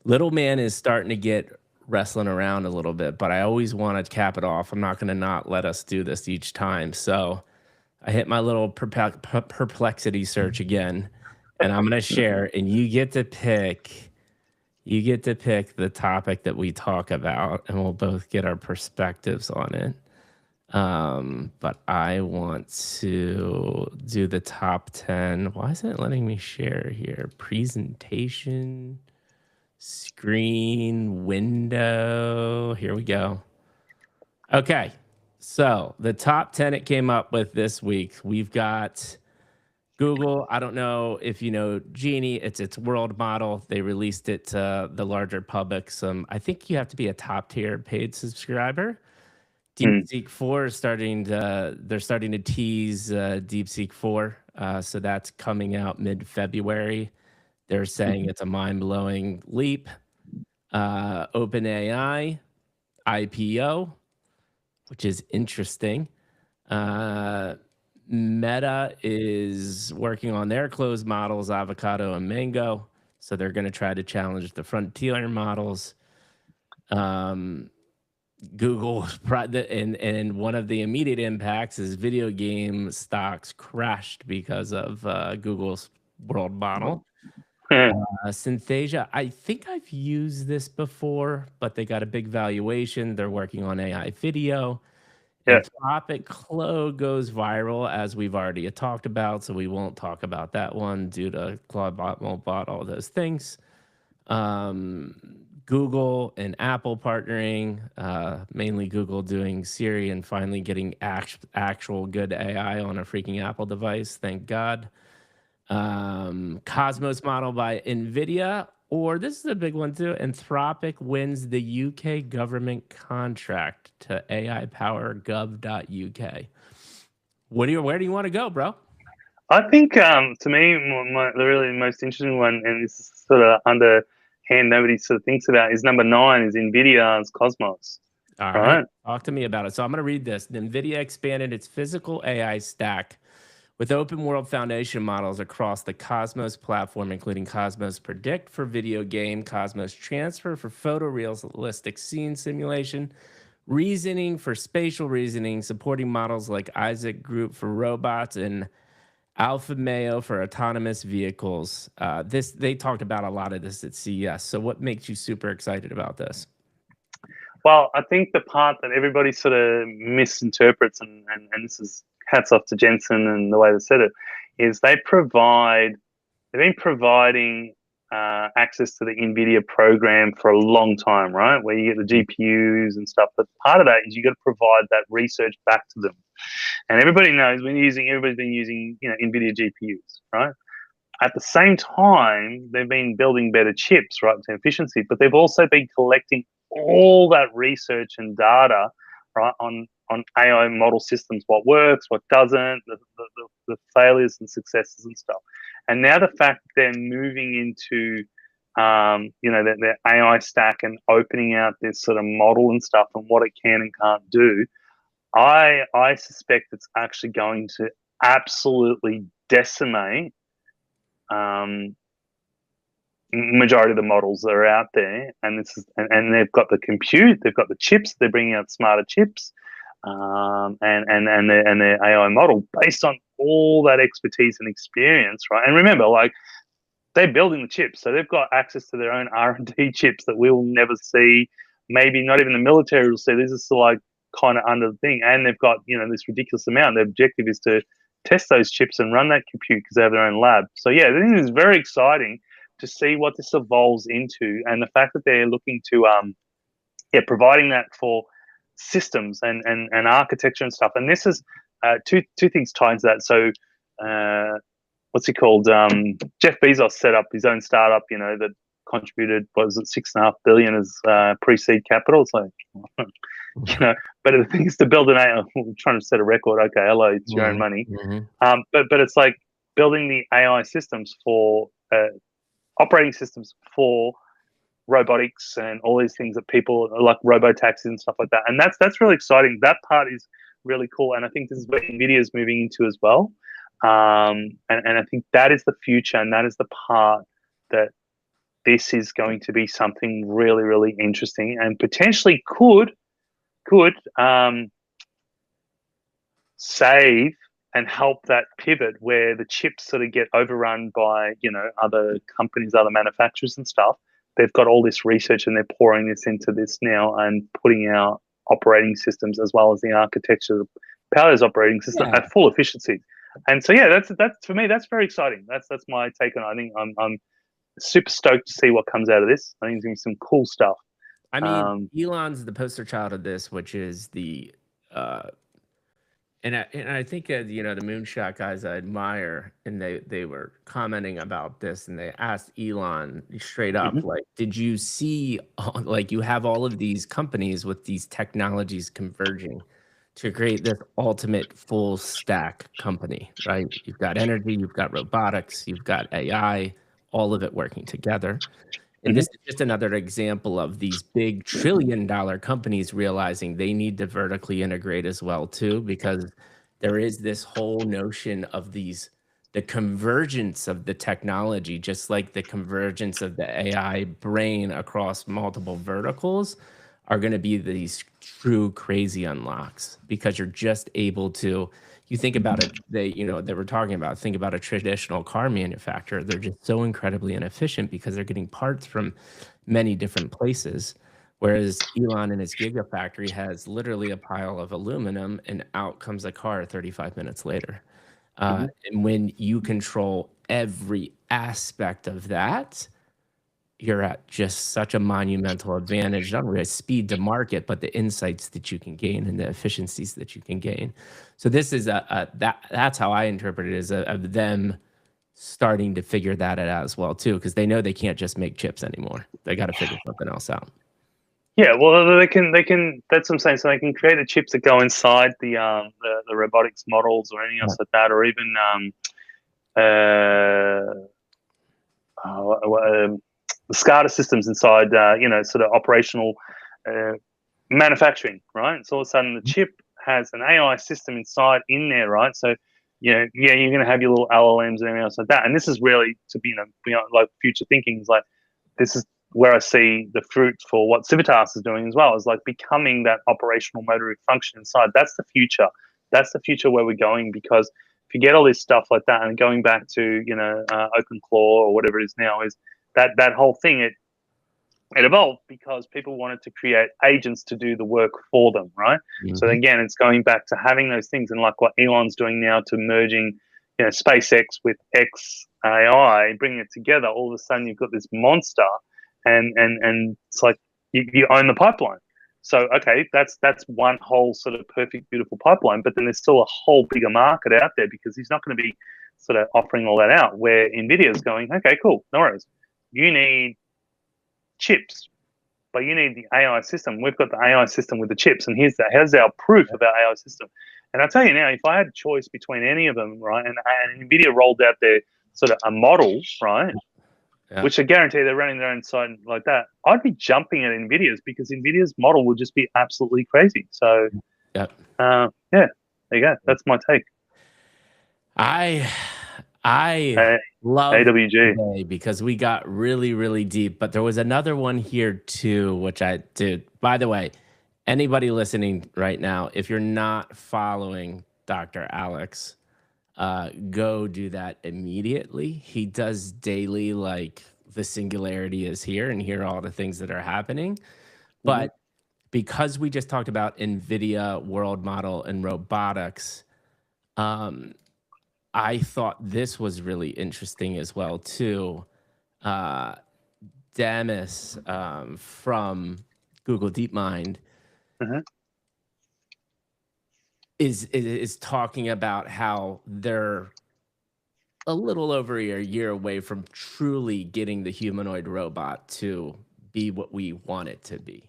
Little man is starting to get wrestling around a little bit, but I always want to cap it off. I'm not going to not let us do this each time. So I hit my little perplexity search again, and I'm going to share. And you get to pick. You get to pick the topic that we talk about, and we'll both get our perspectives on it. But I want to do the top 10. Why isn't it letting me share here? Presentation, screen, window. Here we go. Okay. So the top 10 it came up with this week. We've got Google. I don't know if you know Genie. It's its world model. They released it to the larger public. I think you have to be a top tier paid subscriber. Mm. DeepSeek 4 is they're starting to tease DeepSeek 4. So that's coming out mid-February. They're saying it's a mind-blowing leap. OpenAI, IPO, which is interesting. Meta is working on their closed models, avocado and mango. So they're going to try to challenge the frontier models. Google and one of the immediate impacts is video game stocks crashed because of Google's world model. Synthesia, I think I've used this before, but they got a big valuation. They're working on AI video. Yeah. Anthropic Claude goes viral, as we've already talked about, so we won't talk about that one due to ClaudeBot, MoltBot, all those things. Google and Apple partnering, mainly Google doing Siri and finally getting actual good AI on a freaking Apple device. Thank God. Cosmos model by NVIDIA, or this is a big one too. Anthropic wins the UK government contract to AI power gov.uk. Where do you want to go, bro? I think to me, the really most interesting one, and this is sort of underhand, nobody sort of thinks about, is number 9 is NVIDIA's Cosmos. All right. Right? Talk to me about it. So I'm going to read this. NVIDIA expanded its physical AI stack with open world foundation models across the Cosmos platform, including Cosmos Predict for video game, Cosmos Transfer for photorealistic scene simulation, reasoning for spatial reasoning, supporting models like Isaac Group for robots, and Alpha Mayo for autonomous vehicles. They talked about a lot of this at CES. So what makes you super excited about this? Well, I think the part that everybody sort of misinterprets, and this is hats off to Jensen and the way they said it, is they've been providing access to the NVIDIA program for a long time, right? Where you get the GPUs and stuff. But part of that is you got to provide that research back to them. And everybody knows everybody's been using NVIDIA GPUs, right? At the same time, they've been building better chips, right, to efficiency, but they've also been collecting all that research and data, right, on AI model systems, what works, what doesn't, the failures and successes and stuff. And now the fact they're moving into their AI stack and opening out this sort of model and stuff and what it can and can't do, I suspect it's actually going to absolutely decimate majority of the models that are out there, and they've got the compute, they've got the chips, they're bringing out smarter chips, and their AI model based on all that expertise and experience, right? And remember, like, they're building the chips, so they've got access to their own R&D chips that we'll never see. Maybe not even the military will see. This is like kind of under the thing, and they've got this ridiculous amount. The objective is to test those chips and run that compute because they have their own lab. So yeah, I think it's very exciting to see what this evolves into, and the fact that they're looking to providing that for systems and architecture and stuff. And this is two things tied to that. So what's he called? Jeff Bezos set up his own startup, that contributed, what was it, $6.5 billion as pre-seed capital. It's like, but the thing is to build an AI. I'm trying to set a record. Okay, hello, it's your own money. But it's like building the AI systems for operating systems for robotics and all these things that people like, robo taxis and stuff like that. And that's really exciting. That part is really cool, and I think this is where NVIDIA is moving into as well. And I think that is the future, and that is the part that this is going to be something really, really interesting, and potentially could save and help that pivot where the chips sort of get overrun by other companies, other manufacturers and stuff. They've got all this research and they're pouring this into this now and putting out operating systems as well as the architecture that powers operating system at full efficiency. And so, yeah, that's for me, that's very exciting. That's my take on it. I think I'm super stoked to see what comes out of this. I think there's going to be some cool stuff. I mean, Elon's the poster child of this, which is the and I think the moonshot guys I admire, and they were commenting about this, and they asked Elon straight up, like, did you see, like, you have all of these companies with these technologies converging to create this ultimate full stack company, right? You've got energy, you've got robotics, you've got AI, all of it working together. And this is just another example of these big trillion-dollar companies realizing they need to vertically integrate as well too, because there is this whole notion of the convergence of the technology, just like the convergence of the AI brain across multiple verticals are going to be these true crazy unlocks, because you're just able to, you think about it, they were talking about, think about a traditional car manufacturer. They're just so incredibly inefficient because they're getting parts from many different places. Whereas Elon in his Gigafactory has literally a pile of aluminum, and out comes a car 35 minutes later. And when you control every aspect of that, you're at just such a monumental advantage, not only speed to market, but the insights that you can gain and the efficiencies that you can gain. So this is that's how I interpret it, is of them starting to figure that out as well too, because they know they can't just make chips anymore. They got to figure something else out. Yeah, well, they can. That's what I'm saying. So they can create the chips that go inside the robotics models or anything else like that, or even the SCADA systems inside, sort of operational manufacturing, right? So all of a sudden the chip has an AI system inside in there, right? So, you're going to have your little LLMs and everything else like that. And this is really to be, beyond, like, future thinking is like, this is where I see the fruit for what Civitas is doing as well, is like becoming that operational motoric function inside. That's the future. That's the future where we're going, because if you get all this stuff like that, and going back to, OpenClaw or whatever it is now, is that whole thing, it evolved because people wanted to create agents to do the work for them, right? So again, it's going back to having those things, and like what Elon's doing now, to merging, SpaceX with XAI, bringing it together. All of a sudden, you've got this monster, and it's like you own the pipeline. So okay, that's one whole sort of perfect, beautiful pipeline. But then there's still a whole bigger market out there, because he's not going to be sort of offering all that out. Where Nvidia is going, okay, cool, no worries. You need chips, but you need the AI system. We've got the AI system with the chips, and here's our proof of our AI system. And I'll tell you now, if I had a choice between any of them, right, and Nvidia rolled out their sort of a model, right, which I guarantee they're running their own site like that, I'd be jumping at Nvidia's, because Nvidia's model would just be absolutely crazy. So, there you go. That's my take. I love AWG because we got really, really deep, but there was another one here too, which by the way, anybody listening right now, if you're not following Dr. Alex, go do that immediately. He does daily, like, the singularity is here, and here are all the things that are happening. But because we just talked about NVIDIA world model and robotics, I thought this was really interesting as well too. Damis from Google DeepMind is talking about how they're a little over a year away from truly getting the humanoid robot to be what we want it to be.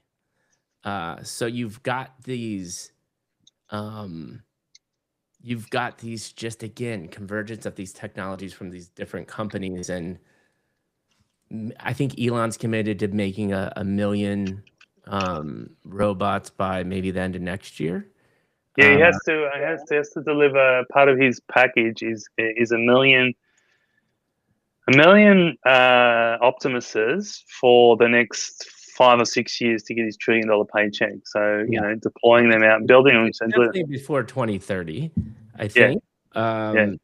So you've got these just, again, convergence of these technologies from these different companies. And I think Elon's committed to making a million robots by maybe the end of next year. Yeah, he has to deliver. Part of his package is a million Optimuses for the next 5 or 6 years to get his $1 trillion paycheck. So, deploying them out and building them. Definitely before 2030, I think. And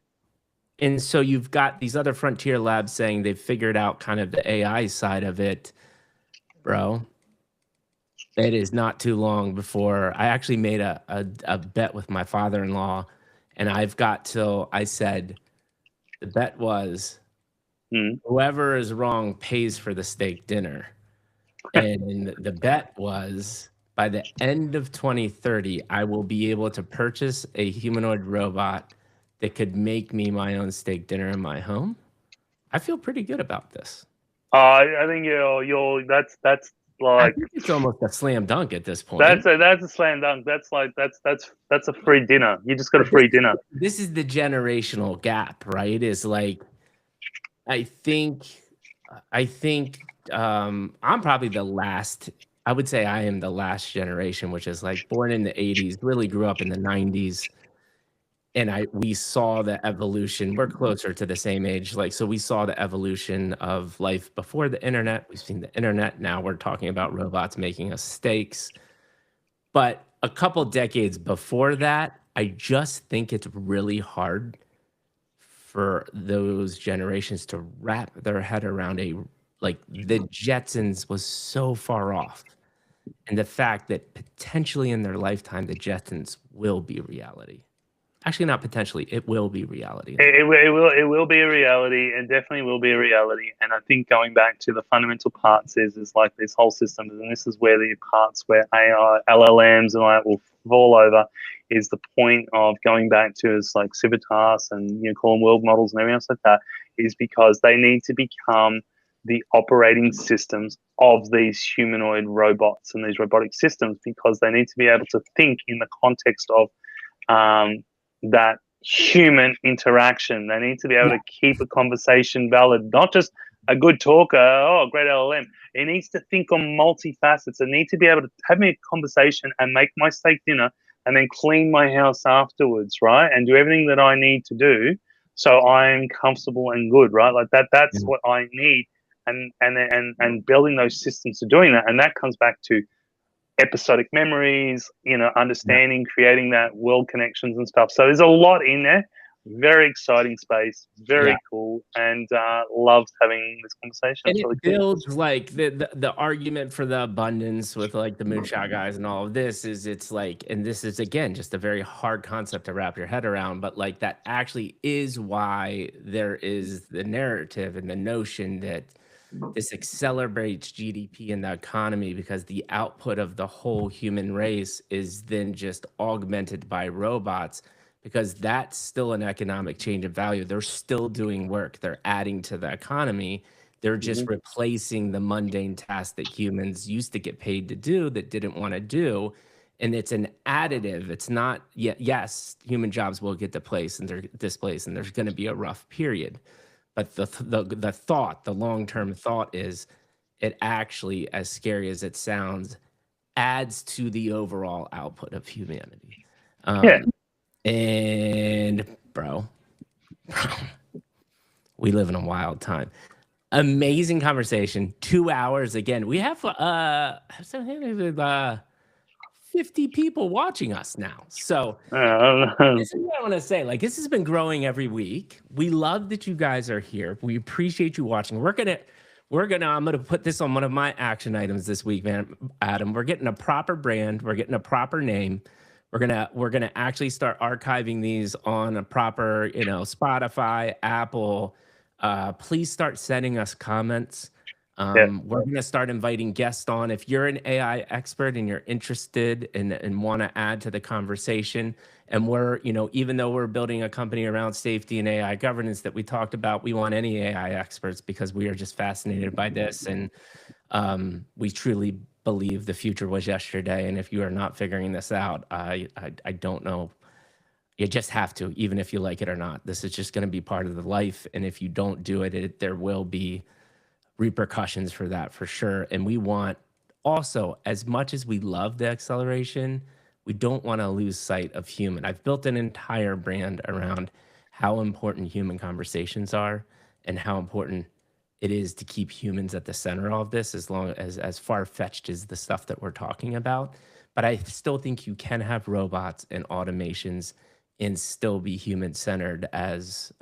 so you've got these other frontier labs saying they've figured out kind of the AI side of it, bro. It is not too long before I actually made a bet with my father-in-law, and I've got till I said the bet was Mm. whoever is wrong pays for the steak dinner. And the bet was by the end of 2030, I will be able to purchase a humanoid robot that could make me my own steak dinner in my home. I feel pretty good about this. I think that's I like think it's almost a slam dunk at this point. that's a slam dunk. That's like that's a free dinner. You just got a free dinner. This is the generational gap, right? Is like I think I think I'm probably the last. I would say I am the last generation, which is like born in the 80s, really grew up in the 90s. And we saw the evolution. We're closer to the same age. Like, so we saw the evolution of life before the internet. We've seen the internet. Now we're talking about robots making us steaks. But a couple decades before that, I just think it's really hard for those generations to wrap their head around like the Jetsons was so far off. And the fact that potentially in their lifetime, the Jetsons will be reality. Actually, not potentially, it will be reality. It will be a reality, and definitely will be a reality. And I think going back to the fundamental parts is like these whole systems, and this is where the parts where AI, LLMs, and all that will fall over. Is the point of going back to is like Civitas and call them world models and everything else like that, is because they need to become the operating systems of these humanoid robots and these robotic systems, because they need to be able to think in the context of that human interaction. They need to be able to keep a conversation valid, not just a good talker, oh, great LLM. It needs to think on multifacets. It needs to be able to have me a conversation and make my steak dinner and then clean my house afterwards, right? And do everything that I need to do so I'm comfortable and good, right? Like that's what I need. And building those systems to doing that. And that comes back to episodic memories, understanding, creating that world connections and stuff. So there's a lot in there. Very exciting space, very cool, and loved having this conversation. And it's it really builds cool. Like the argument for the abundance with like the moonshot guys and all of this is it's like, and this is again just a very hard concept to wrap your head around, but like that actually is why there is the narrative and the notion that this accelerates GDP in the economy, because the output of the whole human race is then just augmented by robots, because that's still an economic change of value. They're still doing work. They're adding to the economy. They're just replacing the mundane tasks that humans used to get paid to do that didn't want to do. And it's an additive. It's not, yes, human jobs will get displaced and there's going to be a rough period. But the thought, the long-term thought is it actually, as scary as it sounds, adds to the overall output of humanity. And bro, we live in a wild time. Amazing conversation. 2 hours again. We have 50 people watching us now. So this is what I want to say. Like, this has been growing every week. We love that you guys are here. We appreciate you watching. I'm gonna put this on one of my action items this week, man. Adam, we're getting a proper brand. We're getting a proper name. We're gonna actually start archiving these on a proper, Spotify, Apple. Please start sending us comments. We're going to start inviting guests on. If you're an AI expert and you're interested and want to add to the conversation, and we're, even though we're building a company around safety and AI governance that we talked about, we want any AI experts because we are just fascinated by this. And we truly believe the future was yesterday. And if you are not figuring this out, I don't know. You just have to, even if you like it or not. This is just going to be part of the life. And if you don't do it, there will be repercussions for that for sure. And we want also, as much as we love the acceleration, we don't want to lose sight of human. I've built an entire brand around how important human conversations are and how important it is to keep humans at the center of this, as far-fetched as the stuff that we're talking about. But I still think you can have robots and automations and still be human-centered, as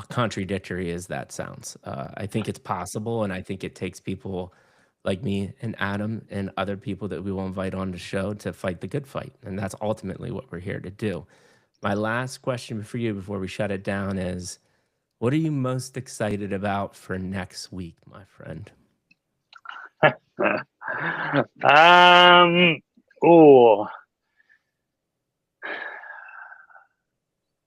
contradictory as that sounds. I think it's possible, and I think it takes people like me and Adam and other people that we will invite on the show to fight the good fight. And that's ultimately what we're here to do. My last question for you before we shut it down is, what are you most excited about for next week, my friend? Oh,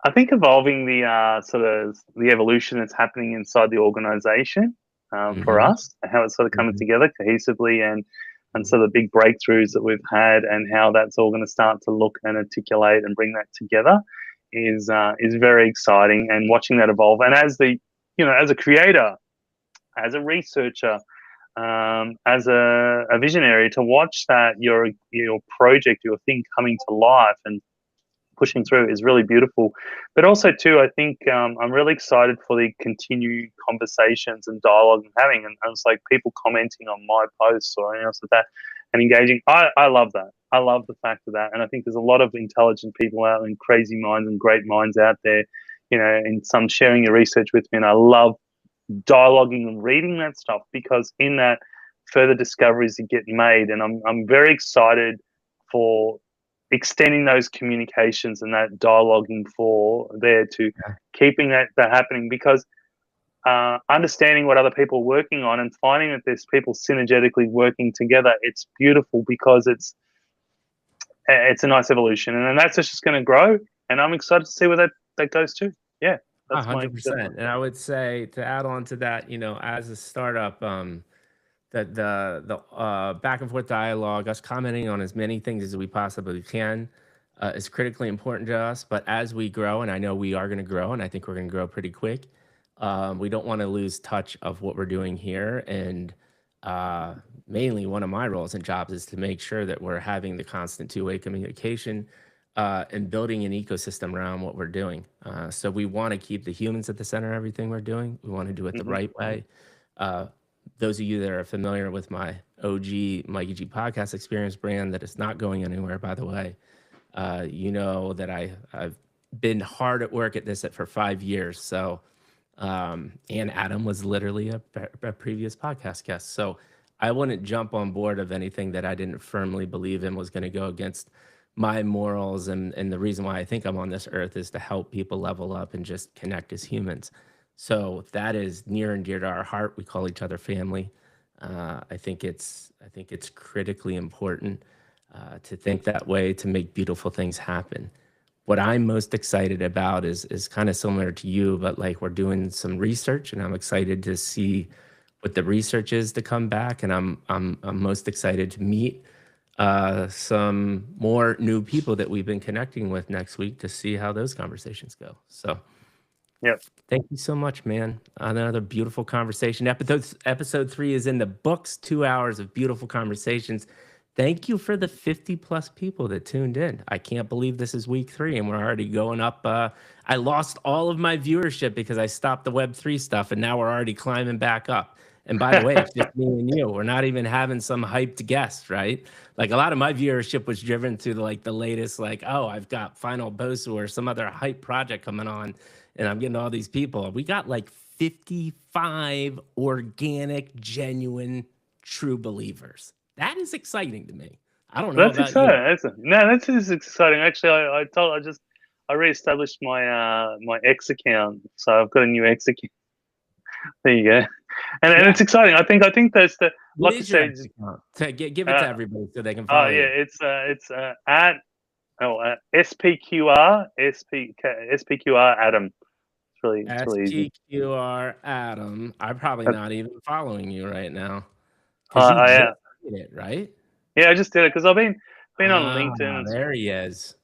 I think evolving the sort of the evolution that's happening inside the organization for Hmm. us, and how it's sort of coming Hmm. together cohesively, and sort of big breakthroughs that we've had, and how that's all going to start to look and articulate and bring that together is very exciting. And watching that evolve, and as the as a creator, as a researcher, as a visionary, to watch that your project, your thing coming to life and pushing through is really beautiful. But also too, I think I'm really excited for the continued conversations and dialogue I'm having, and it's like people commenting on my posts or anything else like that, and engaging. I love that. I love the fact of that, and I think there's a lot of intelligent people out and crazy minds and great minds out there, and some sharing your research with me, and I love dialoguing and reading that stuff, because in that further discoveries that get made, and I'm very excited for extending those communications and that dialoguing for there to keeping that happening, because understanding what other people are working on and finding that there's people synergetically working together, it's beautiful, because it's a nice evolution, and then that's just going to grow, and I'm excited to see where that goes to. Yeah, that's my 100%. And I would say, to add on to that, as a startup, that the back and forth dialogue, us commenting on as many things as we possibly can, is critically important to us. But as we grow, and I know we are going to grow, and I think we're going to grow pretty quick, we don't want to lose touch of what we're doing here. And mainly, one of my roles and jobs is to make sure that we're having the constant two-way communication, and building an ecosystem around what we're doing. So we want to keep the humans at the center of everything we're doing. We want to do it the hmm right way. Uh, those of you that are familiar with my OG Mikey G podcast experience brand, that is not going anywhere, by the way, you know that I've been hard at work at this for 5 years. So, and Adam was literally a previous podcast guest. So I wouldn't jump on board of anything that I didn't firmly believe in was going to go against my morals. And the reason why I think I'm on this earth is to help people level up and just connect as humans. So that is near and dear to our heart. We call each other family. I think it's critically important to think that way, to make beautiful things happen. What I'm most excited about is kind of similar to you, but like, we're doing some research, and I'm excited to see what the research is to come back, and I'm most excited to meet some more new people that we've been connecting with next week, to see how those conversations go. So Yep. thank you so much, man. Another beautiful conversation. Episode 3 is in the books. 2 hours of beautiful conversations. Thank you for the 50 plus people that tuned in. I can't believe this is week 3 and we're already going up. I lost all of my viewership because I stopped the Web3 stuff, and now we're already climbing back up. And by the way, it's just me and you. We're not even having some hyped guest, right? Like, a lot of my viewership was driven to the latest, like, oh, I've got Final Bosu or some other hype project coming on, and I'm getting all these people. We got like 55 organic, genuine, true believers. That is exciting to me. I don't know That's about you. exciting. That's just exciting. Actually, I reestablished my X account, so I've got a new X account. There you go, and Yeah. it's exciting. I think that's the What like I is your said. X account? Give it to Uh, everybody so they can oh follow yeah, you. it's at SPQR SPQR Adam. It's really easy. STQR Adam. I'm probably Uh, not even following you right now because you I just did it, right? Yeah, I just did it because I've been on Ah, LinkedIn and there he is.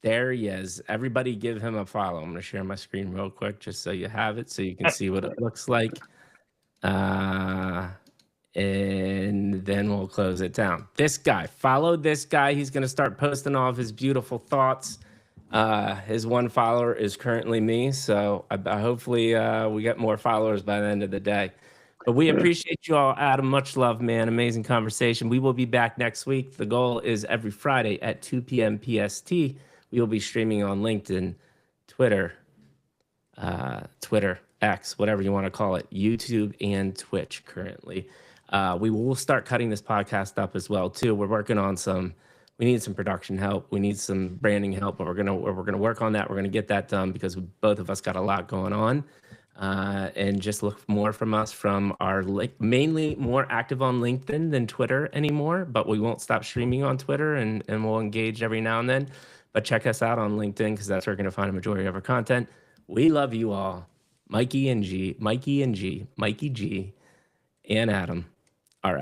There he is. Everybody give him a follow. I'm going to share my screen real quick just so you have it, so you can see what it looks like. Uh, and then we'll close it down. This guy, follow this guy. He's going to start posting all of his beautiful thoughts. His one follower is currently me. So hopefully we get more followers by the end of the day. But we appreciate you all, Adam. Much love, man. Amazing conversation. We will be back next week. The goal is every Friday at 2 p.m. PST. We will be streaming on LinkedIn, Twitter, X, whatever you want to call it, YouTube and Twitch currently. We will start cutting this podcast up as well too. We're working on we need some production help. We need some branding help, but we're gonna work on that. We're gonna get that done because both of us got a lot going on. And just look more from us from our mainly more active on LinkedIn than Twitter anymore, but we won't stop streaming on Twitter and we'll engage every now and then. But check us out on LinkedIn because that's where you're going to find a majority of our content. We love you all. Mikey G, and Adam.